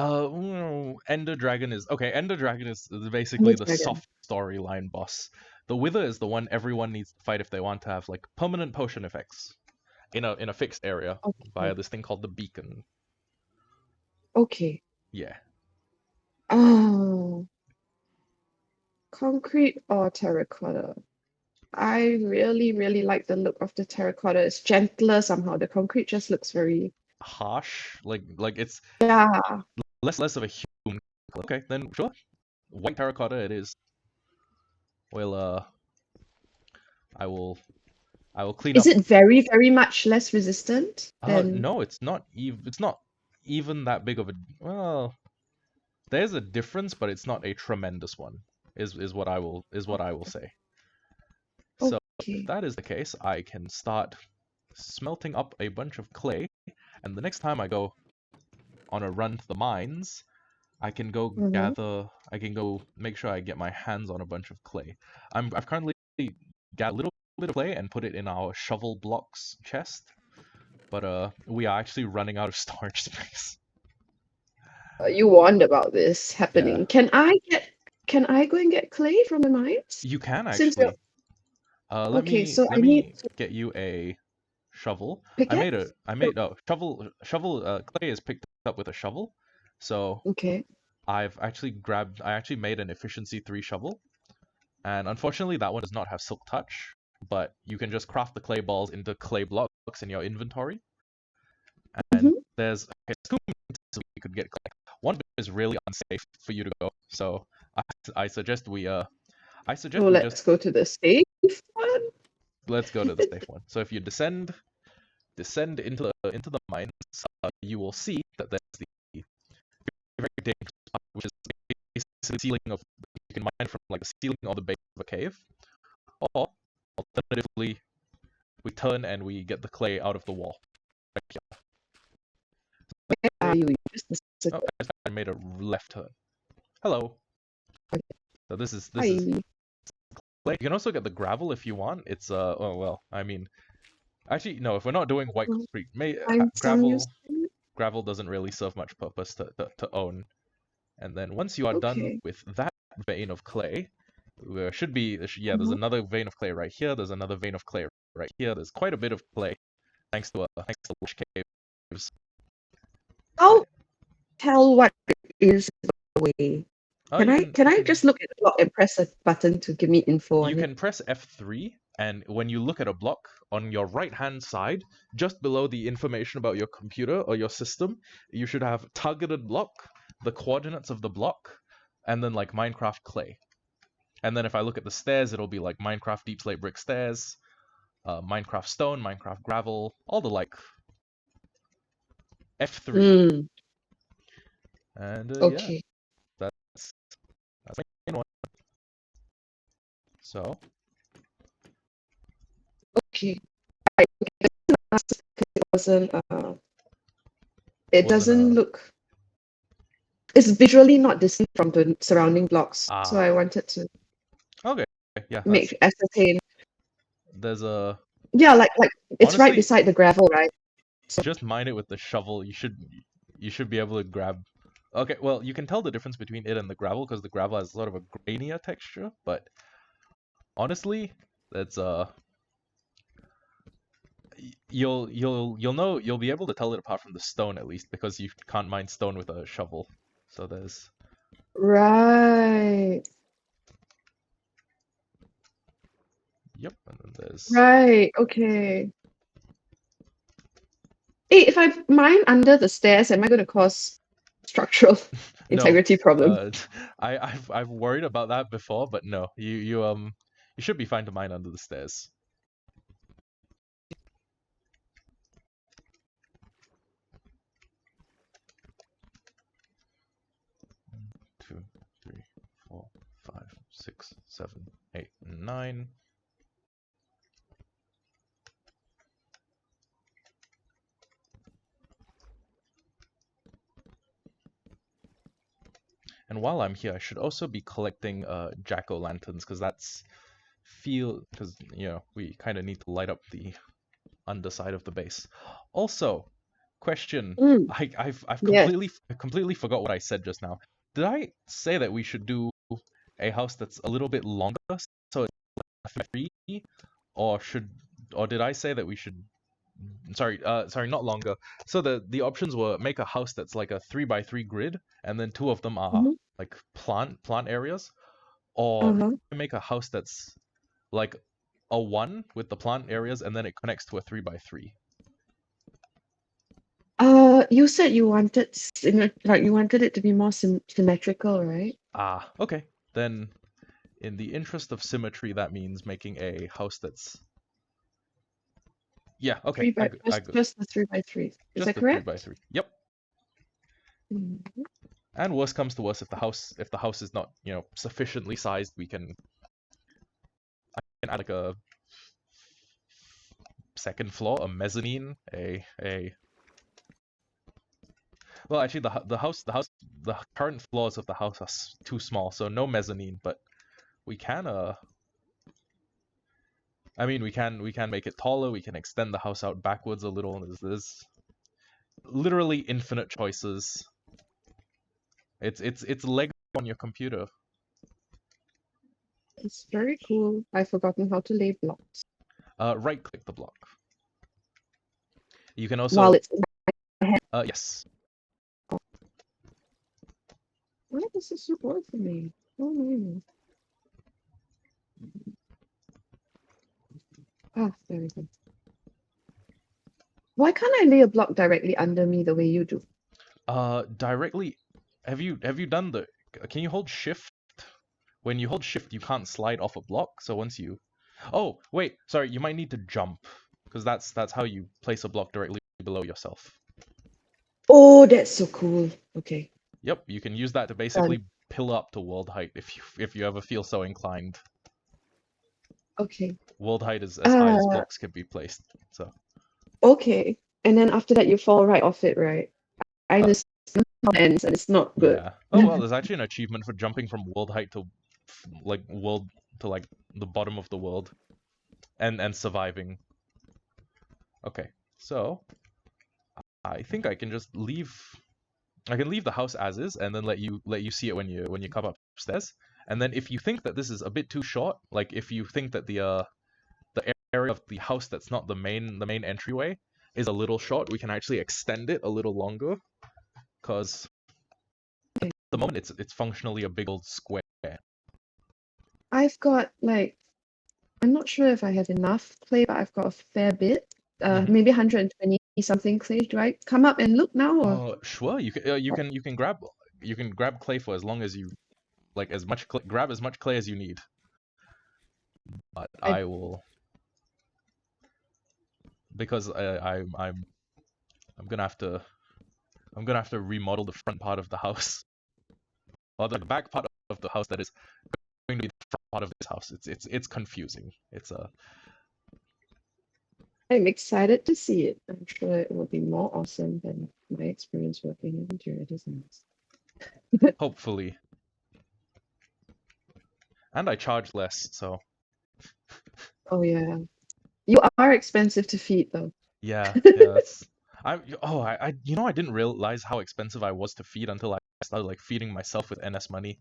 Speaker 1: Ender Dragon is okay. Ender Dragon is
Speaker 2: And the
Speaker 1: basically the
Speaker 2: dragon.
Speaker 1: soft storyline boss. The Wither is the one everyone needs to fight if they want to have like permanent potion effects in a fixed area
Speaker 2: Okay.
Speaker 1: via this thing called the beacon.
Speaker 2: Okay.
Speaker 1: Yeah.
Speaker 2: Oh, concrete or terracotta? I really, really like the look of the terracotta. It's gentler somehow. The concrete just looks very,
Speaker 1: Harsh, like it's
Speaker 2: yeah.
Speaker 1: less of a human. Okay, then sure. White terracotta it is. Well, I will clean
Speaker 2: Is
Speaker 1: up.
Speaker 2: it very, very much less resistant than?
Speaker 1: No, it's not even that big of a well. There's a difference, but it's not a tremendous one. Is what I will say. So if
Speaker 2: Okay.
Speaker 1: that is the case, I can start smelting up a bunch of clay, and the next time I go on a run to the mines, I can go
Speaker 2: Mm-hmm.
Speaker 1: I can go make sure I get my hands on a bunch of clay. I've currently got a little bit of clay and put it in our shovel blocks chest, but we are actually running out of storage space.
Speaker 2: You warned about this
Speaker 1: Yeah,
Speaker 2: happening. Can I go and get clay from the mines?
Speaker 1: you can
Speaker 2: Since you're
Speaker 1: actually. Let
Speaker 2: okay,
Speaker 1: me
Speaker 2: so I need to
Speaker 1: get you a shovel.
Speaker 2: pickaxe?
Speaker 1: I
Speaker 2: No.
Speaker 1: made shovel clay is picked up with a shovel. So
Speaker 2: Okay.
Speaker 1: I actually made an efficiency 3 shovel, and unfortunately that one does not have silk touch, but you can just craft the clay balls into clay blocks in your inventory. And
Speaker 2: Mm-hmm.
Speaker 1: there's two means you could get clay. One is really unsafe for you to go, so I suggest
Speaker 2: So
Speaker 1: we just
Speaker 2: let's go to the safe one.
Speaker 1: let's go to the safe one. So if you descend into the mines, you will see that there's the very dangerous part, which is basically the ceiling of you can mine from like the ceiling or the base of a cave, or alternatively, we turn and we get the clay out of the wall. Right here.
Speaker 2: Where are you?
Speaker 1: Oh, I made a left turn. Hello. So this is
Speaker 2: Hi.
Speaker 1: clay. You can also get the gravel if you want. It's oh well, I mean, actually no. If we're not doing white concrete,
Speaker 2: Find some use.
Speaker 1: gravel doesn't really serve much purpose to own. And then once you are done
Speaker 2: Okay.
Speaker 1: with that vein of clay, there should be there's
Speaker 2: Uh-huh.
Speaker 1: another vein of clay right here. There's another vein of clay right here. There's quite a bit of clay thanks to lush caves.
Speaker 2: How tell what is the way?
Speaker 1: Oh,
Speaker 2: Can
Speaker 1: you
Speaker 2: I
Speaker 1: can
Speaker 2: can
Speaker 1: you
Speaker 2: I
Speaker 1: can
Speaker 2: just look at the block and press a button to give me info
Speaker 1: you
Speaker 2: on it?
Speaker 1: can press F3, and when you look at a block on your right hand side, just below the information about your computer or your system, you should have targeted block, the coordinates of the block, and then like Minecraft clay. And then if I look at the stairs, it'll be like Minecraft deep slate brick stairs, Minecraft stone, Minecraft gravel, all the like. F3.
Speaker 2: Hmm.
Speaker 1: And yeah,
Speaker 2: Okay.
Speaker 1: that's my main one. So
Speaker 2: Okay. I asked because it wasn't it
Speaker 1: wasn't
Speaker 2: doesn't
Speaker 1: a
Speaker 2: look it's visually not distinct from the surrounding blocks. So I
Speaker 1: ah
Speaker 2: wanted to
Speaker 1: okay, yeah, that's
Speaker 2: make ascertain.
Speaker 1: there's a
Speaker 2: Yeah, like it's right
Speaker 1: honestly
Speaker 2: beside the gravel, right? So
Speaker 1: just mine it with the shovel. You should be able to grab. Okay, well you can tell the difference between it and the gravel because the gravel has sort of a grainier texture, but honestly, that's you'll be able to tell it apart from the stone at least because you can't mine stone with a shovel. So there's
Speaker 2: right.
Speaker 1: yep, and then there's
Speaker 2: Right. Okay. Hey, if I mine under the stairs, am I going to cause structural
Speaker 1: no.
Speaker 2: integrity problem?
Speaker 1: Uh, I've worried about that before, but no, you should be fine to mine under the stairs. 2, 3, 4, 5, 6, 7, 8, 9. And while I'm here, I should also be collecting jack-o'-lanterns because because we kind of need to light up the underside of the base. Also, question.
Speaker 2: Mm,
Speaker 1: I've
Speaker 2: yes.
Speaker 1: completely forgot what I said just now. Did I say that we should do a house that's a little bit longer so it's 3, or should or did I say that we should sorry, not longer. So the options were make a house that's like a 3 by 3 grid, and then two of them are
Speaker 2: Hmm.
Speaker 1: like plant areas, or
Speaker 2: Uh-huh.
Speaker 1: make a house that's like a 1 with the plant areas, and then it connects to a 3 by 3.
Speaker 2: You said you wanted like you wanted it to be more symmetrical, right?
Speaker 1: Ah, okay. Then in the interest of symmetry, that means making a house that's yeah. Okay,
Speaker 2: Three by
Speaker 1: I
Speaker 2: just the 3 by 3. Is
Speaker 1: just
Speaker 2: that
Speaker 1: the three by
Speaker 2: correct?
Speaker 1: three. Yep.
Speaker 2: Mhm.
Speaker 1: And worst comes to worst, if the house is not sufficiently sized, we can add like a second floor, a mezzanine, a well, actually, the current floors of the house are too small, so no mezzanine. But we can, I mean, we can make it taller. We can extend the house out backwards a little. There's literally infinite choices. It's Lego on your computer.
Speaker 2: It's very cool. I've forgotten how to lay blocks
Speaker 1: Right click the block. You can
Speaker 2: while
Speaker 1: also
Speaker 2: it's in my head.
Speaker 1: yes.
Speaker 2: Why does this not work for me? Oh no. Ah, there we go. Why can't I lay a block directly under me the way you do?
Speaker 1: Directly. Have you done the? Can you hold shift? When you hold shift, you can't slide off a block. So once you, oh wait, sorry, you might need to jump because that's how you place a block directly below yourself.
Speaker 2: Oh, that's so cool. Okay,
Speaker 1: Yep, you can use that to
Speaker 2: done.
Speaker 1: basically pill up to world height if you ever feel so inclined.
Speaker 2: Okay.
Speaker 1: World height is as high as
Speaker 2: Uh,
Speaker 1: blocks can be placed. So
Speaker 2: okay. And then after that, you fall right off it, right? I
Speaker 1: uh,
Speaker 2: understand how it ends, and it's not good.
Speaker 1: yeah. Oh well, there's actually an achievement for jumping from world height to like world to like the bottom of the world and surviving. Okay, so I think I can just leave. I can leave the house as is, and then let you see it when you come upstairs. And then if you think that this is a bit too short, like if you think that the area of the house that's not the main entryway is a little short, we can actually extend it a little longer. Cause the moment it's functionally a big old square.
Speaker 2: I've got like, I'm not sure if I have enough clay, but I've got a fair bit.
Speaker 1: Mhm.
Speaker 2: Maybe 120 something clay. Do I come up and look now or?
Speaker 1: Sure. You can grab clay for as long as you like, as much grab as much clay as you need. But
Speaker 2: I,
Speaker 1: I will, because I'm gonna have to remodel the front part of the house, or the back part of the house that is going to be the front part of this house. It's confusing.
Speaker 2: I'm excited to see it. I'm sure it will be more awesome than my experience working in interior design.
Speaker 1: Hopefully, and I charge less, so
Speaker 2: Oh yeah. You are expensive to feed though.
Speaker 1: yeah, that's I I didn't realize how expensive I was to feed until I started like feeding myself with NS money,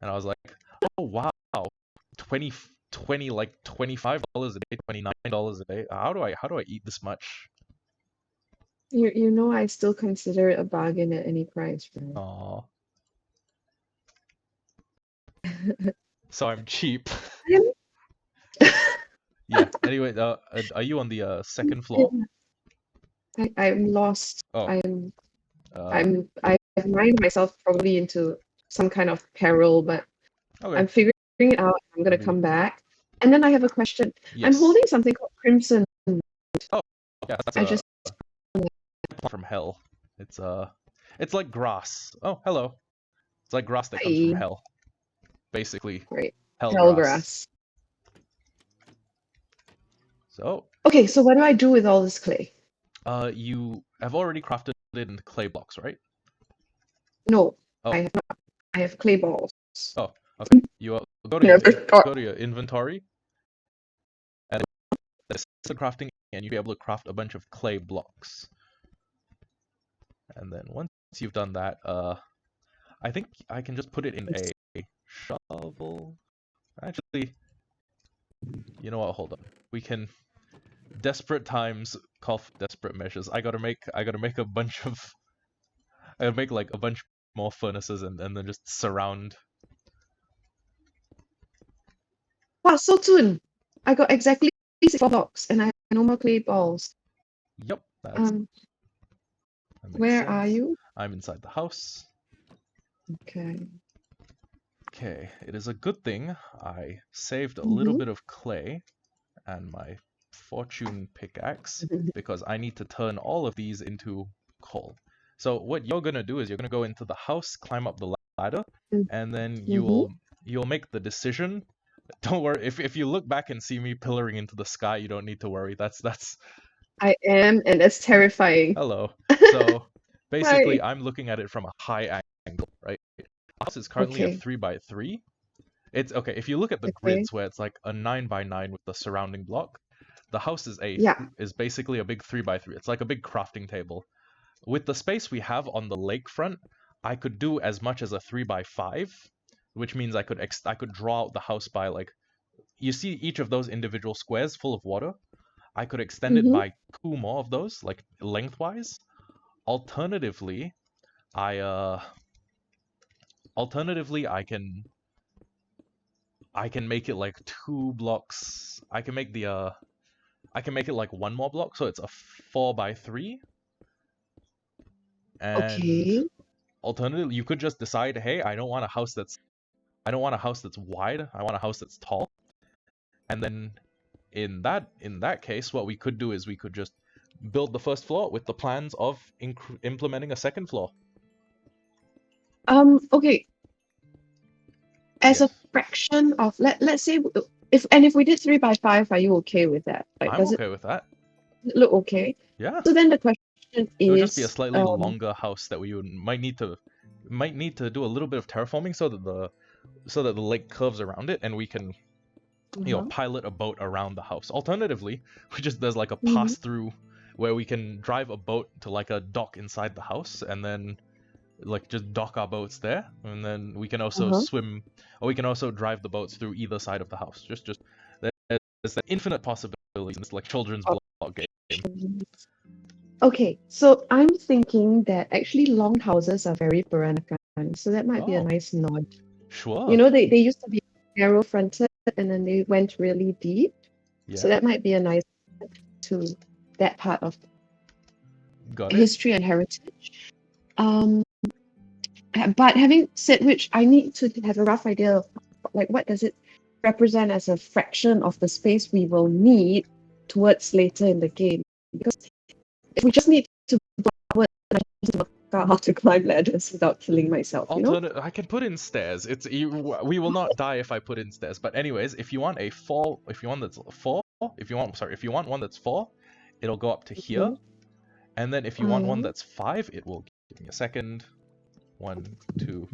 Speaker 1: and I was like, oh wow, 20 like $25 a day, $29 a day. How do I eat this much?
Speaker 2: You know I still consider it a bargain at any price, right?
Speaker 1: Aw, so I'm cheap. Yeah. Anyway, are you on the second floor?
Speaker 2: I'm lost.
Speaker 1: Oh, uh,
Speaker 2: I've mined myself probably into some kind of peril, but
Speaker 1: okay.
Speaker 2: I'm figuring it out. I'm gonna
Speaker 1: Let me.
Speaker 2: come back. And then I have a question. I'm
Speaker 1: Yes.
Speaker 2: holding something called Crimson.
Speaker 1: Oh, yeah. That's
Speaker 2: I
Speaker 1: a
Speaker 2: just
Speaker 1: plant from hell. It's it's like grass. Oh, hello. It's like grass that comes from
Speaker 2: I
Speaker 1: hell, basically.
Speaker 2: right.
Speaker 1: Hell grass.
Speaker 2: Hellgrass.
Speaker 1: So,
Speaker 2: Okay, so what do I do with all this clay?
Speaker 1: you have already crafted it into clay blocks, right?
Speaker 2: No, I
Speaker 1: Oh,
Speaker 2: have not. I have clay balls.
Speaker 1: oh, okay. You
Speaker 2: Never
Speaker 1: go
Speaker 2: thought.
Speaker 1: to your inventory and the crafting, and you'll be able to craft a bunch of clay blocks. And then once you've done that, I think I can just put it in a shovel. Actually, you know what? Hold on. We can. Desperate times call for desperate measures. I gotta make a bunch of. I gotta make like a bunch more furnaces and then just surround.
Speaker 2: Wow, so soon. I got exactly 64 blocks and I have no more clay balls.
Speaker 1: Yep,
Speaker 2: Um,
Speaker 1: that makes
Speaker 2: where are
Speaker 1: sense.
Speaker 2: you?
Speaker 1: I'm inside the house.
Speaker 2: Okay.
Speaker 1: Okay, it is a good thing I saved a little
Speaker 2: Mm-hmm.
Speaker 1: bit of clay and my fortune pickaxe because I need to turn all of these into coal. So what you're gonna do is you're gonna go into the house, climb up the ladder, and then
Speaker 2: Mm-hmm.
Speaker 1: you'll make the decision. Don't worry, if you look back and see me pillaring into the sky, you don't need to worry. That's
Speaker 2: I am, and that's terrifying.
Speaker 1: hello. So basically
Speaker 2: Hi.
Speaker 1: I'm looking at it from a high angle, right? The house is currently a
Speaker 2: Okay.
Speaker 1: 3 by 3. It's okay, if you look at the
Speaker 2: Okay.
Speaker 1: grids where it's like a 9 by 9 with the surrounding block, the house
Speaker 2: Yeah.
Speaker 1: is basically a big 3 by 3. It's like a big crafting table. With the space we have on the lakefront, I could do as much as a 3 by 5, which means I could draw out the house by like, you see each of those individual squares full of water. I could extend it
Speaker 2: Mm-hmm.
Speaker 1: by 2 more of those, like lengthwise. Alternatively, I uh alternatively I can make it like 2 blocks. I can make it like 1 more block, so it's a 4 by 3. And
Speaker 2: Okay.
Speaker 1: alternatively, you could just decide, hey, I don't want a house that's wide. I want a house that's tall. And then in that case, what we could do is we could just build the first floor with the plans of implementing a second floor.
Speaker 2: Okay. As a
Speaker 1: Yes,
Speaker 2: fraction of let's say if we did 3 by 5, are you okay with that? Like,
Speaker 1: I'm
Speaker 2: does it
Speaker 1: okay with that.
Speaker 2: look okay?
Speaker 1: Yeah,
Speaker 2: So then the question
Speaker 1: it would just be a
Speaker 2: is,
Speaker 1: slightly longer house that we might need to do a little bit of terraforming so that the lake curves around it and we can
Speaker 2: uh-huh.
Speaker 1: pilot a boat around the house. Alternatively, there's like a
Speaker 2: Mm-hmm.
Speaker 1: pass through where we can drive a boat to like a dock inside the house and then like just dock our boats there, and then we can also
Speaker 2: Uh-huh.
Speaker 1: swim, or we can also drive the boats through either side of the house. Just there's infinite possibilities in this like children's block game.
Speaker 2: Options. Okay, so I'm thinking that actually long houses are very Peranakan, so that might be a
Speaker 1: Oh,
Speaker 2: nice nod. You
Speaker 1: sure.
Speaker 2: know, they used to be narrow fronted and then they went really deep. So
Speaker 1: Yeah,
Speaker 2: that might be a nice nod to that part of
Speaker 1: got it.
Speaker 2: history and heritage. Um, but having said which, I need to have a rough idea of like what does it represent as a fraction of the space we will need towards later in the game. Because if we just need to build upward, I just need to work out how to climb ladders without killing myself, you know?
Speaker 1: Alternate. I can put in stairs. We will not die if I put in stairs. But anyways, if you want a four, if you want that's four, if you want one that's four, it'll go up to here.
Speaker 2: Mhm.
Speaker 1: And then if you want one that's five, it will give me a second. 1, 2,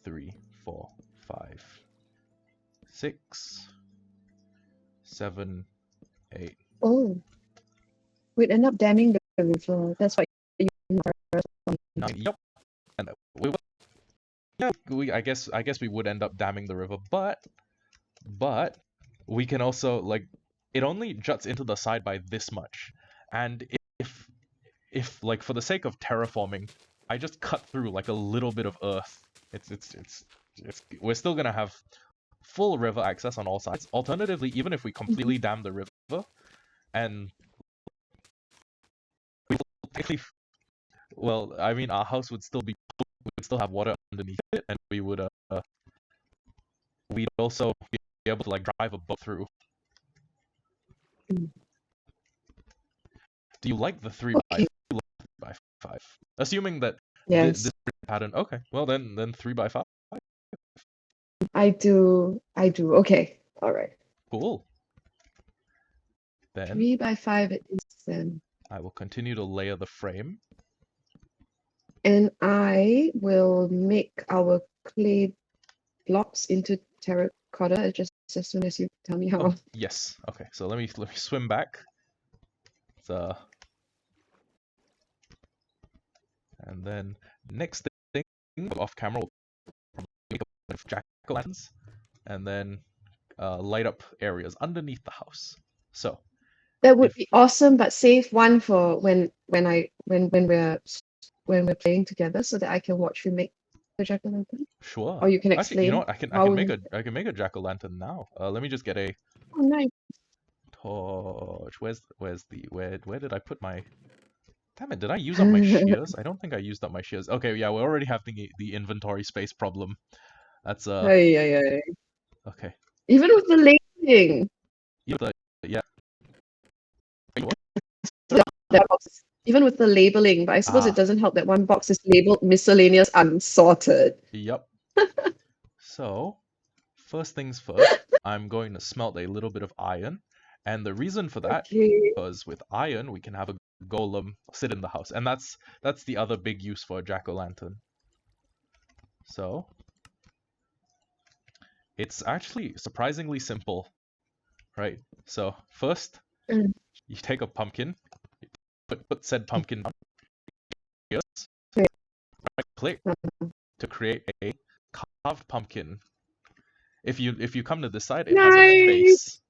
Speaker 1: 3, 4, 5, 6, 7, 8.
Speaker 2: Oh, we'd end up damming the river. That's what you
Speaker 1: Nine. Yep. And we would, yeah, I guess we would end up damming the river, but we can also like it only juts into the side by this much, and if like for the sake of terraforming, I just cut through like a little bit of earth. It's we're still gonna have full river access on all sides. Alternatively, even if we completely dam the river and we technically, well, I mean, our house would still be, we would still have water underneath it, and we'd also be able to like drive a boat through.
Speaker 2: Mm.
Speaker 1: Do you like the 3 by
Speaker 2: Okay,
Speaker 1: 5? Assuming that
Speaker 2: yes,
Speaker 1: this pattern, okay, well then 3 by 5.
Speaker 2: I do. I do. Okay, all right.
Speaker 1: Cool. Then
Speaker 2: 3 by 5 it is then.
Speaker 1: I will continue to layer the frame.
Speaker 2: And I will make our clay blocks into terracotta just as soon as you tell me
Speaker 1: Oh
Speaker 2: how.
Speaker 1: yes, okay. So let me swim back. So and then next thing off camera, we'll probably make a bunch of jack-o'-lanterns, and then light up areas underneath the house. So
Speaker 2: That would
Speaker 1: if
Speaker 2: be awesome, but save one for when we're playing together so that I can watch you make the jack-o'-lantern.
Speaker 1: sure,
Speaker 2: Or you can
Speaker 1: actually, you know
Speaker 2: explain
Speaker 1: what?
Speaker 2: how we make it.
Speaker 1: I can make a jack-o'-lantern now. Let me just get a
Speaker 2: Oh, nice.
Speaker 1: torch. Where did I put my? Damn it! Did I use up my shears? I don't think I used up my shears. Okay, yeah, we already have the inventory space problem. That's
Speaker 2: Ay, ay, ay.
Speaker 1: okay.
Speaker 2: Even with the labeling,
Speaker 1: Yeah, yeah.
Speaker 2: even with the labeling, but I suppose it
Speaker 1: Ah,
Speaker 2: doesn't help that one box is labeled miscellaneous unsorted.
Speaker 1: yep. So first things first, I'm going to smelt a little bit of iron, and the reason for that
Speaker 2: Okay.
Speaker 1: because with iron we can have a golem sit in the house, and that's the other big use for a jack-o'-lantern. So it's actually surprisingly simple, right? So first
Speaker 2: Mm.
Speaker 1: you take a pumpkin, put said pumpkin down, yes,
Speaker 2: Okay.
Speaker 1: right click to create a carved pumpkin. If you come to this side, it has a
Speaker 2: Nice.
Speaker 1: face.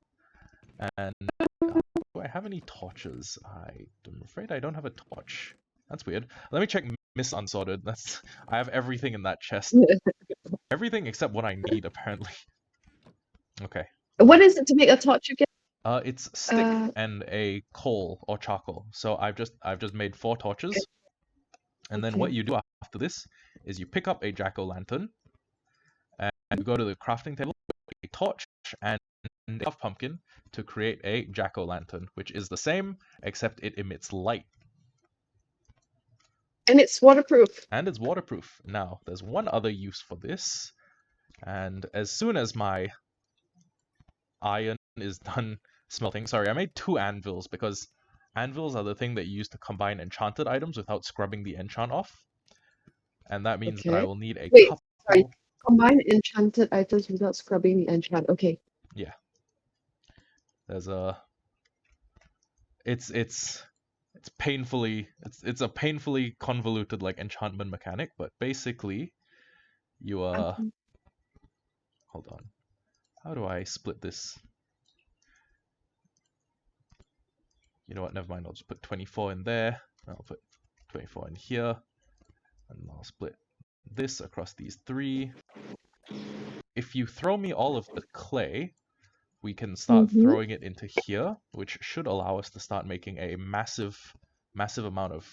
Speaker 1: And do I have any torches? I'm afraid I don't have a torch. That's weird. Let me check Miss Unsorted. That's I have everything in that chest. Everything except what I need, apparently. Okay.
Speaker 2: What is it to make a torch again?
Speaker 1: It's stick
Speaker 2: Uh,
Speaker 1: and a coal or charcoal. So I've just made 4 torches, and then what
Speaker 2: okay.
Speaker 1: you do after this is you pick up a jack-o'-lantern and you go to the crafting table, a torch and a pumpkin to create a jack-o'-lantern, which is the same except it emits light.
Speaker 2: And it's waterproof.
Speaker 1: And it's waterproof. Now, there's one other use for this, and as soon as my iron is done smelting, sorry, I made 2 anvils because anvils are the thing that you use to combine enchanted items without scrubbing the enchant off, and that means that I
Speaker 2: Okay.
Speaker 1: will need a
Speaker 2: Wait, sorry.
Speaker 1: couple.
Speaker 2: Combine enchanted items without scrubbing the enchant. Okay.
Speaker 1: Yeah, there's a. It's painfully it's a painfully convoluted like enchantment mechanic, but basically you
Speaker 2: Mhm.
Speaker 1: hold on. How do I split this? You know what? Never mind. I'll just put 24 in there. I'll put 24 in here, and I'll split this across these three. If you throw me all of the clay, we can start
Speaker 2: Mm-hmm.
Speaker 1: throwing it into here, which should allow us to start making a massive amount of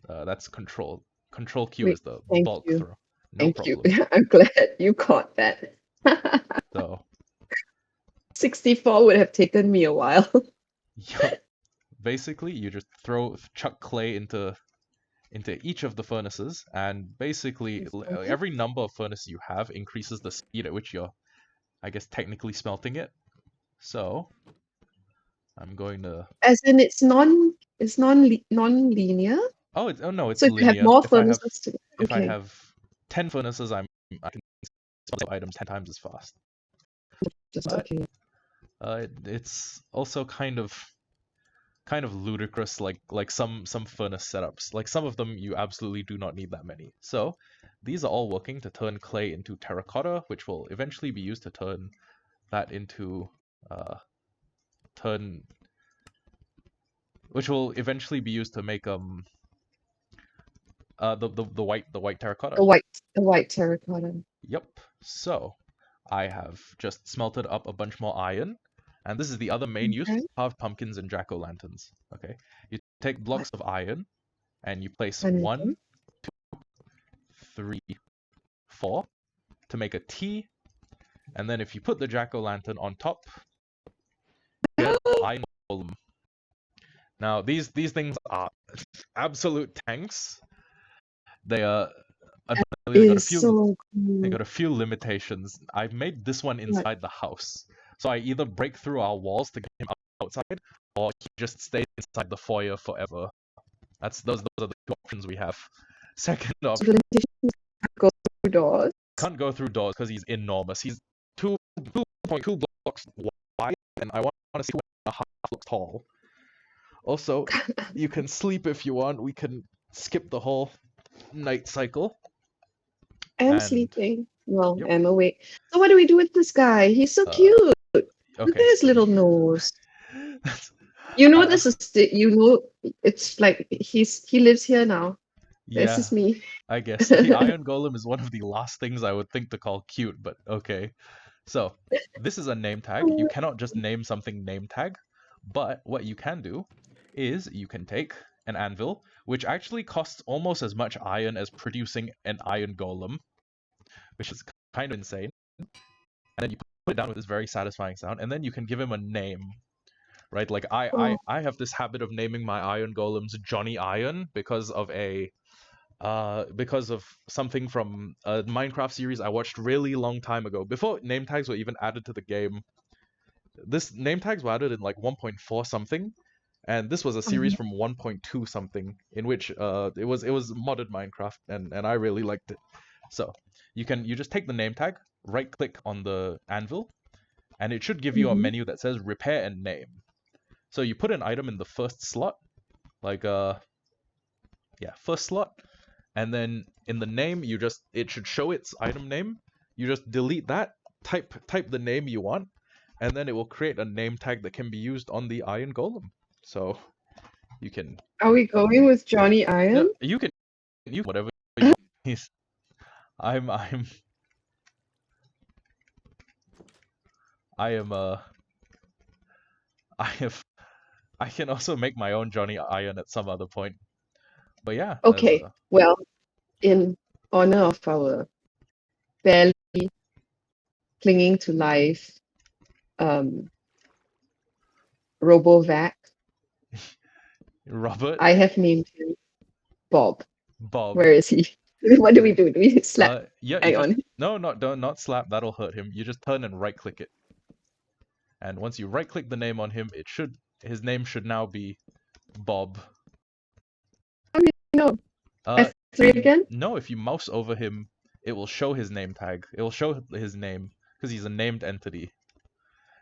Speaker 1: that's control. Control Q
Speaker 2: Wait,
Speaker 1: is the
Speaker 2: thank
Speaker 1: bulk
Speaker 2: you.
Speaker 1: throw. No
Speaker 2: Thank you.
Speaker 1: problem.
Speaker 2: I'm glad you caught that.
Speaker 1: So,
Speaker 2: 64 would have taken me a while.
Speaker 1: yup. Basically, you just chuck clay into each of the furnaces, and basically every number of furnaces you have increases the speed at which you're, I guess, technically smelting it. So I'm going to.
Speaker 2: As in, it's non-linear.
Speaker 1: Oh no, it's
Speaker 2: So if you have
Speaker 1: linear.
Speaker 2: more furnaces to,
Speaker 1: If I
Speaker 2: okay,
Speaker 1: have 10 furnaces, I can smelt items 10 times as fast.
Speaker 2: just
Speaker 1: But
Speaker 2: okay.
Speaker 1: it's also kind of ludicrous, like some furnace setups. Like some of them you absolutely do not need that many. So these are all working to turn clay into terracotta, which will eventually be used to turn that into turn which will eventually be used to make the white terracotta.
Speaker 2: The white terracotta.
Speaker 1: Yep. So I have just smelted up a bunch more iron, and this is the other main use:
Speaker 2: Okay.
Speaker 1: carved pumpkins and jack-o'-lanterns. Okay, you take blocks of iron and you place
Speaker 2: Understand.
Speaker 1: 1, 3, 4 to make a T, and then if you put the jack-o'-lantern on top, you get an iron golem. Now these things are absolute tanks. They are unfortunately
Speaker 2: Is so
Speaker 1: they
Speaker 2: cool.
Speaker 1: got a few limitations. I've made this one
Speaker 2: What?
Speaker 1: inside the house, so I either break through our walls to get him outside, or he just stays inside the foyer forever. Those are the two options we have. Second
Speaker 2: So
Speaker 1: option,
Speaker 2: the limitations go through doors.
Speaker 1: can't go through doors because he's enormous. He's 2.2 blocks wide, and I want to see 2.5 blocks tall. Also, you can sleep if you want. We can skip the whole night cycle.
Speaker 2: I'm
Speaker 1: And
Speaker 2: sleeping. Well,
Speaker 1: yep.
Speaker 2: I'm awake. So what do we do with this guy? He's so
Speaker 1: Uh,
Speaker 2: cute. Look at
Speaker 1: okay.
Speaker 2: his little nose. You know
Speaker 1: I,
Speaker 2: this is you know it's like he lives here now. This
Speaker 1: yeah,
Speaker 2: is me.
Speaker 1: I guess the iron golem is one of the last things I would think to call cute, but okay. So this is a name tag. You cannot just name something name tag, but what you can do is you can take an anvil, which actually costs almost as much iron as producing an iron golem, which is kind of insane. And then you put it down with this very satisfying sound, and then you can give him a name, right? Like
Speaker 2: Oh,
Speaker 1: I have this habit of naming my iron golems Johnny Iron because of something from a Minecraft series I watched really long time ago, before name tags were even added to the game. This name tags were added in like 1.4 something, and this was a series from 1.2 something in which it was modded Minecraft, and I really liked it. So you just take the name tag, right click on the anvil, and it should give you a menu that says repair and name. So you put an item in the first slot, like first slot, and then in the name it should show its item name. You just delete that, type the name you want, and then it will create a name tag that can be used on the iron golem. So you can
Speaker 2: are we going with Johnny
Speaker 1: no,
Speaker 2: Iron?
Speaker 1: you can use whatever you want. I'm I am I have I can also make my own Johnny Iron at some other point. But yeah, there's
Speaker 2: Okay. Well, in honor of our barely clinging to life, um, Robovac,
Speaker 1: Robert
Speaker 2: I have named him Bob.
Speaker 1: Bob.
Speaker 2: Where is he? What do we
Speaker 1: Okay.
Speaker 2: do? Do we slap?
Speaker 1: Yeah, you
Speaker 2: Hang
Speaker 1: just
Speaker 2: on.
Speaker 1: no, not slap. That'll hurt him. You just turn and right click it, and once you right click the name on him, his name should now be Bob.
Speaker 2: How do we know?
Speaker 1: Uh,
Speaker 2: F3 again?
Speaker 1: no, if you mouse over him, it will show his name tag. It will show his name because he's a named entity.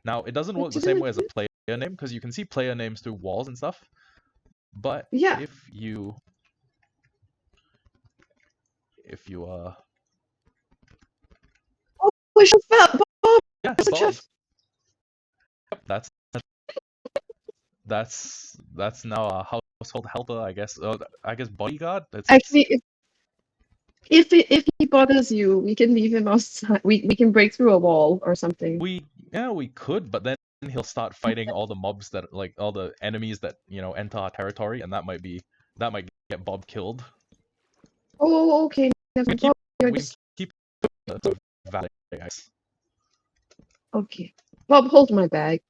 Speaker 1: Now, it doesn't
Speaker 2: What
Speaker 1: work
Speaker 2: to
Speaker 1: the
Speaker 2: do
Speaker 1: same way as a
Speaker 2: again?
Speaker 1: player name because you can see player names through walls and stuff. But
Speaker 2: Yeah.
Speaker 1: if you
Speaker 2: Oh, push up, Bob.
Speaker 1: yeah,
Speaker 2: Such a
Speaker 1: Bob. Yep, that's that's now a household helper, I guess. I guess bodyguard. It's
Speaker 2: Actually, if he bothers you, we can leave him outside. We can break through a wall or something.
Speaker 1: we could, but then he'll start fighting all the mobs that like all the enemies that enter our territory, and that might get Bob killed.
Speaker 2: Oh, okay. Never
Speaker 1: We
Speaker 2: mind.
Speaker 1: keep
Speaker 2: Bob, you're
Speaker 1: we can
Speaker 2: just
Speaker 1: keep the valet, I guess.
Speaker 2: okay. Bob, hold my bag.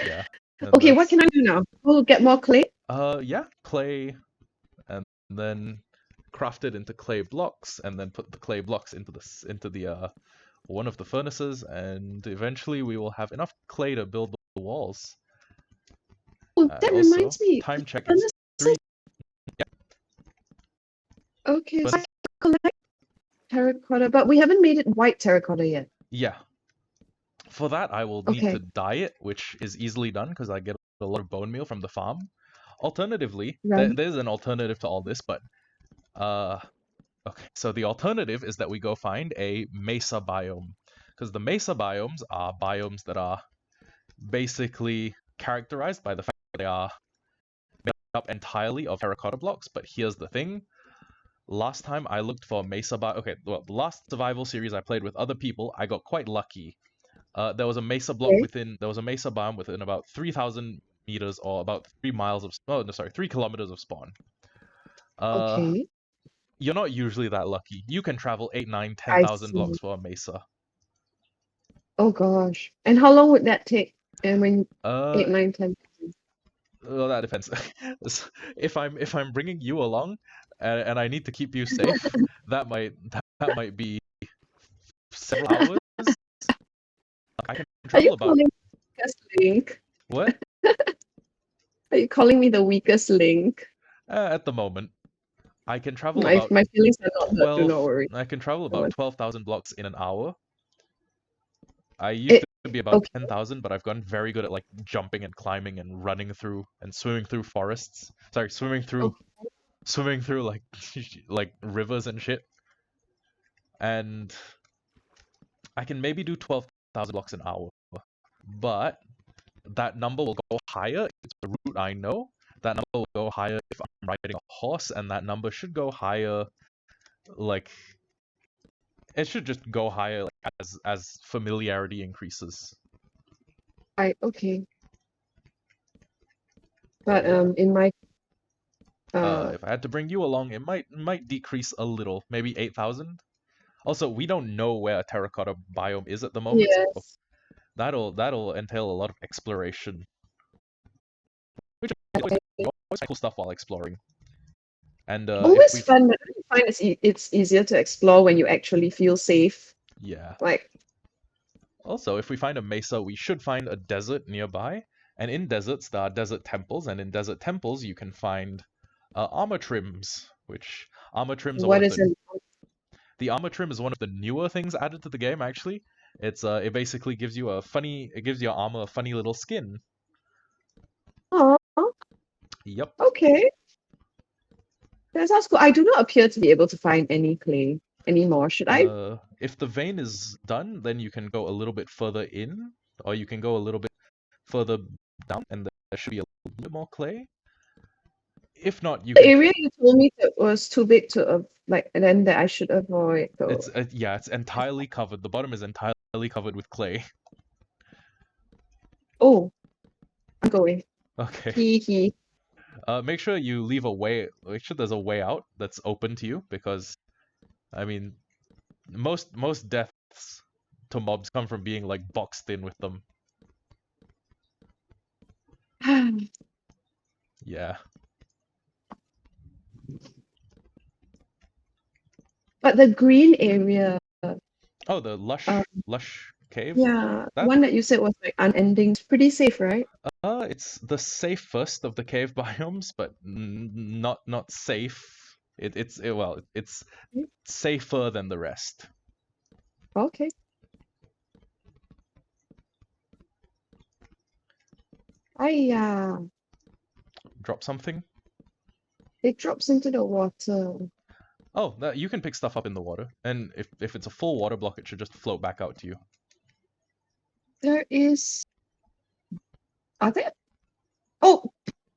Speaker 1: Yeah, and
Speaker 2: Okay, what
Speaker 1: that's
Speaker 2: can I do now? We'll get more clay.
Speaker 1: yeah, clay, and then craft it into clay blocks, and then put the clay blocks into the one of the furnaces, and eventually we will have enough clay to build the walls.
Speaker 2: Oh,
Speaker 1: And
Speaker 2: that
Speaker 1: also,
Speaker 2: reminds me.
Speaker 1: time check, it's
Speaker 2: Furnaces.
Speaker 1: 3.
Speaker 2: Okay, so I
Speaker 1: Furnace.
Speaker 2: can collect terracotta, but we haven't made it white terracotta yet.
Speaker 1: Yeah, for that I will need to
Speaker 2: Okay,
Speaker 1: dye it, which is easily done because I get a lot of bone meal from the farm. Alternatively,
Speaker 2: right.
Speaker 1: there's an alternative to all this, but uh, okay. So the alternative is that we go find a mesa biome, because the mesa biomes are biomes that are basically characterized by the fact that they are made up entirely of terracotta blocks. But here's the thing: last time I looked for mesa biome, okay, well, the last survival series I played with other people, I got quite lucky.
Speaker 2: Okay.
Speaker 1: There was a mesa biome within about 3,000 meters or about 3 miles of, oh no, sorry, 3 kilometers of spawn. Uh,
Speaker 2: Okay.
Speaker 1: you're not usually that lucky. You can travel 8, 9, ten
Speaker 2: I
Speaker 1: thousand
Speaker 2: see.
Speaker 1: blocks for a mesa.
Speaker 2: Oh gosh. And how long would that take? And when
Speaker 1: Uh,
Speaker 2: 8, 9, 10.
Speaker 1: well, that depends. If I'm bringing you along, and I need to keep you safe, that might be several hours. I can
Speaker 2: Are you
Speaker 1: travel about
Speaker 2: calling me the weakest link?
Speaker 1: what?
Speaker 2: Are you calling me the weakest link?
Speaker 1: At the moment, I can travel
Speaker 2: My
Speaker 1: about
Speaker 2: my feelings are not hurt. Do
Speaker 1: 12.
Speaker 2: not worry.
Speaker 1: I can travel
Speaker 2: Go
Speaker 1: about
Speaker 2: on.
Speaker 1: 12,000 blocks in an hour. I used
Speaker 2: It
Speaker 1: to be about
Speaker 2: okay.
Speaker 1: 10,000, but I've gotten very good at like jumping and climbing and running through and swimming through forests. Sorry, swimming through like like rivers and shit. And I can maybe do 12,000 blocks an hour. But that number will go higher. It's the route I know. That number will go higher if I'm riding a horse, and that number should go higher like it should just go higher like, as familiarity increases.
Speaker 2: Right. Okay.
Speaker 1: But
Speaker 2: But
Speaker 1: yeah,
Speaker 2: in my uh
Speaker 1: if I had to bring you along, it might decrease a little, maybe 8,000. Also, we don't know where a terracotta biome is at the moment, so
Speaker 2: yes.
Speaker 1: that'll entail a lot of exploration, which is always good. You always find cool stuff while exploring. And if
Speaker 2: Always
Speaker 1: we
Speaker 2: fun. But I find it's easier to explore when you actually feel safe.
Speaker 1: yeah.
Speaker 2: Like
Speaker 1: Also, if we find a mesa, we should find a desert nearby. And in deserts, there are desert temples, and in desert temples, you can find armor trims, which armor trims are one
Speaker 2: what
Speaker 1: of
Speaker 2: is it?
Speaker 1: the armor trim is one of the newer things added to the game. Actually, it basically gives you it gives your armor a funny little skin.
Speaker 2: Oh,
Speaker 1: Yep.
Speaker 2: okay. That sounds cool. I do not appear to be able to find any clay anymore. Should I?
Speaker 1: If the vein is done, then you can go a little bit further in, or you can go a little bit further down, and there should be a little bit more clay. If not, you
Speaker 2: The
Speaker 1: can.
Speaker 2: area you told me that was too big to like, and then that I should avoid
Speaker 1: It's
Speaker 2: though.
Speaker 1: yeah, it's entirely covered. The bottom is entirely covered with clay.
Speaker 2: Oh, I'm going.
Speaker 1: Okay.
Speaker 2: Hee hee.
Speaker 1: Make sure you leave a way. Make sure there's a way out that's open to you, because I mean, most deaths to mobs come from being like boxed in with them. Yeah.
Speaker 2: But the green area,
Speaker 1: Oh, the
Speaker 2: uh,
Speaker 1: lush cave.
Speaker 2: yeah,
Speaker 1: That
Speaker 2: one that you said was like unending. It's pretty safe, right?
Speaker 1: it's the safest of the cave biomes, but not safe. Well, it's safer than the rest.
Speaker 2: Okay. I
Speaker 1: Drop something.
Speaker 2: it drops into the water.
Speaker 1: Oh, you can pick stuff up in the water, and if it's a full water block, it should just float back out to you.
Speaker 2: There is Are there? Oh,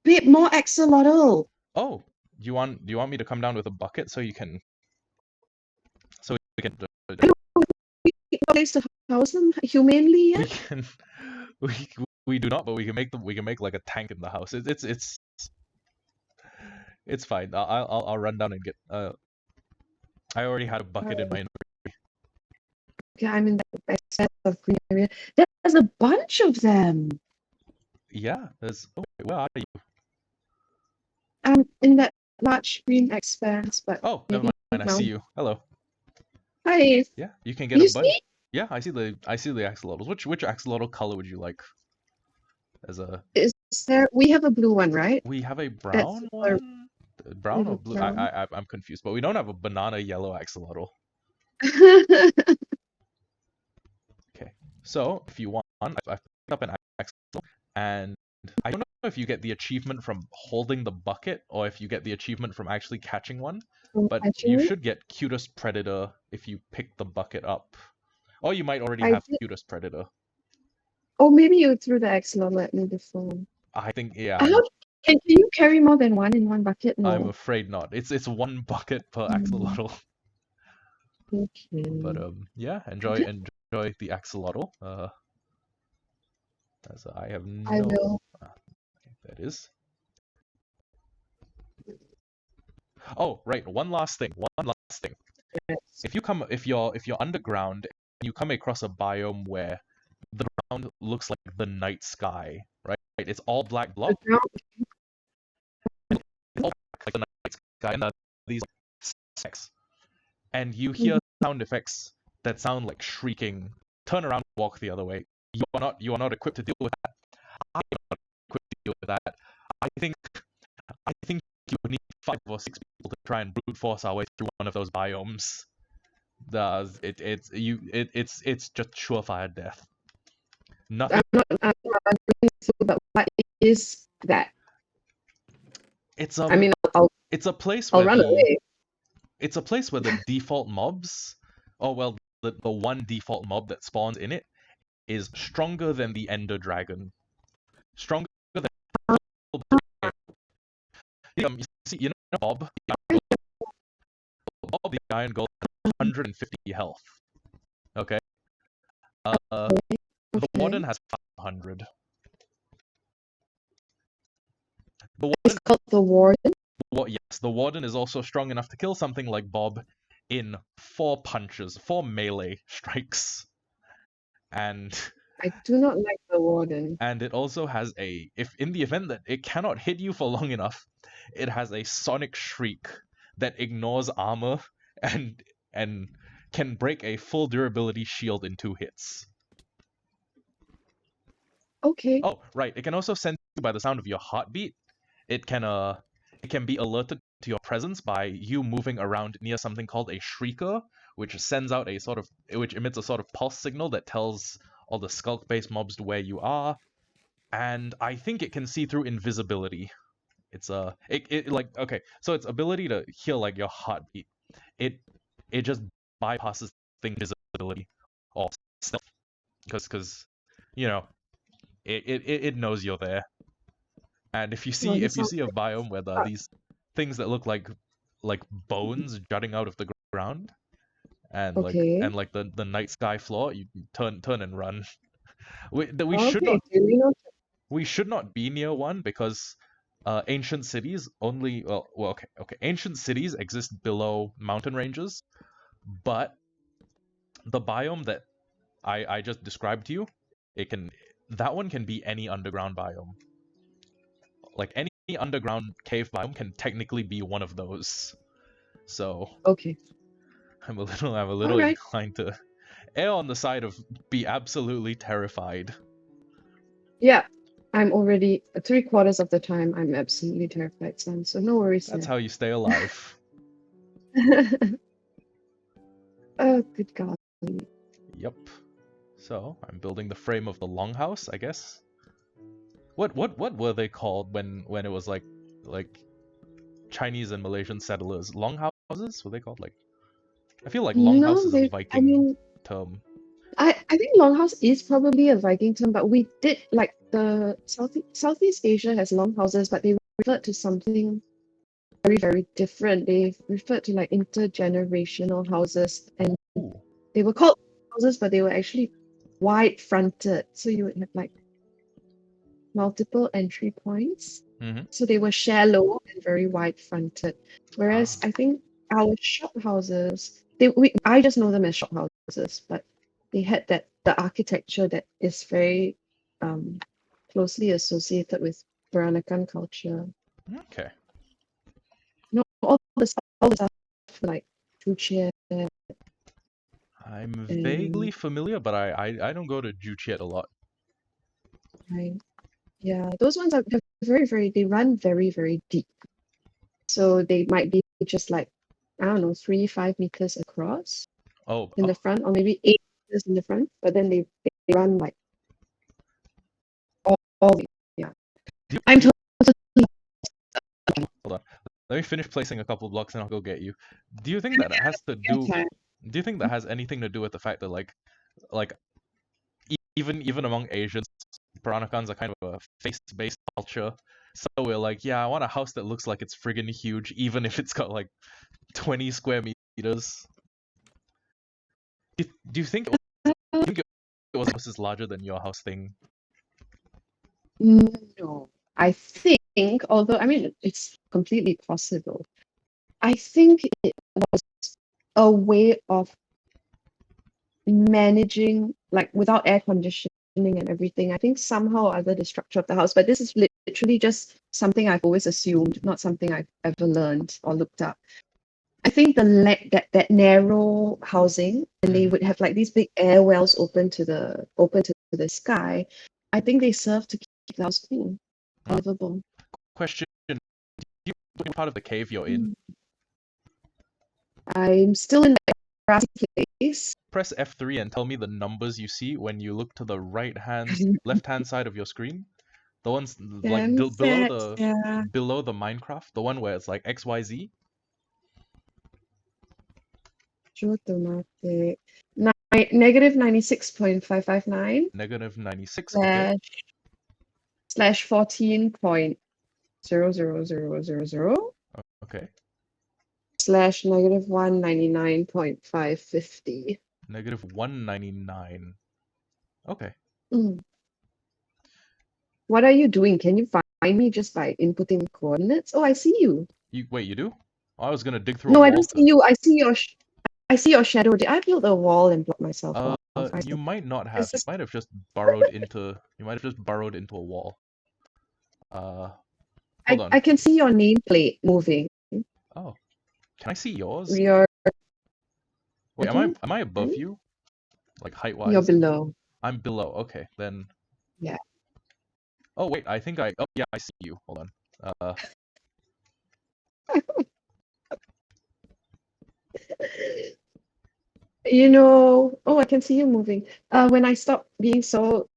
Speaker 2: bit more axolotl.
Speaker 1: Oh, do you want me to come down with a bucket so you can so we can
Speaker 2: Place to house them humanely
Speaker 1: we
Speaker 2: yet?
Speaker 1: can we we do not, but we can make like a tank in the house. It's fine. I'll run down and get I already had a bucket in my
Speaker 2: Yeah, I'm in the best of green area. There's a bunch of them.
Speaker 1: yeah. There's where are you?
Speaker 2: I'm in that large green expanse, but
Speaker 1: Oh, never
Speaker 2: maybe
Speaker 1: mind. I see
Speaker 2: no.
Speaker 1: you. Hello.
Speaker 2: Hi,
Speaker 1: Yeah, you can get a
Speaker 2: you see?
Speaker 1: bunch. Yeah, I see the axolotls. Which axolotl color would you like? As a
Speaker 2: Is there? We have a blue one, right?
Speaker 1: we have a
Speaker 2: That's
Speaker 1: brown
Speaker 2: our
Speaker 1: one.
Speaker 2: we
Speaker 1: Brown
Speaker 2: have
Speaker 1: or
Speaker 2: a
Speaker 1: blue?
Speaker 2: brown.
Speaker 1: I'm confused, but we don't have a banana yellow axolotl. Okay, so if you want, I've picked up an axolotl, and I don't know if you get the achievement from holding the bucket or if you get the achievement from actually catching one, but you
Speaker 2: Actually,
Speaker 1: should get cutest predator if you pick the bucket up. Or you might already
Speaker 2: I
Speaker 1: have
Speaker 2: did.
Speaker 1: cutest predator.
Speaker 2: Oh, maybe you threw the axolotl at me before.
Speaker 1: I think yeah,
Speaker 2: How can you carry more than one in one bucket?
Speaker 1: I'm
Speaker 2: No.
Speaker 1: afraid not. It's one bucket per
Speaker 2: Hmm,
Speaker 1: axolotl. But
Speaker 2: okay.
Speaker 1: yeah,
Speaker 2: Yeah,
Speaker 1: enjoy the axolotl. As I have
Speaker 2: I
Speaker 1: no
Speaker 2: will.
Speaker 1: that is. Oh, right. One last thing. One last thing.
Speaker 2: Yes.
Speaker 1: If you're underground and you come across a biome where the ground looks like the night sky, right? It's all black
Speaker 2: The
Speaker 1: block.
Speaker 2: ground.
Speaker 1: It's all black, like the night sky, and these sex. And you
Speaker 2: Mhm.
Speaker 1: hear sound effects that sound like shrieking. Turn around, walk the other way. You are not equipped to deal with that. I am not equipped to deal with that. I think I think you would need 5 or 6 people to try and brute force our way through one of those biomes. It's just surefire death. Nothing.
Speaker 2: I'm not arguing with you, but what is that?
Speaker 1: It's
Speaker 2: I mean,
Speaker 1: it's a place
Speaker 2: I'll
Speaker 1: where
Speaker 2: run away.
Speaker 1: the default mobs, or well, the one default mob that spawns in it is stronger than the Ender Dragon. Stronger than you see, you know Bob, Bob the Iron Golem has 150 health. Okay. The Warden
Speaker 2: Okay.
Speaker 1: has 500. The
Speaker 2: It's
Speaker 1: Warden
Speaker 2: called the warden.
Speaker 1: Yes, the Warden is also strong enough to kill something like Bob in 4 punches, 4 melee strikes. And
Speaker 2: I do not like the warden.
Speaker 1: and it also has if in the event that it cannot hit you for long enough, it has a sonic shriek that ignores armor and and can break a full durability shield in 2 hits.
Speaker 2: Okay.
Speaker 1: Oh, right. It can also sense you by the sound of your heartbeat. It can be alerted to your presence by you moving around near something called a shrieker, which emits a sort of pulse signal that tells all the skulk-based mobs where you are, and I think it can see through invisibility. It's it like okay, so its ability to hear like your heartbeat, it it just bypasses thing visibility or stealth because you know it knows you're there. And
Speaker 2: Well, this
Speaker 1: if you
Speaker 2: sounds
Speaker 1: see a biome where there are
Speaker 2: uh,
Speaker 1: these things that look like bones jutting out of the ground
Speaker 2: okay.
Speaker 1: and like the night sky floor, you turn and run.
Speaker 2: Okay. Duly noted.
Speaker 1: We should not be near one because ancient cities only ancient cities exist below mountain ranges, but the biome that I just described to you, it can that one can be any underground biome. Like any underground cave biome can technically be one of those. So
Speaker 2: Okay.
Speaker 1: I'm a
Speaker 2: All
Speaker 1: little
Speaker 2: right.
Speaker 1: inclined to err on the side of be absolutely terrified.
Speaker 2: Yeah. I'm already 3/4 of the time I'm absolutely terrified, son. So no worries
Speaker 1: That's
Speaker 2: there.
Speaker 1: how you stay alive.
Speaker 2: Oh, good God.
Speaker 1: Yep. So I'm building the frame of the longhouse, I guess. What were they called when it was like Chinese and Malaysian settlers? Longhouses? Were they called like? I feel like longhouse
Speaker 2: No,
Speaker 1: is a
Speaker 2: they. I
Speaker 1: Viking
Speaker 2: mean,
Speaker 1: term.
Speaker 2: I think longhouse is probably a Viking term, but we did like the Southeast Asia has longhouses, but they referred to something very different. They referred to like intergenerational houses, and
Speaker 1: Ooh.
Speaker 2: they were called houses, but they were actually wide fronted. So you would have like multiple entry points.
Speaker 1: Mm-hmm.
Speaker 2: So they were shallow and very wide fronted. Whereas
Speaker 1: Ah.
Speaker 2: I think our shop houses, I just know them as shop houses, but they had the architecture that is very um, closely associated with Peranakan culture.
Speaker 1: Okay.
Speaker 2: You know, all the stuff like Chuchie
Speaker 1: I'm vaguely
Speaker 2: and
Speaker 1: familiar, but I don't go to Juchiet a lot.
Speaker 2: right, yeah, those ones are they're very they run very deep. So they might be just like, I don't know, 3, 5 meters across
Speaker 1: Oh,
Speaker 2: in the
Speaker 1: oh,
Speaker 2: front, or maybe 8 meters in the front, but then they run like all the, yeah.
Speaker 1: do you,
Speaker 2: I'm
Speaker 1: do you,
Speaker 2: totally
Speaker 1: hold on. Let me finish placing a couple blocks and I'll go get you. Do you think that it has to do?
Speaker 2: okay.
Speaker 1: Do you think that has anything to do with the fact that like even among Asians, Peranakans are kind of a face-based culture. So we're like, yeah, I want a house that looks like it's friggin' huge, even if it's got like 20 square meters. Do you think it was houses larger than your house thing?
Speaker 2: No, I think, although I mean it's completely possible. I think it was a way of managing like without air conditioning and everything. I think somehow or other the structure of the house, but this is literally just something I've always assumed, not something I've ever learned or looked up. I think that narrow housing, and they
Speaker 1: Mm-hmm.
Speaker 2: would have like these big air wells open to the sky. I think they serve to keep the house cool and
Speaker 1: Ah,
Speaker 2: livable.
Speaker 1: question: you what part of the cave you're in?
Speaker 2: Mm. I'm still in that grassy place.
Speaker 1: Press F3 and tell me the numbers you see when you look to the left hand side of your screen. The ones like
Speaker 2: Damn sad, yeah.
Speaker 1: below the Minecraft, the one where it's like XYZ.
Speaker 2: Automatic. Negative 96.559
Speaker 1: Negative 96. Okay.
Speaker 2: slash 14.00000
Speaker 1: Okay.
Speaker 2: slash negative 199.550.
Speaker 1: Negative 199. Okay.
Speaker 2: Mm. What are you doing? Can you find me just by inputting coordinates? Oh, I see you.
Speaker 1: You wait, you do? I was gonna dig through a
Speaker 2: No, I
Speaker 1: wall
Speaker 2: don't
Speaker 1: to.
Speaker 2: see you. I see your shadow. Did I build a wall and block myself off?
Speaker 1: You might not have.
Speaker 2: It's
Speaker 1: You
Speaker 2: just,
Speaker 1: might have just burrowed into. You might have just burrowed into a wall. Uh, hold on.
Speaker 2: I can see your nameplate moving.
Speaker 1: Oh, can I see yours?
Speaker 2: You're
Speaker 1: Wait,
Speaker 2: again,
Speaker 1: am I above
Speaker 2: right?
Speaker 1: you? Like height
Speaker 2: You're
Speaker 1: wise?
Speaker 2: below.
Speaker 1: I'm below. Okay, then.
Speaker 2: Yeah.
Speaker 1: Oh wait, I think I. Oh yeah, I see you. Hold on. Uh,
Speaker 2: Oh, I can see you moving. When I stop being so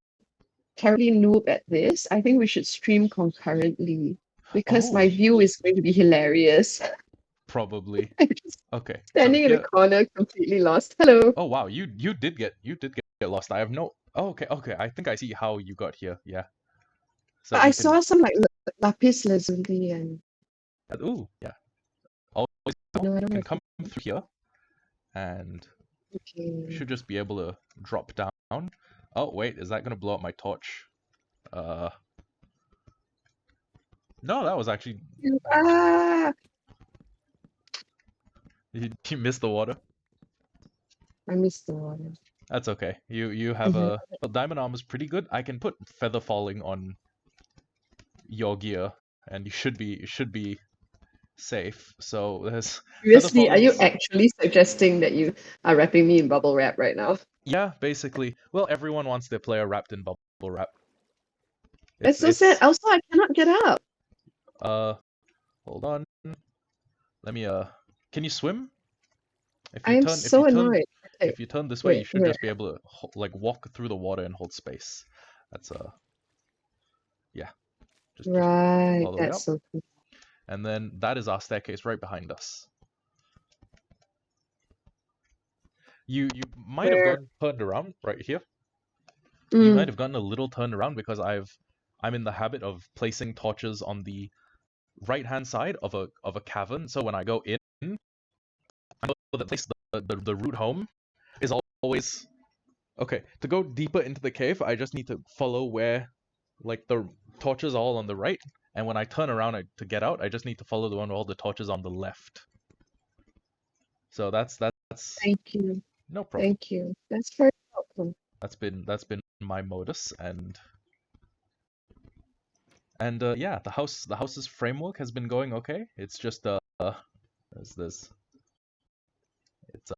Speaker 2: terribly noob at this, I think we should stream concurrently because my
Speaker 1: oh,
Speaker 2: view is going to be hilarious.
Speaker 1: probably.
Speaker 2: I'm just
Speaker 1: Okay, so
Speaker 2: standing in a
Speaker 1: here.
Speaker 2: corner, completely lost. Hello.
Speaker 1: Oh wow, you did get lost. I have no. Oh, okay. I think I see how you got here. Yeah. So
Speaker 2: I
Speaker 1: you can.
Speaker 2: saw some like lapis lazuli and
Speaker 1: Ooh, yeah. Always go.
Speaker 2: no, I
Speaker 1: You
Speaker 2: don't
Speaker 1: can
Speaker 2: have
Speaker 1: come through here, and you
Speaker 2: okay.
Speaker 1: should just be able to drop down. Oh wait, is that gonna blow up my torch? Uh, no, that was actually
Speaker 2: Ah,
Speaker 1: you missed the water.
Speaker 2: I missed the water.
Speaker 1: That's okay. You have
Speaker 2: Mhm.
Speaker 1: a well, diamond armor's pretty good. I can put feather falling on your gear, and you should be safe. So there's feather
Speaker 2: Seriously, are you
Speaker 1: fallings.
Speaker 2: actually suggesting that you are wrapping me in bubble wrap right now?
Speaker 1: Yeah, basically. Well, everyone wants their player wrapped in bubble wrap.
Speaker 2: It's so sad.
Speaker 1: It's
Speaker 2: Also, I cannot get up.
Speaker 1: uh hold on. Let me can you swim?
Speaker 2: I am so annoyed. Okay,
Speaker 1: If you turn this way, you
Speaker 2: wait,
Speaker 1: should
Speaker 2: wait.
Speaker 1: just be able to like walk through the water and hold space. That's yeah, just
Speaker 2: Right,
Speaker 1: all the way
Speaker 2: that's
Speaker 1: up.
Speaker 2: so cool.
Speaker 1: And then that is our staircase right behind us. You might have
Speaker 2: Where?
Speaker 1: gotten turned around right here. You might
Speaker 2: Mm,
Speaker 1: have gotten a little turned around because I'm in the habit of placing torches on the right hand side of a cavern. So when I go in, I know that place the route home is always okay. To go deeper into the cave, I just need to follow where like the torches are all on the right, and when I turn around to get out, I just need to follow the one with all the torches on the left. So that's
Speaker 2: thank you.
Speaker 1: no problem.
Speaker 2: Thank you. That's very helpful.
Speaker 1: That's been my modus, and yeah, the house's framework has been going okay. It's just there's this it's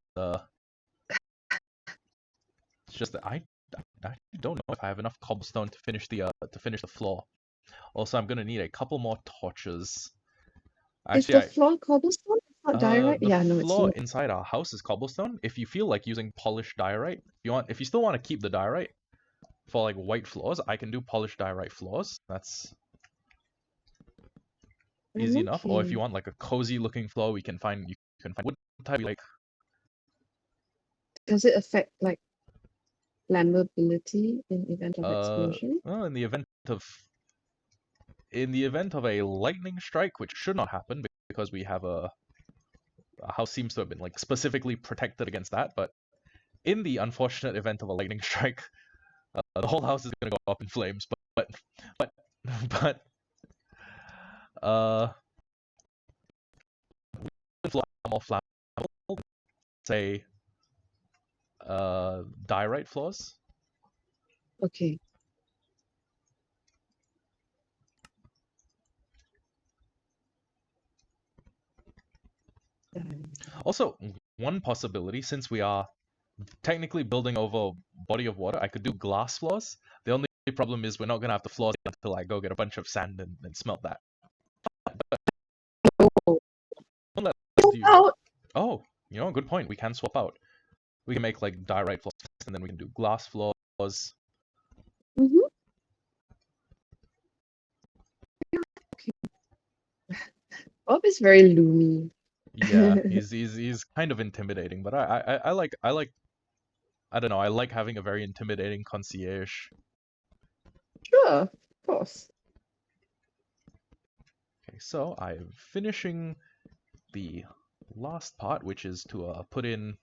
Speaker 1: it's just that I don't know if I have enough cobblestone to finish the floor. Also, I'm gonna need a couple more torches.
Speaker 2: Is
Speaker 1: Actually,
Speaker 2: the floor cobblestone? It's not diorite?
Speaker 1: the
Speaker 2: Yeah, no, it's
Speaker 1: floor
Speaker 2: not.
Speaker 1: inside our house is cobblestone. If you feel like using polished diorite, if you still want to keep the diorite for like white floors, I can do polished diorite floors. That's
Speaker 2: I'm
Speaker 1: easy enough. Or if you
Speaker 2: okay.
Speaker 1: want like a cozy looking floor, you can find wood type like
Speaker 2: Does it affect like flammability in event of explosion?
Speaker 1: well, in the event of a lightning strike, which should not happen because we have a house seems to have been like specifically protected against that. But in the unfortunate event of a lightning strike, the whole house is gonna go up in flames. But but uh, more flammable, say diorite floors.
Speaker 2: Okay.
Speaker 1: Also, one possibility, since we are technically building over a body of water, I could do glass floors. The only problem is we're not gonna have the floors until I go get a bunch of sand and smelt that.
Speaker 2: Oh,
Speaker 1: Don't let us use.
Speaker 2: out.
Speaker 1: Oh, good point. We can swap out. We can make like diorite floors, and then we can do glass floors.
Speaker 2: Mm-hmm. Bob is very loomy.
Speaker 1: Yeah, he's kind of intimidating, but I don't know. I like having a very intimidating concierge.
Speaker 2: Sure, of course.
Speaker 1: Okay, so I'm finishing the last part, which is to put in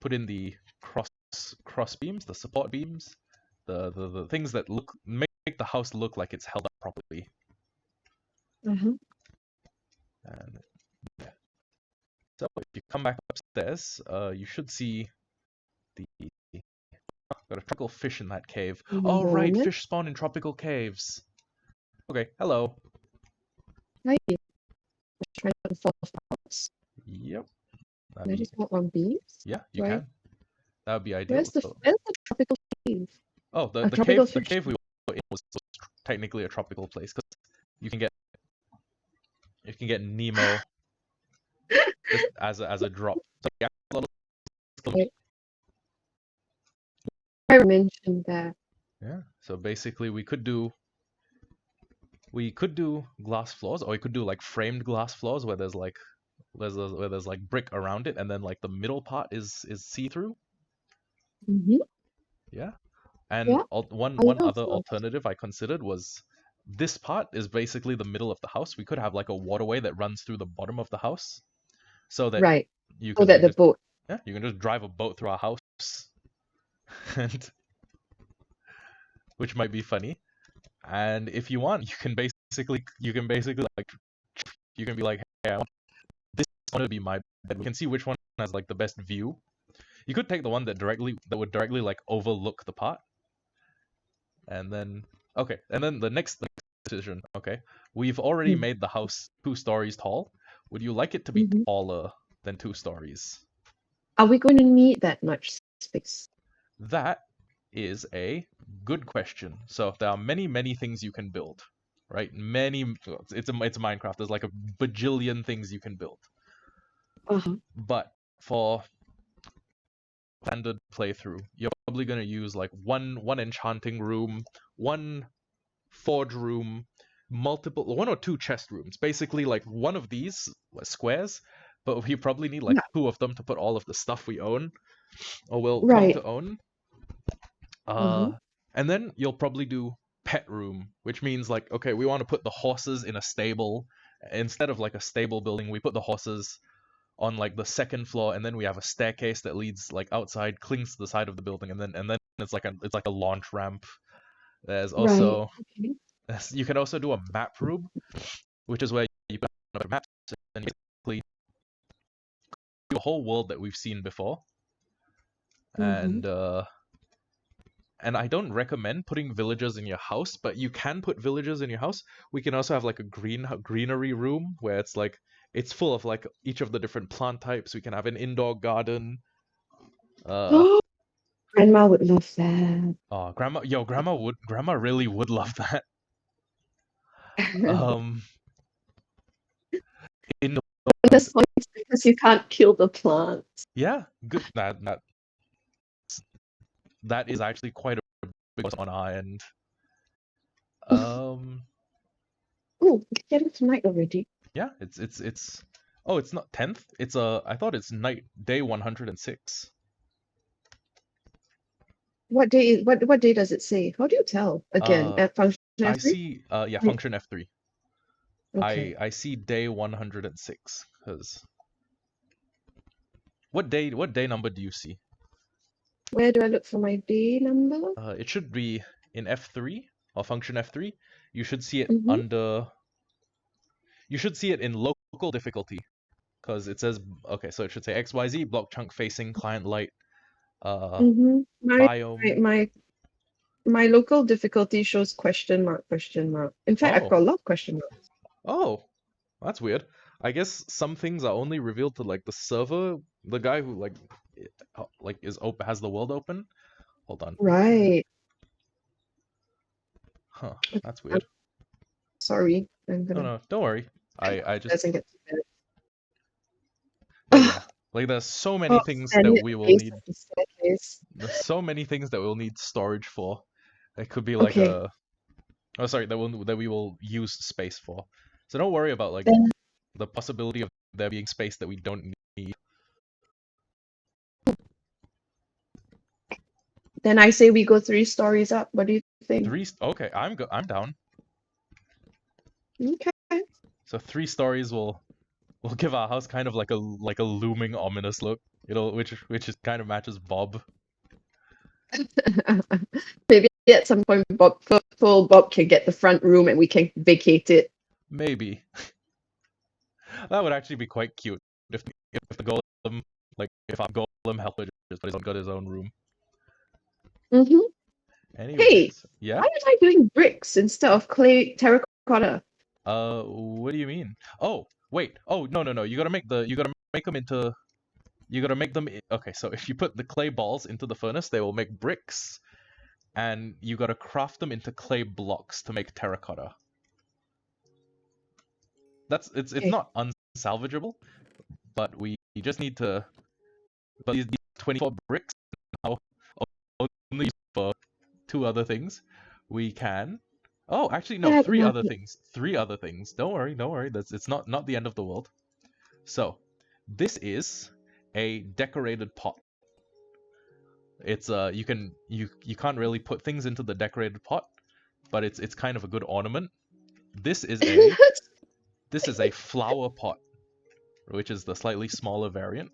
Speaker 1: the cross beams, the support beams, the things that make the house look like it's held up properly.
Speaker 2: Uh-huh.
Speaker 1: And yeah. So if you come back upstairs, you should see the got a tropical fish in that cave.
Speaker 2: In a
Speaker 1: Oh right,
Speaker 2: moment.
Speaker 1: fish spawn in tropical caves. Okay, hello.
Speaker 2: Right. Try not to fall off.
Speaker 1: Yep. That'd
Speaker 2: That
Speaker 1: be
Speaker 2: is not on beams.
Speaker 1: yeah, you
Speaker 2: Right.
Speaker 1: can. That would be ideal.
Speaker 2: Where's the
Speaker 1: So,
Speaker 2: tropical cave?
Speaker 1: oh,
Speaker 2: A tropical
Speaker 1: the
Speaker 2: fish.
Speaker 1: cave we were in was technically a tropical place because you can get Nemo just as a drop. So yeah,
Speaker 2: Right. I mentioned that.
Speaker 1: yeah. So basically, we could do glass floors, or we could do like framed glass floors where there's like brick around it, and then like the middle part is see through.
Speaker 2: Mm-hmm.
Speaker 1: Yeah. And
Speaker 2: Yeah, I
Speaker 1: one
Speaker 2: love
Speaker 1: other
Speaker 2: those.
Speaker 1: alternative I considered was this part is basically the middle of the house. We could have like a waterway that runs through the bottom of the house, so that
Speaker 2: Right.
Speaker 1: you
Speaker 2: So
Speaker 1: can
Speaker 2: that
Speaker 1: you
Speaker 2: the
Speaker 1: can just
Speaker 2: boat.
Speaker 1: yeah you can just drive a boat through our house, and which might be funny. And if you want, you can basically like you can be like, hey, I want this one to be my bed. We can see which one has like the best view. You could take the one that would directly like overlook the part, and then okay, and then the next decision. Okay, we've already
Speaker 2: Mm.
Speaker 1: made the house 2 stories tall. Would you like it to be
Speaker 2: Mhm.
Speaker 1: taller than 2 stories?
Speaker 2: Are we going to need that much space?
Speaker 1: That is a good question. So there are many things you can build, right? It's Minecraft. There's like a bajillion things you can build.
Speaker 2: Uh-huh.
Speaker 1: But for standard playthrough, you're probably gonna use like one enchanting room, one forge room, multiple one or two chest rooms. Basically, like one of these squares but we probably need like
Speaker 2: Yeah.
Speaker 1: two of them to put all of the stuff we own or will come
Speaker 2: Right.
Speaker 1: to own.
Speaker 2: Mm-hmm.
Speaker 1: And then you'll probably do pet room, which means like, okay, we want to put the horses in a stable. Instead of like a stable building, we put the horses on like the second floor, and then we have a staircase that leads like outside, clings to the side of the building, and then it's like a launch ramp. There's
Speaker 2: Right.
Speaker 1: also
Speaker 2: Okay.
Speaker 1: you can also do a map room, which is where you put up maps and basically do a whole world that we've seen before.
Speaker 2: Mm-hmm.
Speaker 1: And I don't recommend putting villagers in your house, but you can put villagers in your house. We can also have like a greenery room where it's full of like each of the different plant types. We can have an indoor garden. Uh
Speaker 2: Oh, grandma would love that.
Speaker 1: oh, grandma really would love that. Um in
Speaker 2: Bonus points because you can't kill the plants.
Speaker 1: Yeah, good that is actually quite a big plus on our end. Um
Speaker 2: Oh, it's getting to night already.
Speaker 1: yeah, it's oh, it's not 10th. I thought it's night day 106.
Speaker 2: What day is what day does it say? How do you tell? Again,
Speaker 1: Uh
Speaker 2: at function
Speaker 1: I
Speaker 2: F3?
Speaker 1: see yeah,
Speaker 2: Right.
Speaker 1: function F3.
Speaker 2: Okay.
Speaker 1: I see day 106 cuz what day number do you see?
Speaker 2: Where do I look for my day number?
Speaker 1: It should be in F3 or function F3. You should see it
Speaker 2: Mm-hmm.
Speaker 1: under you should see it in local difficulty because it says okay, so it should say XYZ block chunk facing client light
Speaker 2: Mm-hmm. My
Speaker 1: biome.
Speaker 2: my my local difficulty shows question mark, question mark. In fact, I've
Speaker 1: Oh,
Speaker 2: got a lot of question marks.
Speaker 1: oh, that's weird. I guess some things are only revealed to like the server, the guy who like is open has the world open. Hold on.
Speaker 2: Right.
Speaker 1: Huh, that's
Speaker 2: I'm
Speaker 1: weird.
Speaker 2: sorry. I'm
Speaker 1: No,
Speaker 2: gonna
Speaker 1: no, don't worry.
Speaker 2: I hope
Speaker 1: I
Speaker 2: it
Speaker 1: just
Speaker 2: doesn't get too
Speaker 1: but
Speaker 2: bad.
Speaker 1: yeah, like there's so
Speaker 2: Oh,
Speaker 1: many things that
Speaker 2: standing at
Speaker 1: we
Speaker 2: the
Speaker 1: will
Speaker 2: base
Speaker 1: need.
Speaker 2: of the staircase.
Speaker 1: There's so many things that we'll need storage for. It could be like
Speaker 2: Okay.
Speaker 1: a oh sorry that we will use space for. So don't worry about like
Speaker 2: Then
Speaker 1: the possibility of there being space that we don't need.
Speaker 2: then I say we go 3 stories up. What do you think?
Speaker 1: Okay, I'm down.
Speaker 2: Okay.
Speaker 1: So 3 stories will give our house kind of like a looming ominous look. Which is kind of matches Bob.
Speaker 2: Maybe at some point Bob can get the front room and we can vacate it.
Speaker 1: Maybe that would actually be quite cute if the golem if our golem helper just got his own room.
Speaker 2: Mm-hmm. Hey,
Speaker 1: Anyways, yeah.
Speaker 2: why was I doing bricks instead of clay terracotta?
Speaker 1: What do you mean? Oh, wait. Oh, no. You gotta make them into. You gotta make them. Okay, so if you put the clay balls into the furnace, they will make bricks, and you gotta craft them into clay blocks to make terracotta. It's
Speaker 2: Okay.
Speaker 1: not unsalvageable, but we just need to. But these 24 bricks now only used for 2 other things. We can. Oh, actually no,
Speaker 2: Bad
Speaker 1: three
Speaker 2: enough.
Speaker 1: other things. 3 other things. Don't worry, don't worry. It's not the end of the world. So, this is a decorated pot. It's you can't really put things into the decorated pot, but it's kind of a good ornament. This is a this is a flower pot, which is the slightly smaller variant.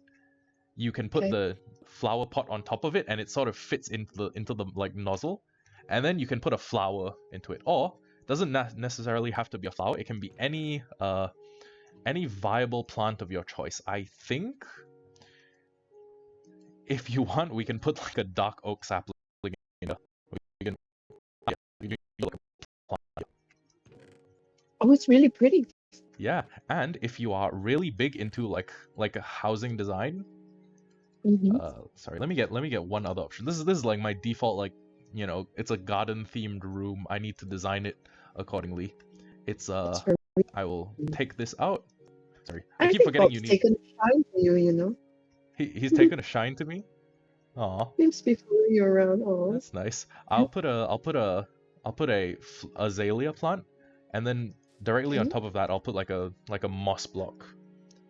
Speaker 1: You can put
Speaker 2: Okay.
Speaker 1: the flower pot on top of it, and it sort of fits into the like nozzle, and then you can put a flower into it. Or doesn't necessarily have to be a flower. It can be any viable plant of your choice. I think if you want, we can put like a dark oak sapling in it. We can, yeah, we can do, like, a plant.
Speaker 2: Oh, it's really pretty.
Speaker 1: Yeah, and if you are really big into like a housing design,
Speaker 2: Mm-hmm.
Speaker 1: sorry, let me get one other option. This is like my default it's a garden themed room. I need to design it accordingly. It's
Speaker 2: It's very
Speaker 1: I will
Speaker 2: pretty.
Speaker 1: take this out. Sorry, I
Speaker 2: I
Speaker 1: keep
Speaker 2: think
Speaker 1: forgetting you
Speaker 2: Bob's
Speaker 1: need.
Speaker 2: taken a shine to you, you know.
Speaker 1: He's taken a shine to me. Aw.
Speaker 2: Seems to be following you around. Oh.
Speaker 1: That's nice. I'll put a azalea plant, and then directly on
Speaker 2: Okay.
Speaker 1: top of that I'll put like a moss block,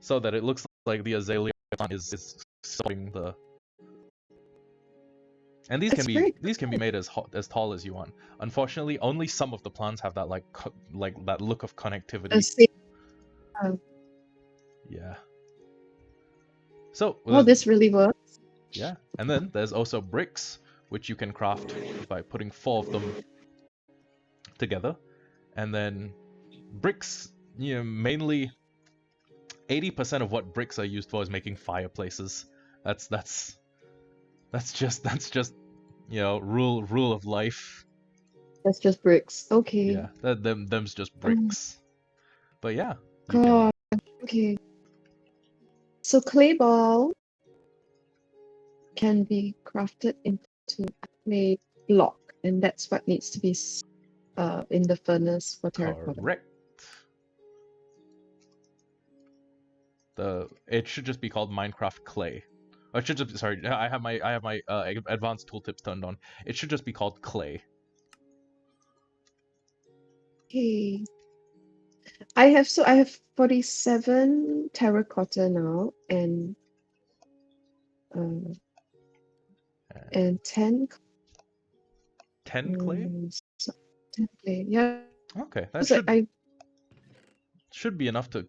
Speaker 1: so that it looks like the azalea plant is supporting the. And these
Speaker 2: It's very
Speaker 1: can be made as tall as you want. Unfortunately, only some of the plants have that like that look of connectivity.
Speaker 2: same.
Speaker 1: Yeah. So
Speaker 2: Oh, this really works.
Speaker 1: yeah, and then there's also bricks, which you can craft by putting 4 of them together, and then bricks. Mainly 80% of what bricks are used for is making fireplaces. That's just rule of life.
Speaker 2: That's just bricks. Okay.
Speaker 1: Yeah, them's just
Speaker 2: Oh
Speaker 1: bricks. But yeah, you can.
Speaker 2: God. Okay. So clay ball can be crafted into a clay block, and that's what needs to be in the furnace for terracotta.
Speaker 1: Correct. It should just be called Minecraft Clay. Or it should just sorry, I have my advanced tooltips turned on. It should just be called Clay.
Speaker 2: Okay. I have 47 terracotta now and 10
Speaker 1: 10 clay?
Speaker 2: so 10 clay. Yeah.
Speaker 1: Okay, that
Speaker 2: So
Speaker 1: should be enough to.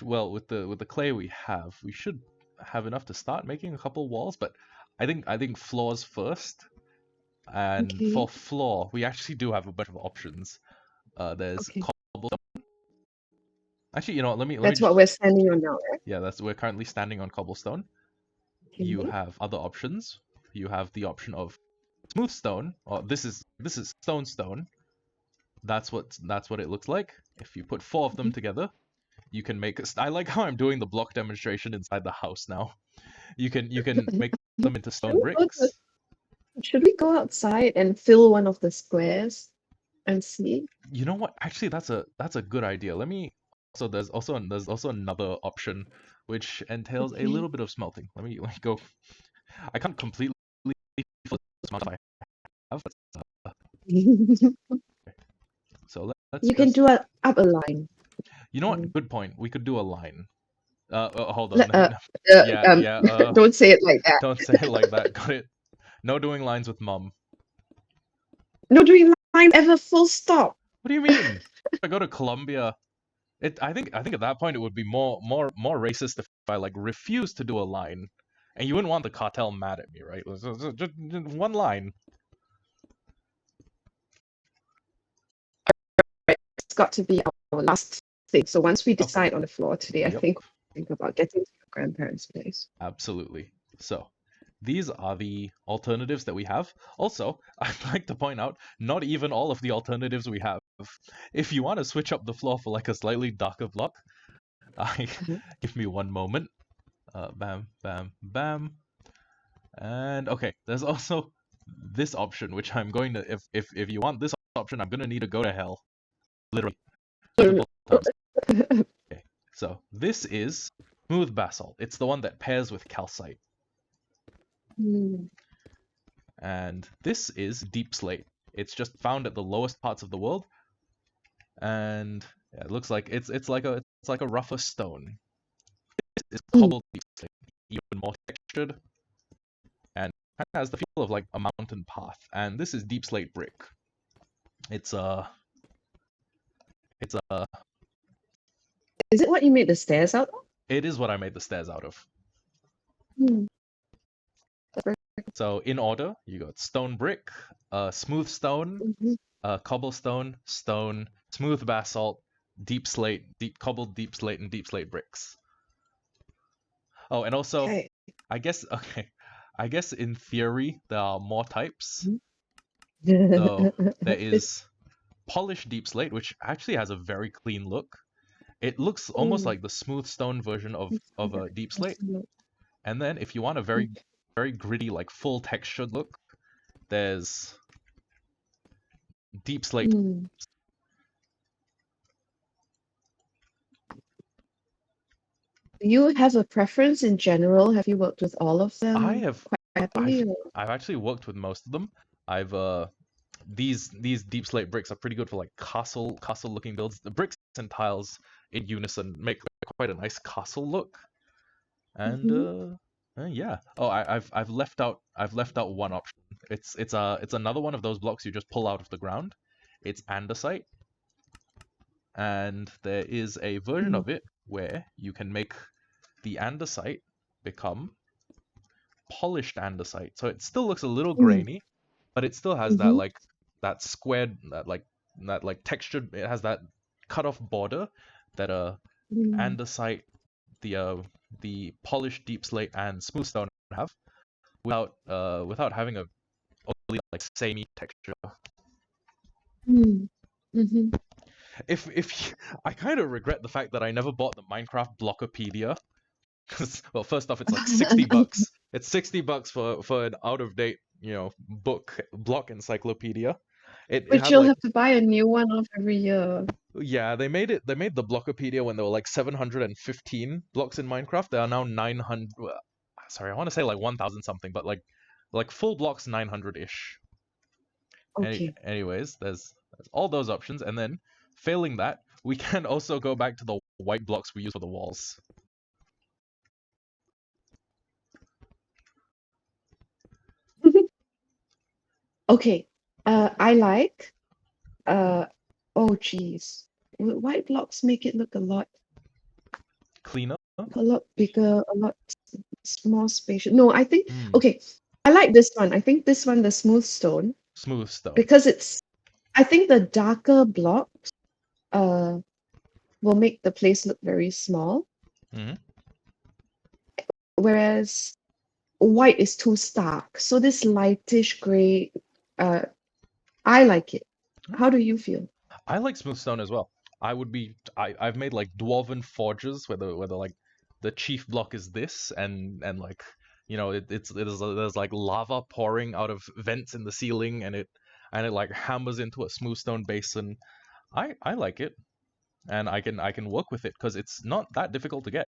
Speaker 1: Well, with the clay we should have enough to start making a couple walls. But I think floors first. And
Speaker 2: okay.
Speaker 1: for floor, we actually do have a bunch of options. There's
Speaker 2: Okay.
Speaker 1: cobblestone. Actually, you know what? Let me
Speaker 2: That's
Speaker 1: just.
Speaker 2: what we're standing on now, right?
Speaker 1: Yeah, we're currently standing on cobblestone. You
Speaker 2: Okay.
Speaker 1: have other options. You have the option of smooth stone, or this is stone. That's what it looks like. If you put 4 of them together, you can make. I like how I'm doing the block demonstration inside the house now. You can make them into stone bricks.
Speaker 2: Should we go outside and fill one of the squares and see?
Speaker 1: You know what? Actually, that's a good idea. Let me. So there's also another option, which entails a
Speaker 2: Okay.
Speaker 1: little bit of smelting. Let me go. I can't completely fill this amount I have. So let's
Speaker 2: You can
Speaker 1: just.
Speaker 2: do up a line.
Speaker 1: You know what?
Speaker 2: Mm.
Speaker 1: Good point. We could do a line. Hold on.
Speaker 2: Let- uh,
Speaker 1: Yeah, yeah.
Speaker 2: don't say it like that.
Speaker 1: Don't say it like that. Got it. No doing lines with mum.
Speaker 2: No doing line ever full stop.
Speaker 1: What do you mean? If I go to Colombia, I think at that point it would be more racist if I like refused to do a line, and you wouldn't want the cartel mad at me, right? Just one line.
Speaker 2: It's got to be our last thing. So once we
Speaker 1: Okay.
Speaker 2: decide on the floor today, I
Speaker 1: Yep.
Speaker 2: think about getting to your grandparents' place.
Speaker 1: Absolutely. So, these are the alternatives that we have. Also, I'd like to point out, not even all of the alternatives we have. If you want to switch up the floor for like a slightly darker block, give me one moment. Bam, bam, bam. And okay, there's also this option, which I'm going to, if you want this option, I'm gonna need to go to hell. Literally. Multiple times. Okay, so this is smooth basalt. It's the one that pairs with calcite.
Speaker 2: Hmm.
Speaker 1: And this is deep slate. It's just found at the lowest parts of the world, and yeah, it looks like it's like a rougher stone. It's cobbled deep slate, even more textured, and kind of has the feel of like a mountain path. And this is deep slate brick. It's it's
Speaker 2: Is it what you made the stairs out of?
Speaker 1: it is what I made the stairs out of.
Speaker 2: Hmm.
Speaker 1: So in order, you got stone brick, smooth stone,
Speaker 2: Mhm.
Speaker 1: cobblestone, stone, smooth basalt, deep slate, cobbled deep slate, and deep slate bricks. Oh, and also,
Speaker 2: Okay.
Speaker 1: I guess in theory there are more types.
Speaker 2: Mm-hmm.
Speaker 1: So there is polished deep slate, which actually has a very clean look. It looks almost like the smooth stone version of a deep slate. And then if you want a very gritty, like full textured look, there's deep slate.
Speaker 2: Hmm. Do you have a preference in general? Have you worked with all of
Speaker 1: I
Speaker 2: them
Speaker 1: have
Speaker 2: quite happily?
Speaker 1: I've actually worked with most of them. I've these deep slate bricks are pretty good for like castle looking builds. The bricks and tiles in unison make quite a nice castle look. And
Speaker 2: Mm-hmm.
Speaker 1: yeah. Oh, I've left out one option. It's another one of those blocks you just pull out of the ground. It's andesite, and there is a version of it where you can make the andesite become polished andesite. So it still looks a little grainy, but it still has that
Speaker 2: Mm-hmm.
Speaker 1: like that squared that like textured. It has that cut off border that
Speaker 2: Mm-hmm.
Speaker 1: andesite, the polished deep slate and smooth stone have without having a overly like samey texture.
Speaker 2: Mm-hmm.
Speaker 1: If I kind of regret the fact that I never bought the Minecraft Blockopedia. Well, first off, it's like 60 bucks. It's 60 bucks for an out of date, book block encyclopedia. It
Speaker 2: Which
Speaker 1: had
Speaker 2: you'll
Speaker 1: like,
Speaker 2: have to buy a new one of every year.
Speaker 1: yeah, they made the Blockopedia when there were like 715 blocks in Minecraft. There are now 900. Sorry, I want to say like 1000 something, but like full blocks 900-ish.
Speaker 2: Okay.
Speaker 1: Anyways, there's all those options, and then failing that, we can also go back to the white blocks we use for the walls.
Speaker 2: Okay. I like oh geez. White blocks make it look
Speaker 1: Cleaner.
Speaker 2: a lot bigger, a lot more spacious. No, I think
Speaker 1: Mm,
Speaker 2: okay. I like this one. I think this one, the smooth stone,
Speaker 1: smooth stone.
Speaker 2: because I think the darker blocks uh will make the place look very small,
Speaker 1: Mm-hmm.
Speaker 2: whereas white is too stark. So this lightish gray, uh, I like it. How do you feel?
Speaker 1: I like smooth stone as well. I've made like dwarven forges where the like the chief block is this, and like there's like lava pouring out of vents in the ceiling, and it like hammers into a smooth stone basin. I like it, and I can work with it because it's not that difficult to get.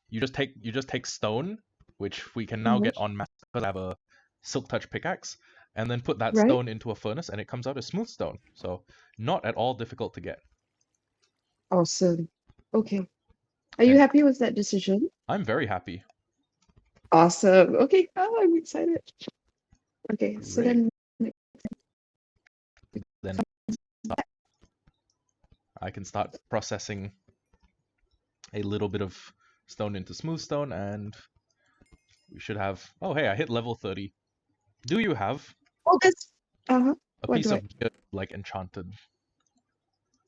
Speaker 1: You just take stone, which we can now
Speaker 2: Mhm.
Speaker 1: get on mass because I have a silk touch pickaxe, and then put that
Speaker 2: Right?
Speaker 1: stone into a furnace, and it comes out as smooth stone. So not at all difficult to get.
Speaker 2: Awesome. Okay. Are you
Speaker 1: And
Speaker 2: happy with that decision?
Speaker 1: I'm very happy.
Speaker 2: Awesome. Okay. Oh, I'm excited. Okay. So
Speaker 1: Great.
Speaker 2: then,
Speaker 1: Then I can start processing a little bit of stone into smooth stone, and we should have. Oh, hey, I hit level 30. Do you have
Speaker 2: oh, that's
Speaker 1: a
Speaker 2: what
Speaker 1: piece
Speaker 2: do I?
Speaker 1: of gear like enchanted?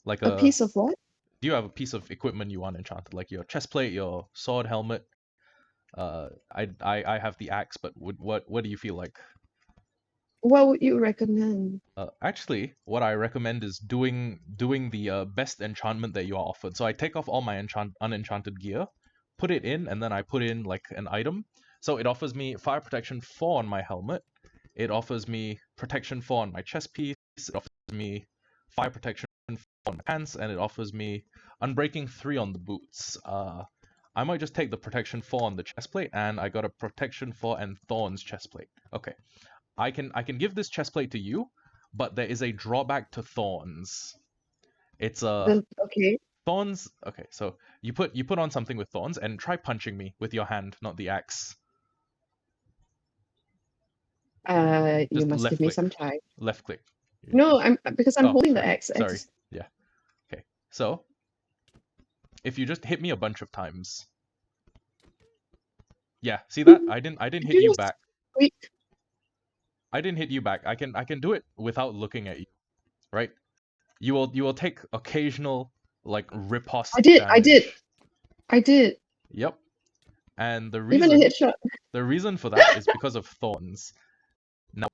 Speaker 1: Like
Speaker 2: A
Speaker 1: a.
Speaker 2: piece of what?
Speaker 1: Do you have a piece of equipment you want enchanted, like your chest plate, your sword, helmet? I have the axe, but what do you feel like?
Speaker 2: What would you recommend?
Speaker 1: Actually, what I recommend is doing the best enchantment that you are offered. So I take off all my unenchanted gear, put it in, and then I put in like an item. So it offers me fire protection 4 on my helmet. It offers me protection 4 on my chest piece. It offers me fire protection 4 on my pants, and it offers me unbreaking 3 on the boots. I might just take the protection 4 on the chest plate, and I got a protection 4 and thorns chest plate. Okay. I can give this chestplate to you, but there is a drawback to thorns. It's a
Speaker 2: Okay.
Speaker 1: thorns. Okay, so you put on something with thorns and try punching me with your hand, not the axe.
Speaker 2: You
Speaker 1: Just
Speaker 2: must give
Speaker 1: left
Speaker 2: me
Speaker 1: click,
Speaker 2: some time.
Speaker 1: left click.
Speaker 2: No, I'm because I'm
Speaker 1: Oh,
Speaker 2: holding the
Speaker 1: right.
Speaker 2: axe. I
Speaker 1: Sorry.
Speaker 2: just
Speaker 1: Yeah. Okay. So if you just hit me a bunch of times, yeah. See that? I didn't
Speaker 2: Did
Speaker 1: hit
Speaker 2: you
Speaker 1: you
Speaker 2: just
Speaker 1: back.
Speaker 2: squeak?
Speaker 1: I didn't hit you back. I can do it without looking at you, right? You will take occasional like riposte
Speaker 2: I did. I did.
Speaker 1: damage.
Speaker 2: I did.
Speaker 1: Yep. And
Speaker 2: Even a headshot.
Speaker 1: the reason for that is because of thorns. Now,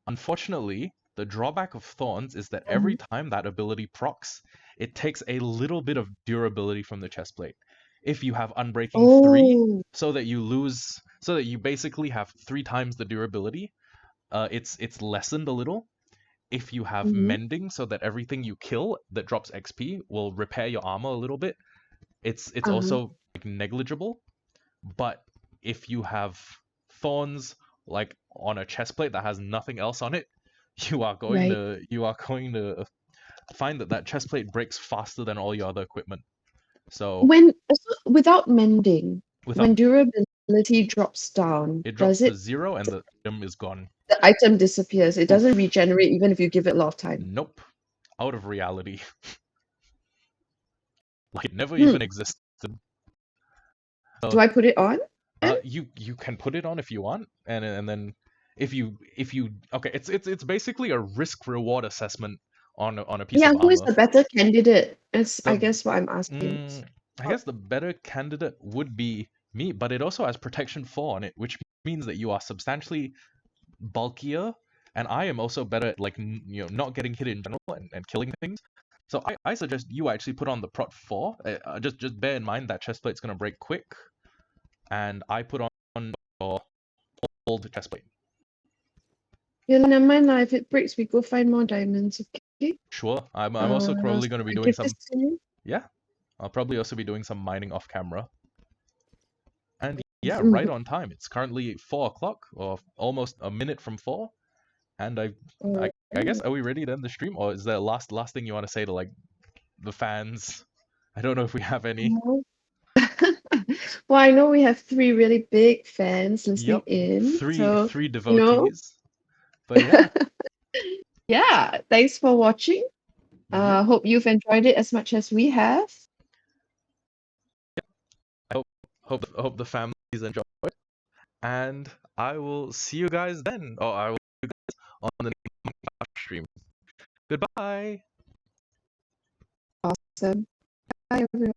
Speaker 1: unfortunately, the drawback of thorns is that every
Speaker 2: Mhm.
Speaker 1: time that ability procs, it takes a little bit of durability from the chestplate. If you have Unbreaking 3,
Speaker 2: Oh.
Speaker 1: so that you basically have 3 times the durability, it's lessened a little. If you have
Speaker 2: Hmm.
Speaker 1: Mending, so that everything you kill that drops XP will repair your armor a little bit, it's
Speaker 2: Uh-huh.
Speaker 1: also like, negligible. But if you have thorns like on a chest plate that has nothing else on it,
Speaker 2: Right.
Speaker 1: you are going to find that that chest plate breaks faster than all your other equipment. So
Speaker 2: without mending,
Speaker 1: without
Speaker 2: when durability drops down,
Speaker 1: it drops
Speaker 2: does
Speaker 1: to
Speaker 2: it
Speaker 1: 0 and the item is gone.
Speaker 2: the item disappears? It doesn't
Speaker 1: Poof.
Speaker 2: regenerate even if you give it a lot of time.
Speaker 1: Nope. Out of reality. Like it never
Speaker 2: Hmm.
Speaker 1: even existed.
Speaker 2: Do I put it on?
Speaker 1: You can put it on if you want, and then if you okay, it's basically a risk reward assessment on a piece
Speaker 2: Yeah,
Speaker 1: of
Speaker 2: who is
Speaker 1: armor.
Speaker 2: the better candidate? That's I
Speaker 1: The
Speaker 2: guess what I'm asking.
Speaker 1: I guess the better candidate would be me, but it also has protection 4 on it, which means that you are substantially bulkier, and I am also better at like not getting hit in general and killing things. So I suggest you actually put on the prot 4. Just bear in mind that chestplate's gonna break quick, and I put on your old chestplate.
Speaker 2: Yeah, never mind now. If it breaks, we go find more diamonds. Okay.
Speaker 1: Sure. I'm also probably
Speaker 2: So
Speaker 1: gonna be
Speaker 2: I
Speaker 1: doing
Speaker 2: give this
Speaker 1: some
Speaker 2: to you.
Speaker 1: yeah. I'll probably also be doing some mining off camera. And yeah, right
Speaker 2: Mhm.
Speaker 1: on time. It's currently 4 o'clock, or almost a minute from 4. And I guess, are we ready to end the stream, or is there last thing you want to say to like the fans? I don't know if we have any.
Speaker 2: Oh. Well, I know we have three really big fans listening
Speaker 1: Yep,
Speaker 2: in,
Speaker 1: three
Speaker 2: so
Speaker 1: three
Speaker 2: you know,
Speaker 1: devotees. But yeah,
Speaker 2: yeah. Thanks for watching.
Speaker 1: yep.
Speaker 2: Hope you've enjoyed it as much as we have.
Speaker 1: I hope the families enjoy it, and I will see you guys then. Or I will see you guys on the next stream. Goodbye.
Speaker 2: Awesome. Bye, everyone.